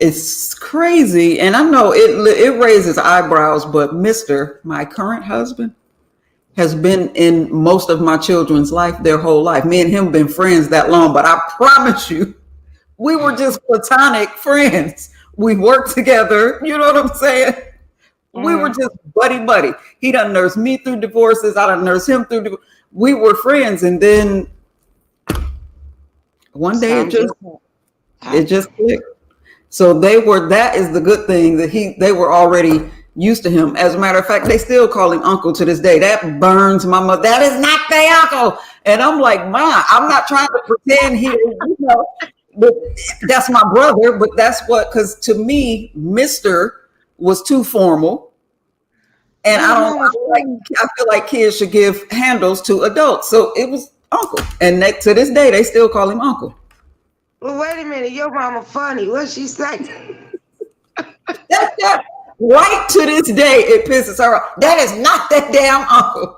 it's crazy. And I know it raises eyebrows, but my current husband, has been in most of my children's life their whole life. Me and him been friends that long, but I promise you, we were just platonic friends. We worked together. You know what I'm saying? We were just buddy. He done nursed me through divorces. I done nursed him through divorces. We were friends. And then one day it just clicked. So that is the good thing, that they were already used to him. As a matter of fact, they still call him uncle to this day. That burns my mother. That is not their uncle. And I'm like, Ma, I'm not trying to pretend he, but that's my brother. But that's because to me, Mr. was too formal. And Your mama I feel like kids should give handles to adults. So it was uncle. And to this day, they still call him uncle. well, wait a minute. Your mama funny. What she say? That right to this day, it pisses her off. That is not that damn uncle.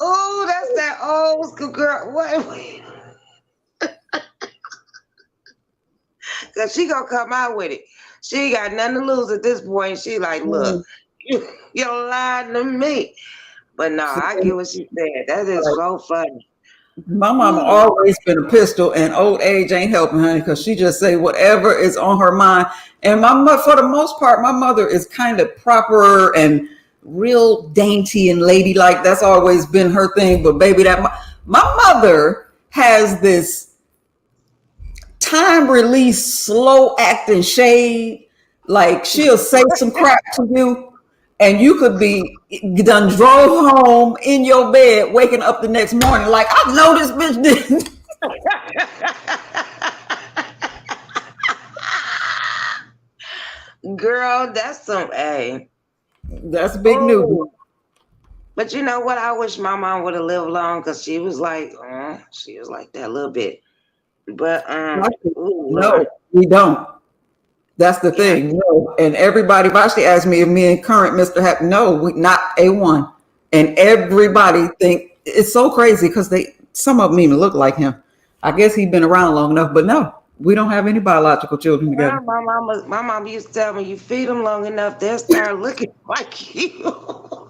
Oh, that's that old school girl. Wait. Cause she gonna come out with it. She ain't got nothing to lose at this point. She like, look, you're lying to me. But no, I get what she said. That is so funny. My mama always been a pistol, and old age ain't helping, honey, because she just say whatever is on her mind. And my mother, for the most part, my mother is kind of proper and real dainty and ladylike. That's always been her thing. But baby, my mother has this time release, slow acting shade. Like she'll say some crap to you, and you could be done drove home in your bed, waking up the next morning like, I know this bitch didn't. Girl, that's some That's big news. But you know what? I wish my mom would have lived long because she was like that a little bit. But no, we don't. That's the thing. No. And everybody actually asked me if me and current Mr. Happy. No, we not A1. And everybody think it's so crazy because some of them even look like him. I guess he's been around long enough, but no, we don't have any biological children together. My mom used to tell me, you feed them long enough, they'll start looking like you.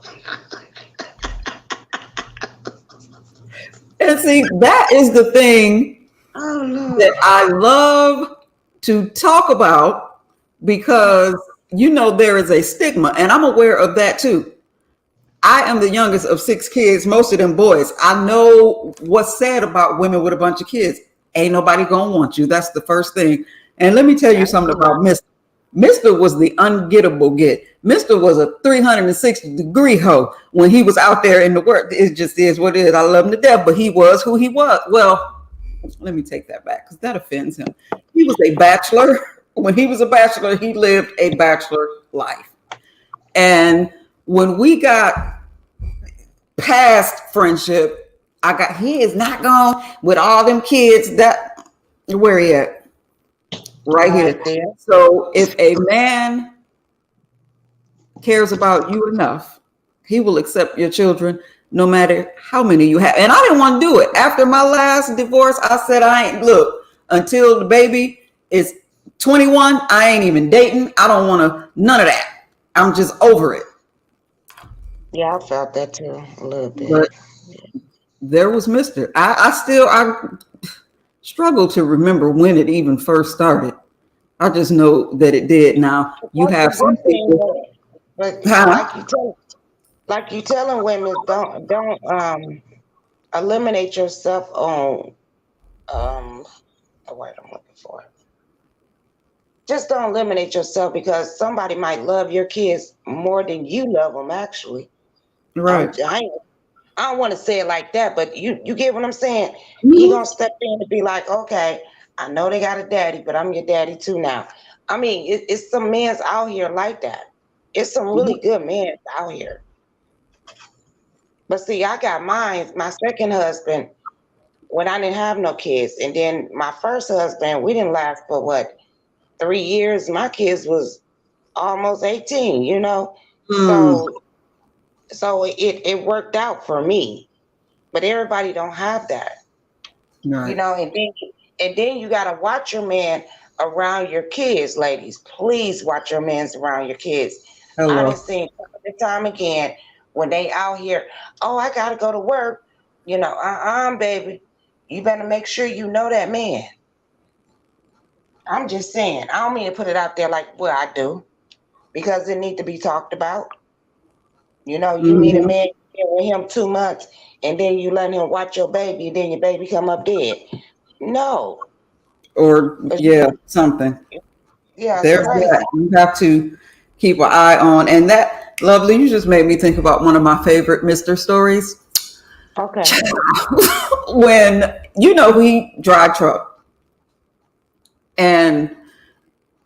And see, that is the thing that I love to talk about because, there is a stigma, and I'm aware of that too. I am the youngest of 6 kids, most of them boys. I know what's said about women with a bunch of kids. Ain't nobody gonna want you. That's the first thing. And let me tell you something about Mr. Mr. was the ungettable get. Mr. was a 360-degree hoe when he was out there in the world. It just is what it is. I love him to death, but he was who he was. Well, let me take that back because that offends him. He was a bachelor. When he was a bachelor, he lived a bachelor life. And when we got past friendship, he is not gone with all them kids. Where he at? Right here. So if a man cares about you enough, he will accept your children no matter how many you have. And I didn't want to do it. After my last divorce, I said, until the baby is 21, I ain't even dating. I don't want to, none of that. I'm just over it. Yeah, I felt that too a little bit. But there was Mr. I struggle to remember when it even first started. I just know that it did. Now you have some people, but like you telling women, don't eliminate yourself on what I'm looking for. Just don't eliminate yourself because somebody might love your kids more than you love them. Actually, right? I don't want to say it like that, but you get what I'm saying. Mm-hmm. You gonna step in and be like, okay, I know they got a daddy, but I'm your daddy too now. I mean, it's some men out here like that. It's some really good men out here. But see, I got mine. My second husband, when I didn't have no kids, and then my first husband, we didn't last for 3 years. My kids was almost 18. So it worked out for me. But everybody don't have that. Right. And then you gotta watch your man around your kids, ladies. Please watch your men around your kids. Hello. I've seen time again when they out here, I gotta go to work, baby. You better make sure you know that man. I'm just saying, I don't mean to put it out there like what I do, because it need to be talked about. You meet a man with him 2 months, and then you let him watch your baby, and then your baby come up dead. No. Or something. Yeah, there's that. You have to keep an eye on. And that, Lovely, you just made me think about one of my favorite Mr. stories. Okay. When we drive truck, and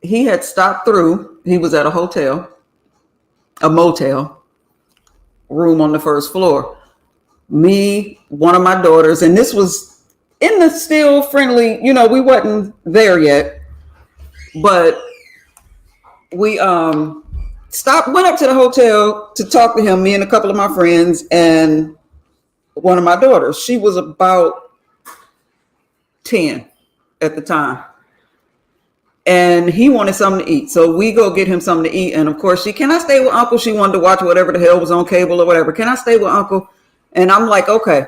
he had stopped through. He was at a hotel, a motel room on the first floor. Me, one of my daughters, and this was in the still friendly, we wasn't there yet, but we stopped, went up to the hotel to talk to him, me and a couple of my friends and one of my daughters. She was about 10 at the time. And he wanted something to eat. So we go get him something to eat. And of course, can I stay with Uncle? She wanted to watch whatever the hell was on cable or whatever. Can I stay with Uncle? And I'm like, okay.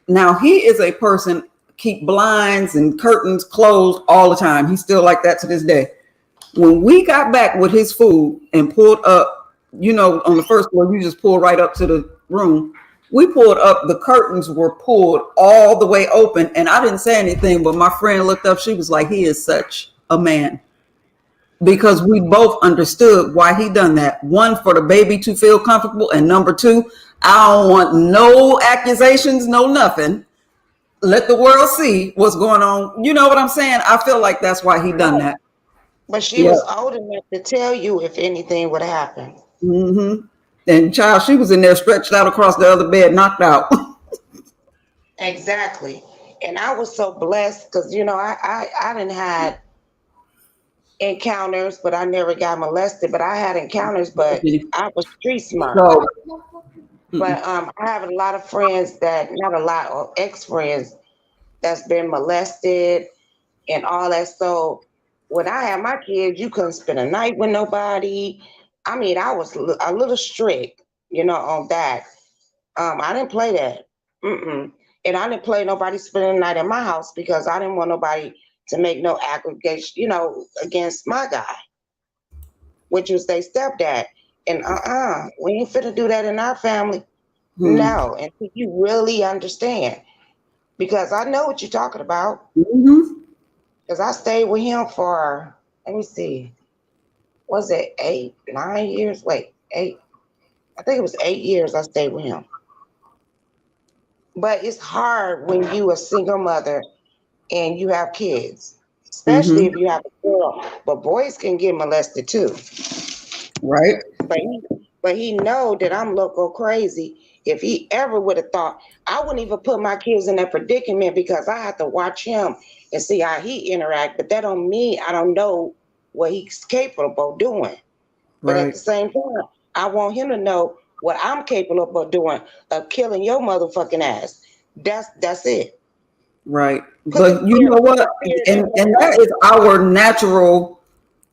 Now he is a person, keep blinds and curtains closed all the time. He's still like that to this day. When we got back with his food and pulled up, on the first floor, you just pull right up to the room. We pulled up, the curtains were pulled all the way open, and I didn't say anything, but my friend looked up. She was like, he is such a man. Because we both understood why he done that. One, for the baby to feel comfortable, and number two, I don't want no accusations, no nothing. Let the world see what's going on. You know what I'm saying? I feel like that's why he done that. But she Yeah. was old enough to tell you if anything would happen. Mm-hmm. And child, she was in there stretched out across the other bed, knocked out. Exactly. And I was so blessed because I didn't had encounters, but I never got molested. But I had encounters, but I was street smart. So, But I have a lot of friends that, not a lot, or ex friends that's been molested and all that. So when I had my kids, you couldn't spend a night with nobody. I mean, I was a little strict, on that. I didn't play that. Mm-mm. And I didn't play nobody spending the night at my house because I didn't want nobody to make no aggregation, against my guy, which was their stepdad. And we ain't finna do that in our family. No. And you really understand. Because I know what you're talking about. mm-hmm. Because I stayed with him for, let me see, was it 8, 9 years? Wait, 8. I think it was 8 years I stayed with him. But it's hard when you a single mother and you have kids, especially if Mm-hmm. you have a girl. But boys can get molested too. Right. But he know that I'm loco crazy. If he ever would have thought, I wouldn't even put my kids in that predicament because I have to watch him and see how he interact. But that don't mean I don't know what he's capable of doing. But at Right. the same time, I want him to know what I'm capable of doing, of killing your motherfucking ass. That's it. Right. Put the But you fear, know put what? the fear in And your that life. is our natural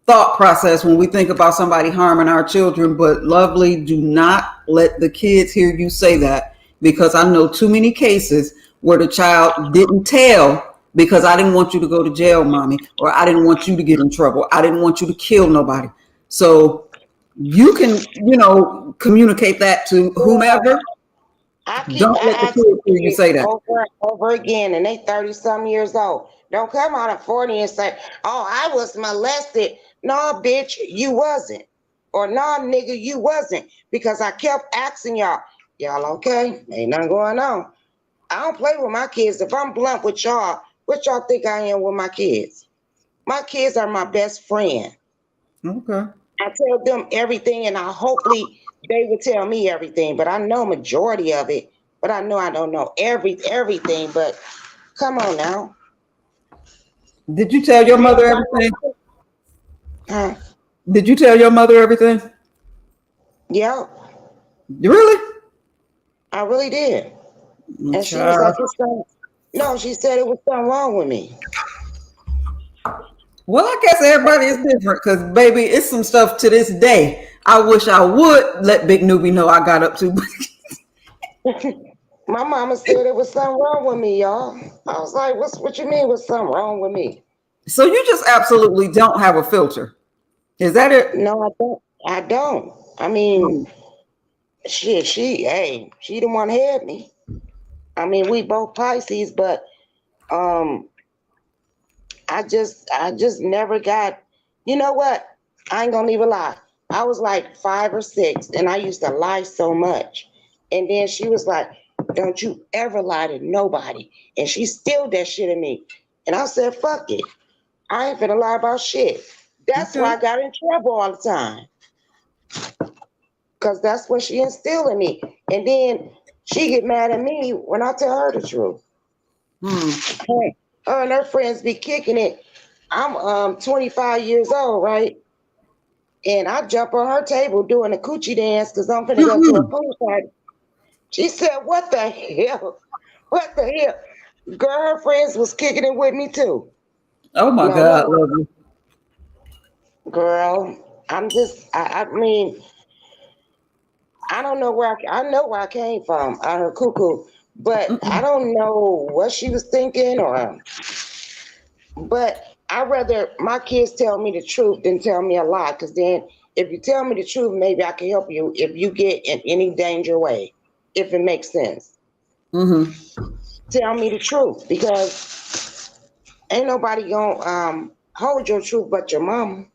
thought process when we think about somebody harming our children. But lovely, do not let the kids hear you say that, because I know too many cases where the child didn't tell because I didn't want you to go to jail, mommy, or I didn't want you to get in trouble. I didn't want you to kill nobody. So you can, communicate that to whomever. Don't let I the ask kids hear you kids say that. over and over again, and they 30 some years old. Don't come out at 40 and say, "Oh, I was molested." No, bitch, you wasn't. Or no, nigga, you wasn't. Because I kept asking y'all, y'all okay? Ain't nothing going on. I don't play with my kids. If I'm blunt with y'all, what y'all think I am with my kids? My kids are my best friend. Okay. I tell them everything, and I hopefully they will tell me everything. But I know majority of it. But I know I don't know everything. But come on now, Did you tell your be mother about everything? huh? Did you tell your mother everything? Yeah, Really? I really did. And she was Child. like, "It's something." No, she said it was something wrong with me. Well, I guess everybody is different because, baby, it's some stuff to this day. I wish I would let Big Newbie know I got up to. My mama said it was something wrong with me, y'all. I was like, what you mean was something wrong with me? So you just absolutely don't have a filter. Is that it? No, I don't. I don't. I mean, shit, she the one had me. I mean, we both Pisces, but um, I just never got. You know what? I ain't gonna even lie. I was like 5 or 6, and I used to lie so much. And then she was like, "Don't you ever lie to nobody." And she stilled that shit in me. And I said, "Fuck it." I ain't finna lie about shit. That's Okay. why I got in trouble all the time. Cause that's what she instilled in me. And then she get mad at me when I tell her the truth. Hmm. Her and her friends be kicking it. I'm 25 years old, right? And I jump on her table doing a coochie dance because I'm finna go to a Mm-mm. pool party. She said, "What the hell? What the hell?" Girl, her friends was kicking it with me too. Oh my No, God, no, love you. girl. I mean, I don't know I know where I came from on her cuckoo, but I Mm-mm. don't know what she was thinking but I rather my kids tell me the truth than tell me a lie. Because then, if you tell me the truth, maybe I can help you if you get in any danger way, if it makes sense. Mm-hmm. Tell me the truth because ain't nobody gonna hold your truth but your mama.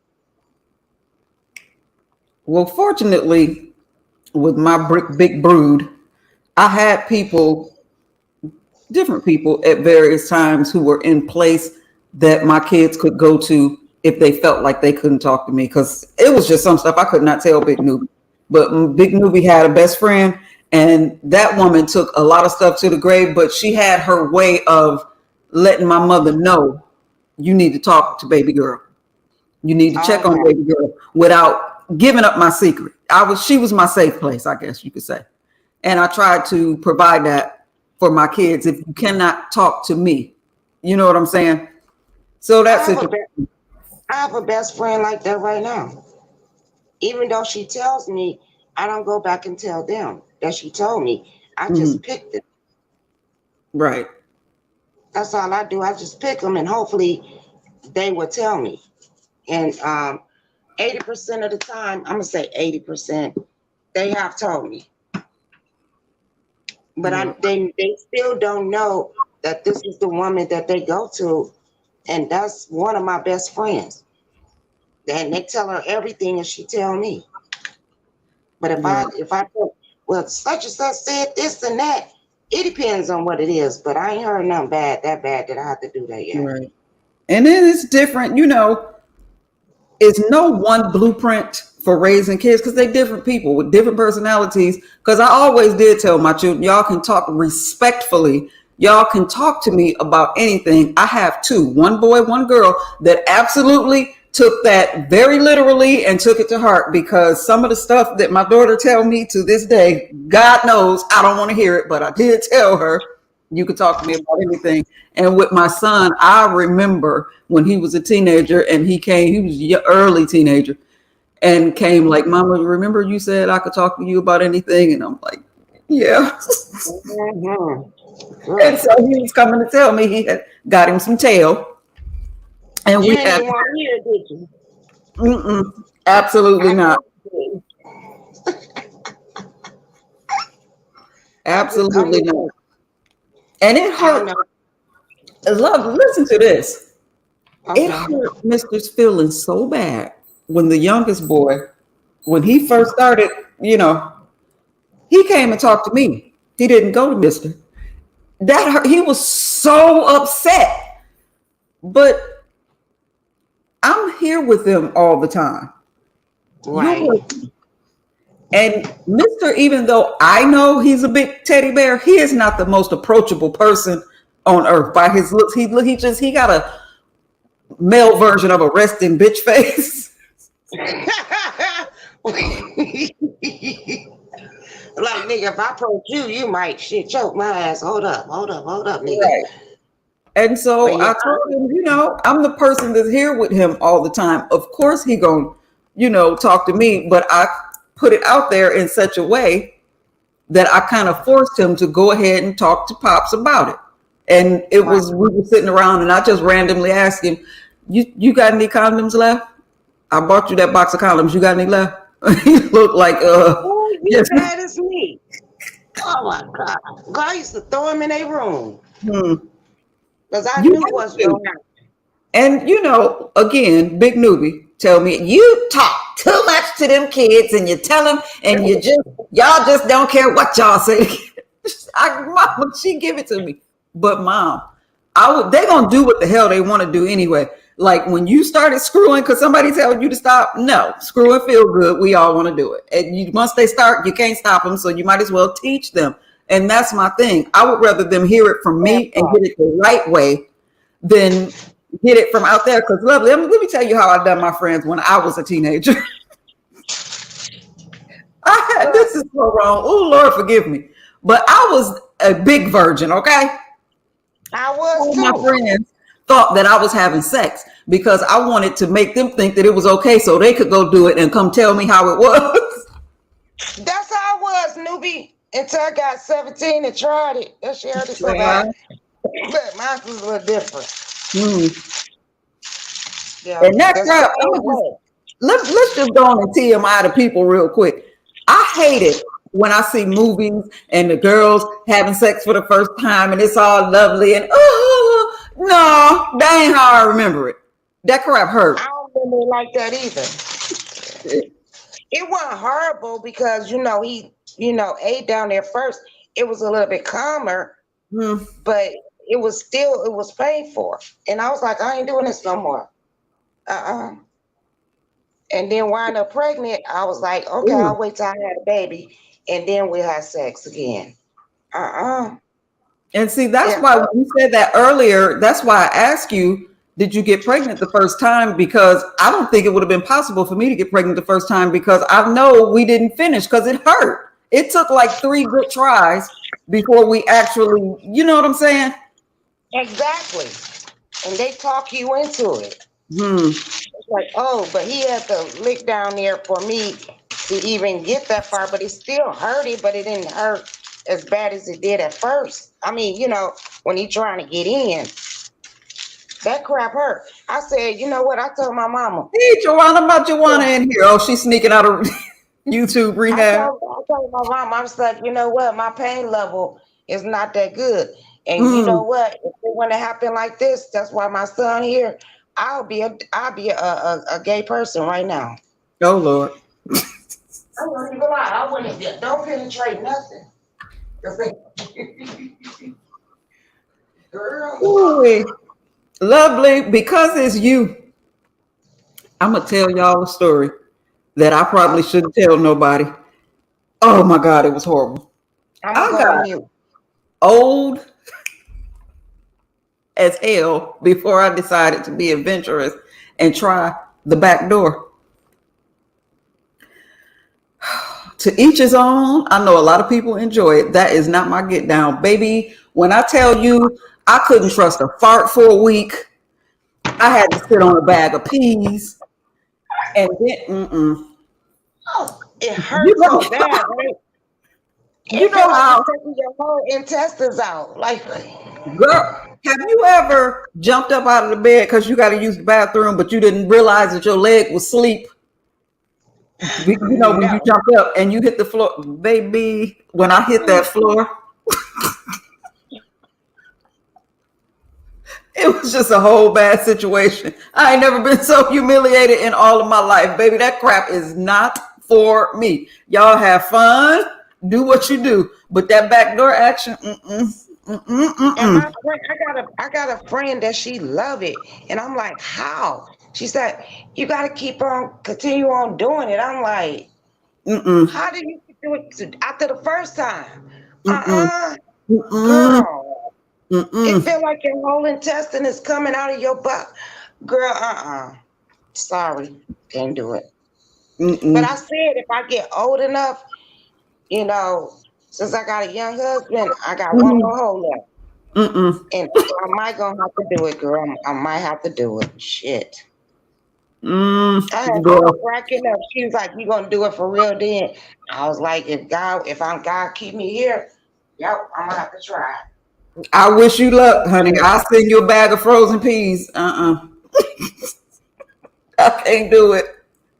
Well, fortunately, with my big brood, I had people, different people at various times who were in place that my kids could go to if they felt like they couldn't talk to me. Because it was just some stuff I could not tell Big Newbie. But Big Newbie had a best friend, and that woman took a lot of stuff to the grave, but she had her way of letting my mother know you need to talk to baby girl. You need to check on Okay. baby girl without giving up my secret. She was my safe place, I guess you could say. And I tried to provide that for my kids. If you cannot talk to me, you know what I'm saying? So I that's have it. a I have a best friend like that right now. Even though she tells me, I don't go back and tell them that she told me. I Mhm. just pick them. Right. That's all I do. I just pick them, and hopefully they will tell me. And 80% of the time, I'm gonna say 80%, they have told me. But Well, they still don't know that this is the woman that they go to, and that's one of my best friends. And they tell her everything, and she tell me. But right. if I put, well, such and such said this and that, it depends on what it is. But I ain't heard nothing that bad that I have to do that yet. Right. And then it's different, it's no one blueprint for raising kids because they're different people with different personalities. Because I always did tell my children, y'all can talk respectfully. Y'all can talk to me about anything. I have two, one boy, one girl, that absolutely took that very literally and took it to heart because some of the stuff that my daughter tell me to this day, God knows I don't want to hear it, but I did tell her you could talk to me about anything. And with my son, I remember when he was a teenager and he was a early teenager and came like, Mama, remember you said I could talk to you about anything? And I'm like, yeah. Mm-hmm. And so Right. he was coming to tell me he had got him some tail. And You we didn't had, even want to hear it, did you? absolutely I not. know you did. I'm Absolutely just, not. And it I hurt. know. Love, listen to this. It Okay. hurt Mister's feelings so bad when the youngest boy, when he first started, he came and talked to me. He didn't go to Mister. That hurt. He was so upset. But I'm here with them all the time. You're Right. with me. And Mister, even though I know he's a big teddy bear, he is not the most approachable person on earth by his looks. He got a male version of a resting bitch face. Like, nigga, if I approach you, you might shit choke my ass. Hold up, nigga. Right. And so But yeah, I told him, I'm the person that's here with him all the time. Of course he gonna, talk to me, but I put it out there in such a way that I kind of forced him to go ahead and talk to Pops about it. And right. we were sitting around and I just randomly asked him, you got any condoms left? I bought you that box of condoms. You got any left? He looked like, Oh, you yes. bad as me. Oh my God. God, I used to throw him in a room Hmm. because I You knew have what's to. going on. And again, big newbie, tell me you talk too much to them kids, and you tell them, and y'all just don't care what y'all say. Mom, she give it to me, but mom, they gonna do what the hell they want to do anyway. Like when you started screwing because somebody told you to stop. No, screwing feel good. We all want to do it. And once they start, you can't stop them. So you might as well teach them. And that's my thing. I would rather them hear it from That me and part. get it the right way than get it from out there. Because lovely, let me tell you how I done my friends when I was a teenager. Girl, This is so wrong. Oh Lord, forgive me. But I was a big virgin. Okay. I was All my too. friends thought that I was having sex because I wanted to make them think that it was okay so they could go do it and come tell me how it was. That's how I was, newbie. Until I got 17 and tried it. That shit hurted so bad. Yeah. But mine was a little different. Hmm. Yeah. And that The crap, same way. let's just go on and TMI to people real quick. I hate it when I see movies and the girls having sex for the first time and it's all lovely and oh no, that ain't how I remember it. That crap I hurt. don't remember it like that either. It wasn't horrible because ate down there first. It was a little bit calmer, Hmm. but it was painful. And I was like, I ain't doing this no more. Uh-uh. And then wind up pregnant, I was like, okay, Ooh. I'll wait till I had a baby and then we'll have sex again. Uh-uh. And see, that's It why when hurt. you said that earlier, that's why I asked you, did you get pregnant the first time? Because I don't think it would have been possible for me to get pregnant the first time because I know we didn't finish because it hurt. It took like 3 good tries before we actually, you know what I'm saying? Exactly. And they talk you into it. Hmm. It's like, oh, but he had to lick down there for me to even get that far, but it still hurted, but it didn't hurt as bad as it did at first. I mean, when he trying to get in, that crap hurt. I said, you know what? I told my mama. Hey, Joanna, about Joanna Yeah. in here. Oh, she's sneaking out of YouTube rehab. I told my mom, I was like, you know what? My pain level is not that good. And you know Mm. what? If it wouldn't happen like this, that's why my son here, I'll be a gay person right now. Oh, Lord. I wouldn't even lie. I wouldn't don't penetrate nothing. 'Cause girl, Ooh, lovely. Because it's you, I'm going to tell y'all a story that I probably shouldn't tell nobody. Oh, my God, it was horrible. I'm gonna I go on got mute. old as hell before I decided to be adventurous and try the back door. To each his own. I know a lot of people enjoy it. That is not my get down, baby. When I tell you I couldn't trust a fart for a week, I had to sit on a bag of peas, and then Oh, it you hurts know, so bad, right? you It feel know like how, it's taking your whole intestines out. Like, girl. Have you ever jumped up out of the bed because you got to use the bathroom, but you didn't realize that your leg was asleep? You know when you no. jumped up and you hit the floor, baby. When I hit that floor, it was just a whole bad situation. I ain't never been so humiliated in all of my life, baby. That crap is not for me. Y'all have fun, do what you do, but that backdoor action, And mm. my friend, I got a friend that she love it, and I'm like, how? She said, you got to continue on doing it. I'm like, Mm-mm, how did you do it after the first time? mm-mm, Uh-uh, mm-mm, girl. It mm-mm, feel like your whole intestine is coming out of your butt. Girl, sorry, can't do it. But I mm-mm, said if I get old enough, you know, since I got a young husband, I got one mm-mm, more hole left. mm-mm, And I might gonna have to do it, girl. I might have to do it. Shit. I was girl. cracking up. She was like, "You gonna do it for real?" Then I was like, if I'm God keep me here, yep, I'm gonna have to try. I wish you luck, honey. I'll send you a bag of frozen peas. I can't do it.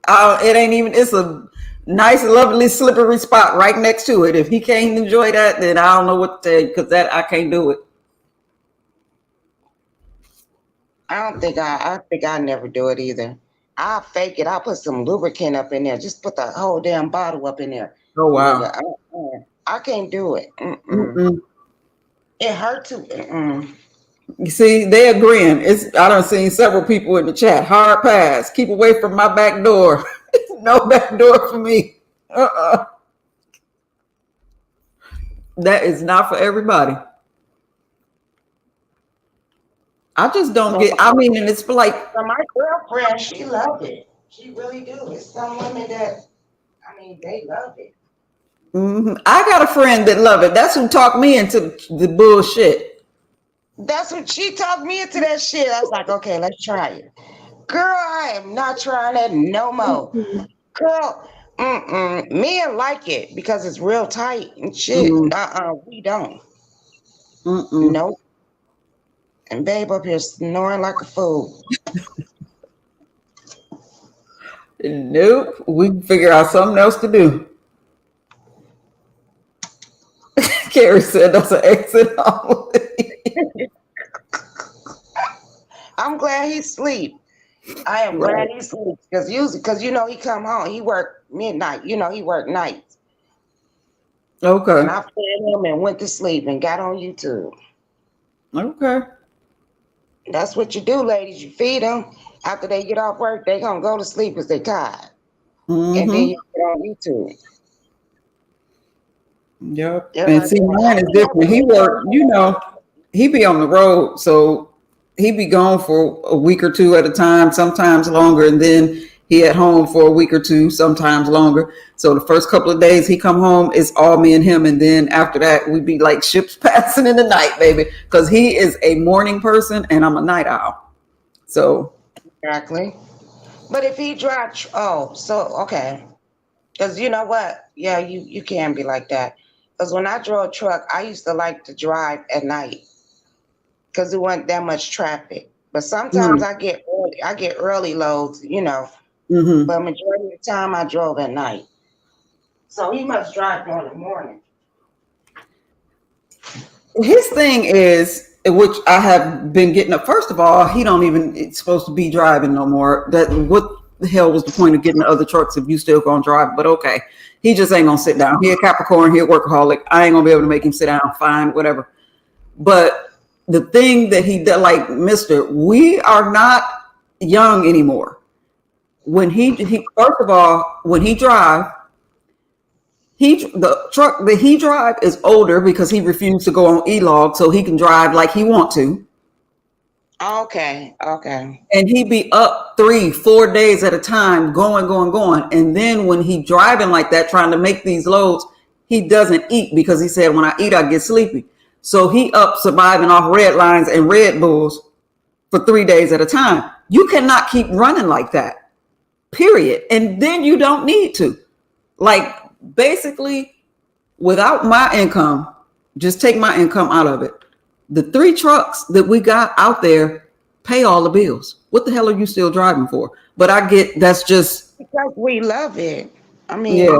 It ain't even. It's a nice, lovely, slippery spot right next to it. If he can't enjoy that, then I don't know what to tell you because that I can't do it. I think I never do it either. I'll fake it. I'll put some lubricant up in there. Just put the whole damn bottle up in there. Oh Nigga, wow. I can't do it. Mm-mm. Mm-mm. It hurt too. Mm-mm. You see, they agreeing. I done seen several people in the chat. Hard pass. Keep away from my back door. No back door for me. Uh-uh. That is not for everybody. I just don't So get. I mean, and it's like, my girlfriend, she loved it. She really do. It's some women that, I mean, they love it. I got a friend that love it. That's who talked me into the bullshit. That's what she talked me into that shit. I was like, okay, let's try it. Girl, I am not trying that no more. Girl, men like it because it's real tight and shit. Mm-mm. We don't. Mm-mm. Nope. And babe up here snoring like a fool. Nope. We can figure out something else to do. Carrie said that's an exit only. I'm glad he sleep. I am Right. glad he sleeps because usually, because he come home, he work midnight. He work nights, and Okay. I fed him and went to sleep and got on YouTube. Okay. That's what you do, ladies. You feed them after they get off work. They gonna go to sleep because they tired, and then Mm-hmm. you get on YouTube. Yep. They're And like, see, mine is different. He work, he be on the road, so he be gone for a week or two at a time, sometimes longer, and then he at home for a week or two, sometimes longer. So the first couple of days he come home, it's all me and him, and then after that we be like ships passing in the night, baby, because he is a morning person and I'm a night owl. So exactly. But if he drive, so okay, because you know what? Yeah, you can be like that. Because when I drove a truck, I used to like to drive at night because there wasn't that much traffic. But sometimes mm, I get early loads. hmm But majority of the time I drove at night. So he must drive during the morning. his thing is, which I have been getting up. First of all, he don't even it's supposed to be driving no more. That what the hell was the point of getting the other trucks if you still gonna drive? But okay, he just ain't gonna sit down. He a Capricorn. He a workaholic. I ain't gonna be able to make him sit down. Fine, whatever. But the thing that he did, like Mister, we are not young anymore. When he first of all, when he drive, the truck that he drive is older because he refused to go on e-log so he can drive like he want to, Okay, okay. and he be up 3 4 days at a time going, and then when he driving like that trying to make these loads, he doesn't eat because he said when I eat I get sleepy, so he up surviving off red lines and Red Bulls for 3 days at a time. You cannot keep running like that, period. And then you don't need to, like, basically, without my income, just take my income out of it. The 3 trucks that we got out there pay all the bills. What the hell are you still driving for? But I get that's just, Because we love it. I yeah.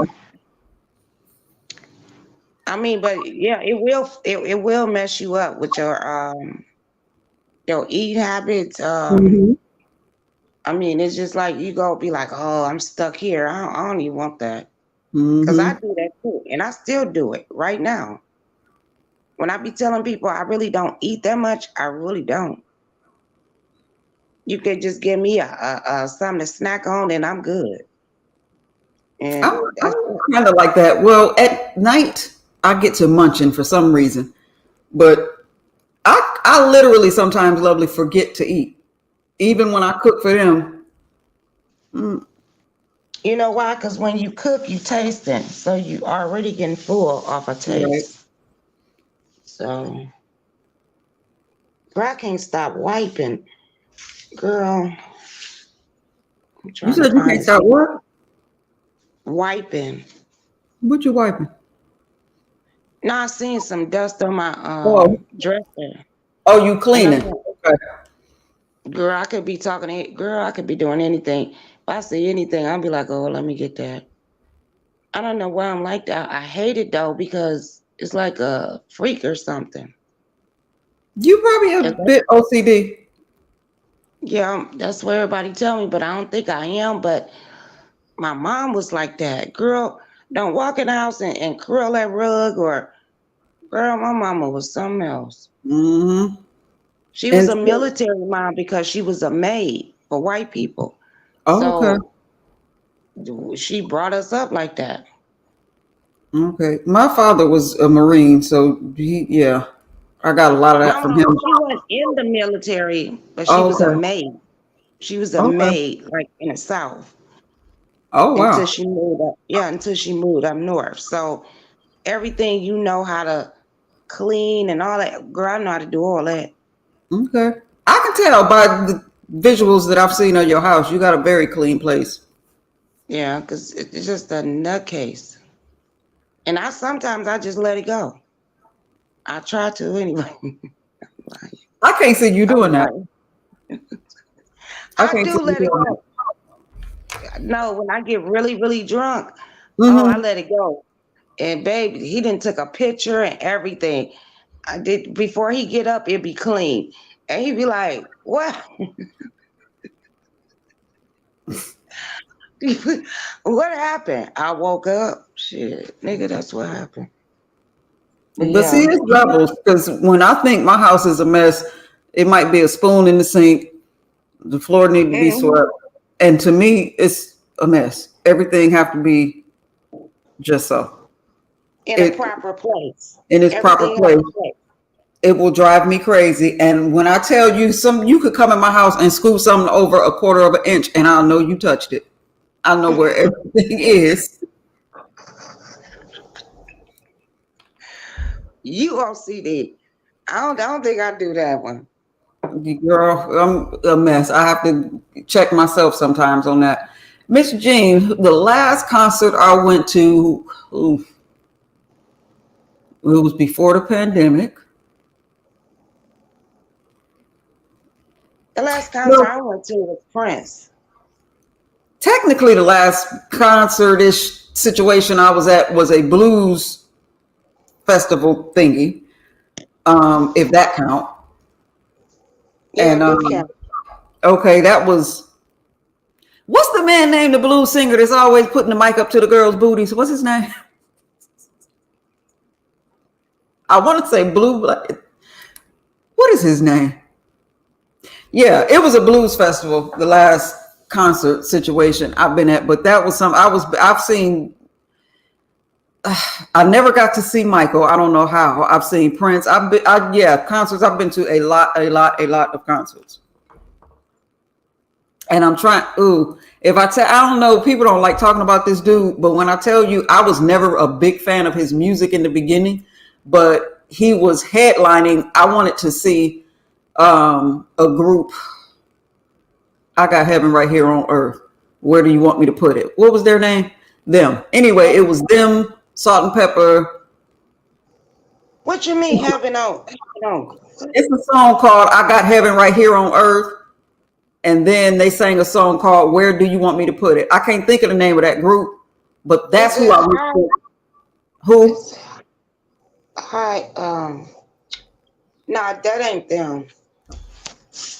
mean, but yeah, it will mess you up with your eat habits. Mhm. It's just like you go be like, oh, I'm stuck here. I don't even want that. Because I Mhm. do that too. And I still do it right now. When I be telling people I really don't eat that much, I really don't. You could just give me a something to snack on and I'm good. I'm, And I'm that's it. kind of like that. Well, at night I get to munching for some reason, but I literally sometimes lovely forget to eat, even when I cook for them. Mm, You know why? Because when you cook, you taste it. So you already getting full off a right. taste. So, girl, I can't stop wiping. Girl, I'm You trying to said you find can't this stop what? wiping. What you wiping? Now I seen some dust on my Oh, dresser. oh, you And I'm cleaning? like, Okay. girl, I could be talking to girl, I could be doing anything. If I see anything, I'll be like, oh, let me get that. I don't know why I'm like that. I hate it though because it's like a freak or something. You probably a 'Cause bit OCD. yeah, that's what everybody tell me, but I don't think I am. But my mom was like that. Girl, don't walk in the house and curl that rug or girl, my mama was something else. Hmm She was And a military mom because she was a maid for white people. oh, okay. So she brought us up like that. Okay. My father was a Marine, so yeah, I got a lot of that My from mom, him. she wasn't in the military, but she was a Okay. maid. She was a Okay. maid, like in the South, Oh, until wow. she moved up. Yeah, until she moved up north. So everything you know how to clean and all that, girl, I know how to do all that. Okay. I can tell by the visuals that I've seen of your house. You got a very clean place. Yeah, because it's just a nutcase. And I just let it go. I try to anyway. I can't see you I'm doing that. lying. I I can't see do you let it doing that. go. No, when I get really, really drunk, oh, I Mm-hmm. let it go. And baby, he didn't took a picture and everything. I did before he get up, it'd be clean. And he'd be like, what? What happened? I woke up. Shit, nigga, that's what happened. But But see, yeah. it's levels because when I think my house is a mess, it might be a spoon in the sink, the floor need to be Mhm. swept, and to me, it's a mess. Everything have to be just so In a it proper place. in its proper Everything has place. a place. It will drive me crazy. And when I tell you, you could come in my house and scoop something over a quarter of an inch, and I'll know you touched it. I know where everything is. You OCD. I don't think I do that one. Girl, I'm a mess. I have to check myself sometimes on that. Miss Jean, the last concert I went to, oof, it was before the pandemic. The last concert Well, I went to was Prince. technically, the last concert-ish situation I was at was a blues festival thingy, if that count. Yeah, And it do count. okay, that was what's the man named the blues singer that's always putting the mic up to the girls' booties? What's his name? I want to say Blue. What is his name? Yeah, it was a blues festival. The last concert situation I've been at, but that was some. I've seen. I never got to see Michael. I don't know how. I've seen Prince. Yeah, concerts. I've been to a lot of concerts. And I'm trying. Ooh, if I don't know. People don't like talking about this dude, but when I tell you, I was never a big fan of his music in the beginning, but he was headlining. I wanted to see a group. I got heaven right here on earth. Where do you want me to put it? What was their name? Them. Anyway, it was them. Salt and Pepper. What you mean heaven on? It's a song called "I Got Heaven Right Here on Earth." And then they sang a song called "Where Do You Want Me to Put It." I can't think of the name of that group, but that's Is who it I was high? for. Who? Is high? Nah, that ain't them.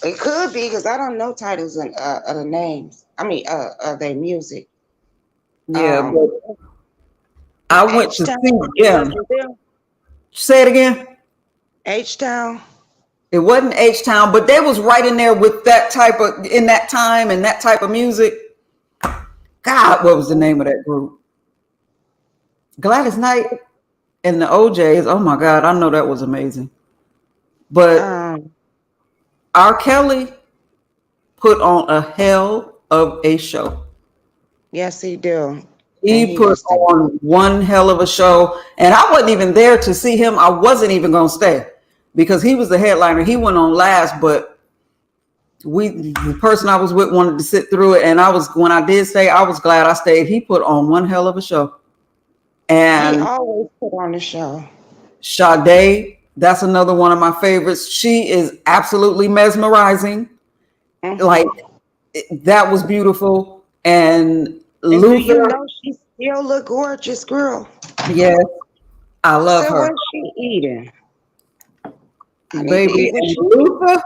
It could be because I don't know titles and of the names. I mean, of their music. Yeah, Um, but I went H to Town. see It them. wasn't them. Say it again. H Town. It wasn't H Town, but they was right in there with that type of in that time and that type of music. God, what was the name of that group? Gladys Knight and the OJs. Oh my God, I know that was amazing. But Um, R. Kelly put on a hell of a show. yes, he do, and He he put was the on one hell of a show, and I wasn't even there to see him. I wasn't even gonna stay because he was the headliner. He went on last, but the person I was with wanted to sit through it, and when I did stay, I was glad I stayed. He put on one hell of a show, He and always put on the show. Sade, that's another one of my favorites. She is absolutely mesmerizing. Like Hmm. that was beautiful, and And do you Luther, know she still look gorgeous, girl? yes, I love So her, what's she eating? I need to baby. eat what And she eating. Luther,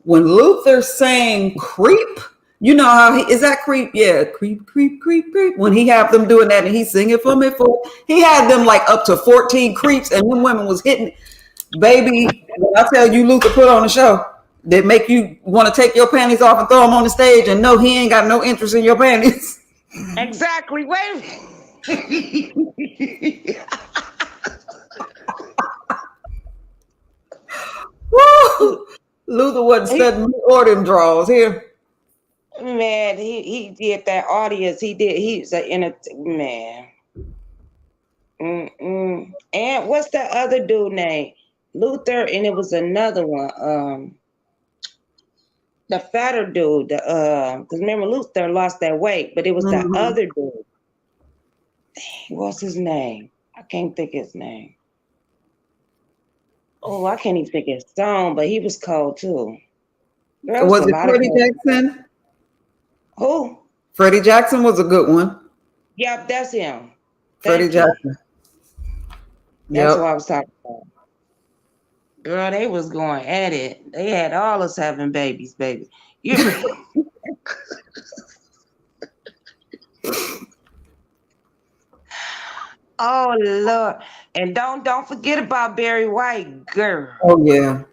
when Luther sang "Creep," you know how is that creep? Yeah, creep, creep, creep, creep. When he had them doing that and he singing for me, he had them like up to 14 creeps, and them women was hitting. Baby, when I tell you Luther put on a show that make you want to take your panties off and throw them on the stage and know he ain't got no interest in your panties. Exactly. Wait. Woo! Luther wasn't studying me or them draws here. Man, he did that audience. He did. He's a man. Mm-mm. And what's that other dude name? Luther, and it was another one. The fatter dude. Because remember Luther lost that weight, but it was the Mm-hmm. other dude. What's his name? I can't think his name. Oh, I can't even think his song, but he was cold too. There was a Was it lot of Freddie cold. Jackson? Who? Freddie Jackson was a good one. Yep, that's him. Freddie Thank you. Jackson. That's Yep. what I was talking about. Girl, they was going at it. They had all us having babies, baby. You Oh Lord. And don't forget about Barry White, girl. Oh yeah.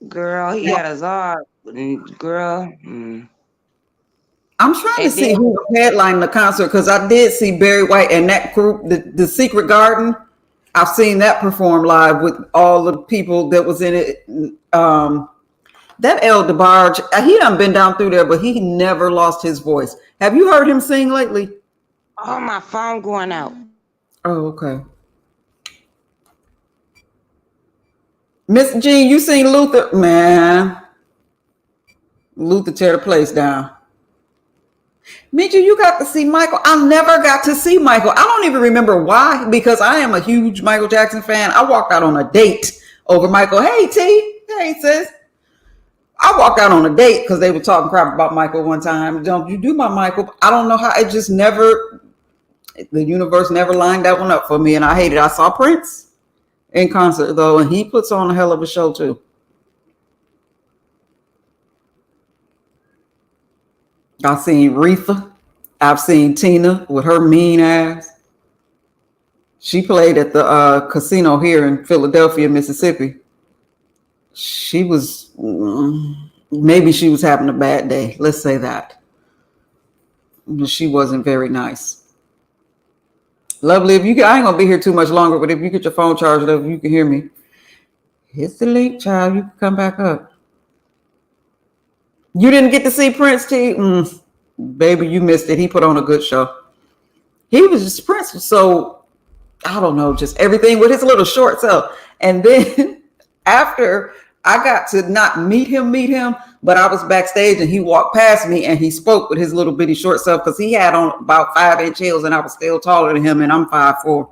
Girl, he had us all girl. I'm trying to And see then who headlined the concert because I did see Barry White and that group, the Secret Garden. I've seen that perform live with all the people that was in it. That El DeBarge, he done been down through there, but he never lost his voice. Have you heard him sing lately? oh, my phone going out. Oh, okay. Miss Jean, you seen Luther? Man, Luther tear the place down. Mitchell, you got to see Michael. I never got to see Michael. I don't even remember why, because I am a huge Michael Jackson fan. I walked out on a date over Michael. Hey, T. Hey, sis. I walked out on a date because they were talking crap about Michael one time. Don't you do my Michael? I don't know how. It just never, the universe never lined that one up for me, and I hate it. I saw Prince in concert, though, and he puts on a hell of a show, too. I've seen Retha. I've seen Tina with her mean ass. She played at the casino here in Philadelphia, Mississippi. She was, maybe she was having a bad day. Let's say that. But she wasn't very nice. Lovely, if you I ain't gonna be here too much longer, but if you get your phone charged up, you can hear me. Hit the link, child. You can come back up. You didn't get to see Prince T? Baby, you missed it. He put on a good show. He was just, Prince was so, I don't know, just everything with his little short self. And then after I got to not meet him, but I was backstage and he walked past me and he spoke with his little bitty short self because he had on about 5-inch heels and I was still taller than him and I'm 5'4".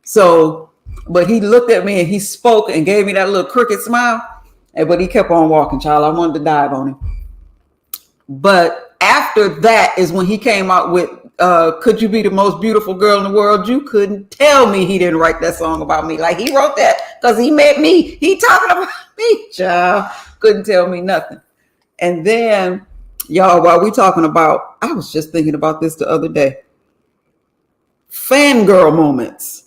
So, but he looked at me and he spoke and gave me that little crooked smile. But he kept on walking, child. I wanted to dive on him. But after that is when he came out with Could You Be the Most Beautiful Girl in the World? You couldn't tell me he didn't write that song about me. Like he wrote that because he met me. He talking about me, child. Couldn't tell me nothing. And then, y'all, while we talking about, I was just thinking about this the other day. Fangirl moments.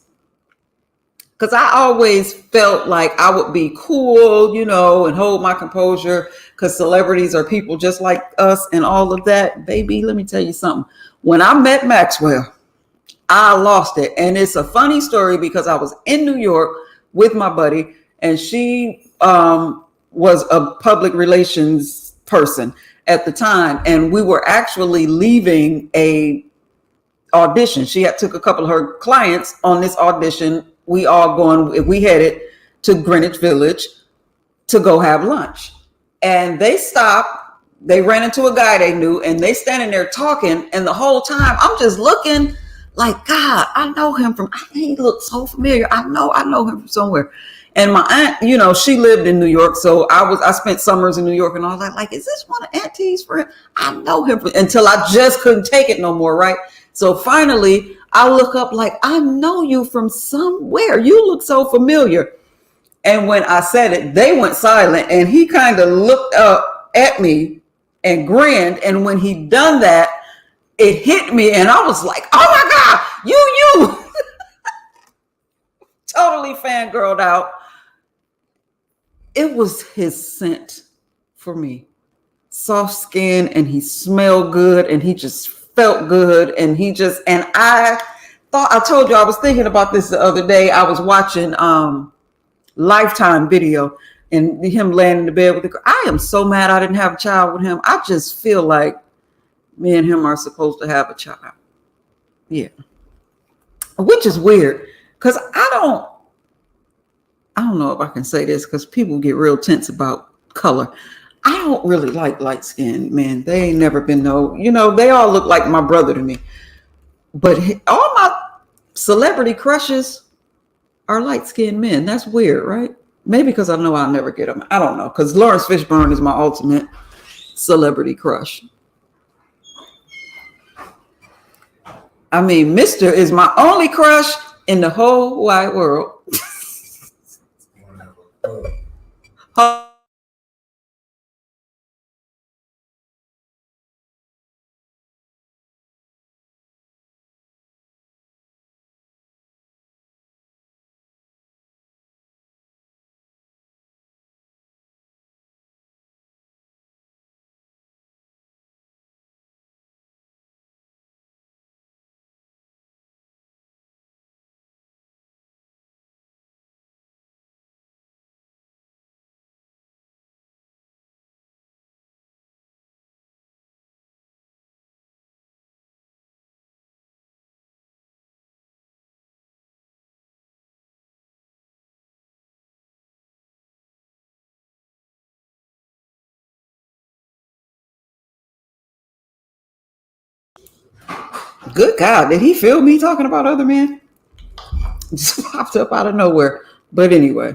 Because I always felt like I would be cool, and hold my composure because celebrities are people just like us and all of that. Baby, let me tell you something. When I met Maxwell, I lost it. And it's a funny story because I was in New York with my buddy and she was a public relations person at the time. And we were actually leaving a audition. She had took a couple of her clients on this audition. We headed to Greenwich Village to go have lunch. And they stopped, they ran into a guy they knew and they standing there talking. And the whole time I'm just looking like, God, I know him from, he looks so familiar. I know him from somewhere. And my aunt, she lived in New York. So I spent summers in New York and all that. Like, is this one of Auntie's friends? I know him until I just couldn't take it no more. Right. So finally I look up like, I know you from somewhere. You look so familiar. And when I said it, they went silent and he kind of looked up at me and grinned. And when he done that, it hit me and I was like, oh my God, you. Totally fangirled out. it was his scent for me. Soft skin, and he smelled good, and he just felt good, and I thought, I told you I was thinking about this the other day. I was watching Lifetime video and him laying in the bed with the girl. I am so mad I didn't have a child with him. I just feel like me and him are supposed to have a child. Yeah. Which is weird because I don't know if I can say this because people get real tense about color. I don't really like light skinned men. They ain't never been they all look like my brother to me. But all my celebrity crushes are light skinned men. That's weird, right? Maybe because I know I'll never get them. I don't know. Because Lawrence Fishburne is my ultimate celebrity crush. I mean, Mr. is my only crush in the whole wide world. Good God, did he feel me talking about other men? Just popped up out of nowhere. But anyway,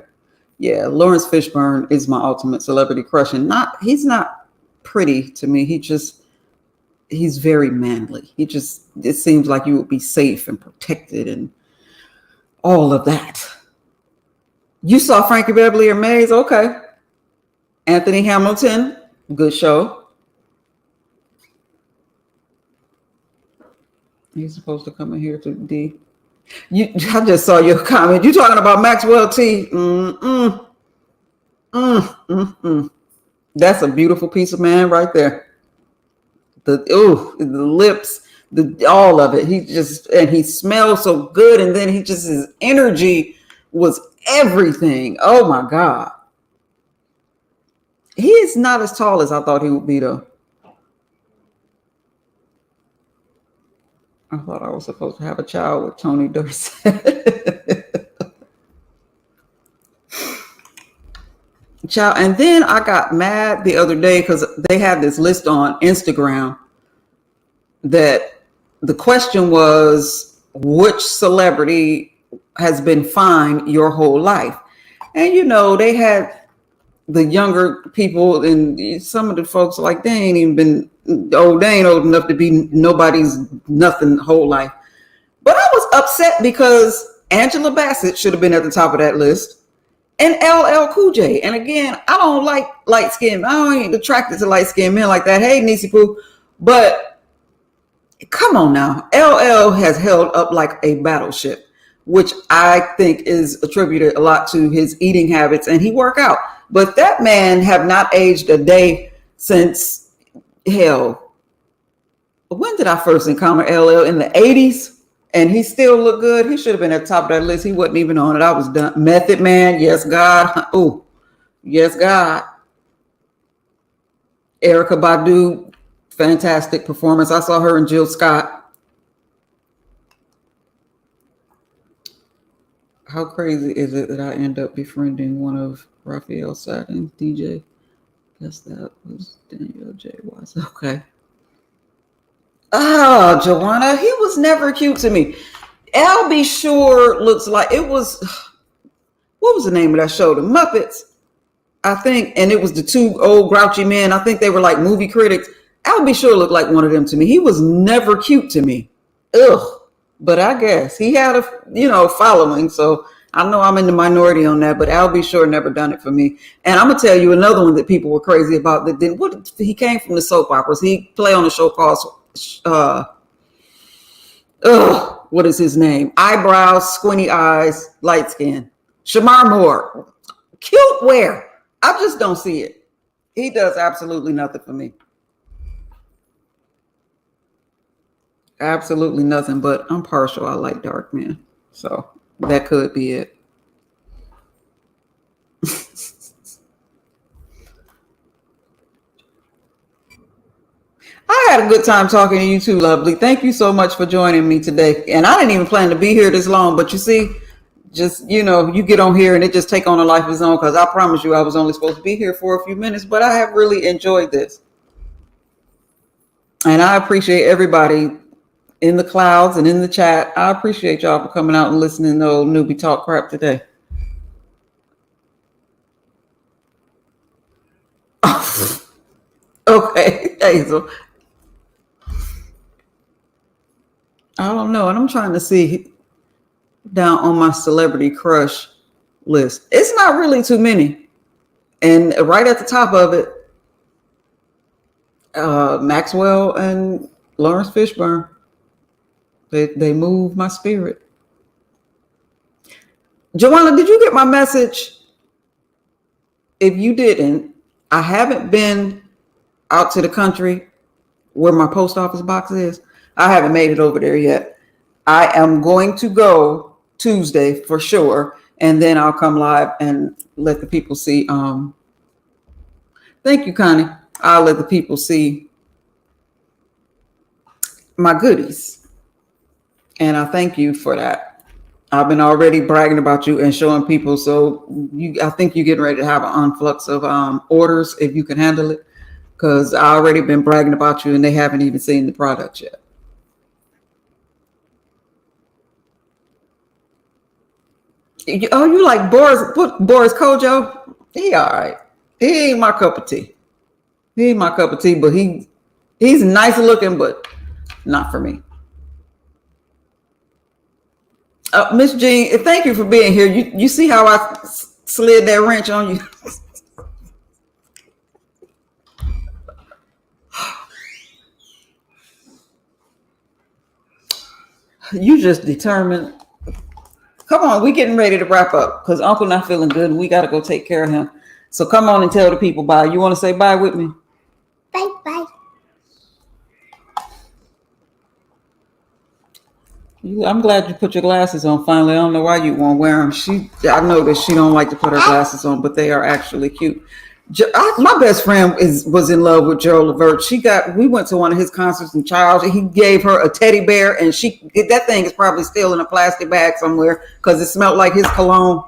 yeah, Lawrence Fishburne is my ultimate celebrity crush. And he's not pretty to me. He's very manly. It seems like you would be safe and protected and all of that. You saw Frankie Beverly or Maze? Okay. Anthony Hamilton, good show. He's supposed to come in here to D. I just saw your comment. You talking about Maxwell T? That's a beautiful piece of man right there. The lips, all of it. He smells so good, and then his energy was everything. Oh my God. He is not as tall as I thought he would be, though. I thought I was supposed to have a child with Tony Dorsett. Child, and then I got mad the other day because they had this list on Instagram that the question was, which celebrity has been fine your whole life? And they had the younger people, and some of the folks like they ain't even been they ain't old enough to be nobody's nothing whole life. But I was upset because Angela Bassett should have been at the top of that list, and LL Cool J. And again, I don't like light skin. I ain't attracted to light skinned men like that. Hey, Niecy Poo. But come on now. LL has held up like a battleship, which I think is attributed a lot to his eating habits, and he work out. But that man have not aged a day since, hell, when did I first encounter LL? In the 80s? And he still looked good. He should have been at the top of that list. He wasn't even on it. I was done. Method Man, yes, God. Oh, yes, God. Erykah Badu, fantastic performance. I saw her and Jill Scott. How crazy is it that I end up befriending one of Raphael Satin's DJ? Guess that was Daniel J. Watts. Okay. Oh, Joanna, he was never cute to me. LB Sure looks like it was. What was the name of that show? The Muppets, I think. And it was the two old grouchy men. I think they were like movie critics. LB Sure looked like one of them to me. He was never cute to me. Ugh. But I guess he had a following, so I know I'm in the minority on that. But Albie Shore never done it for me. And I'm gonna tell you another one that people were crazy about. That did what? He came from the soap operas. He played on a show called what is his name? Eyebrows, squinty eyes, light skin. Shamar Moore, cute where? I just don't see it. He does absolutely nothing for me. Absolutely nothing, but I'm partial. I like dark men. So that could be it. I had a good time talking to you too, lovely. Thank you so much for joining me today. And I didn't even plan to be here this long, but you see, just, you get on here and it just take on a life of its own, because I promise you I was only supposed to be here for a few minutes, but I have really enjoyed this. And I appreciate everybody in the clouds and in the chat. I appreciate y'all for coming out and listening to old newbie talk crap today. Okay, Hazel. I don't know. And I'm trying to see down on my celebrity crush list. It's not really too many. And right at the top of it, Maxwell and Lawrence Fishburne. They move my spirit. Joanna, did you get my message? If you didn't, I haven't been out to the country where my post office box is. I haven't made it over there yet. I am going to go Tuesday for sure, and then I'll come live and let the people see. Thank you, Connie. I'll let the people see my goodies, and I thank you for that. I've been already bragging about you and showing people. So I think you're getting ready to have an influx of orders if you can handle it, because I already been bragging about you and they haven't even seen the product yet. Oh, you like Boris Kojo? He all right. He ain't my cup of tea. He ain't my cup of tea, but he's nice looking, but not for me. Miss Jean, thank you for being here. You see how I slid that wrench on you? You just determined. Come on, we getting ready to wrap up because Uncle not feeling good and we got to go take care of him. So come on and tell the people bye. You want to say bye with me? Bye bye. I'm glad you put your glasses on finally. I don't know why you won't wear them. I know that she don't like to put her glasses on, but they are actually cute. My best friend was in love with Gerald Levert. We went to one of his concerts in Charles. He gave her a teddy bear, and that thing is probably still in a plastic bag somewhere because it smelled like his cologne.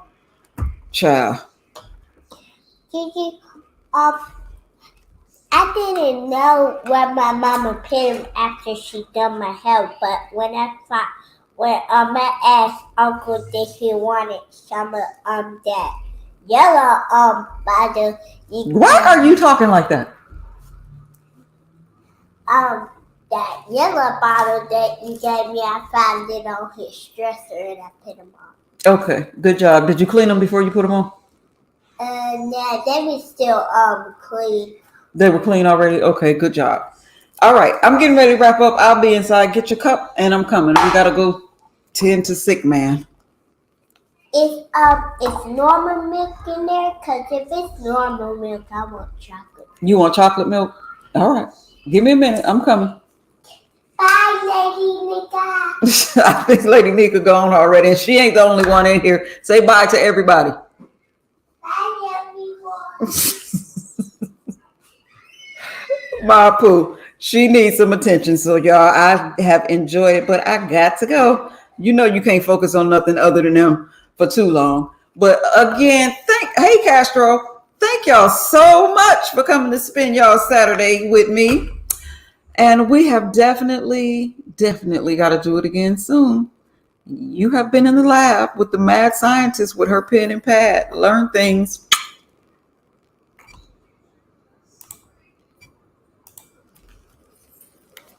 Child. I didn't know where my mama put him after she done my hair, but when I asked Uncle if he wanted some of that yellow bottle. Why are you talking like that? That yellow bottle that you gave me, I found it on his dresser and I put him on. Okay, good job. Did you clean them before you put them on? No, they were still clean. They were clean already? Okay, good job. All right, I'm getting ready to wrap up. I'll be inside. Get your cup, and I'm coming. We gotta go tend to sick man. It's normal milk in there, because if it's normal milk, I want chocolate. You want chocolate milk? All right. Give me a minute. I'm coming. Bye, Lady Nika. I think Lady Nika gone already, and she ain't the only one in here. Say bye to everybody. Bye, everyone. My poo. She needs some attention. So, y'all, I have enjoyed it, but I got to go. You know you can't focus on nothing other than them for too long. But again, hey Castro, thank y'all so much for coming to spend y'all Saturday with me. And we have definitely got to do it again soon. You have been in the lab with the mad scientist with her pen and pad. Learn things.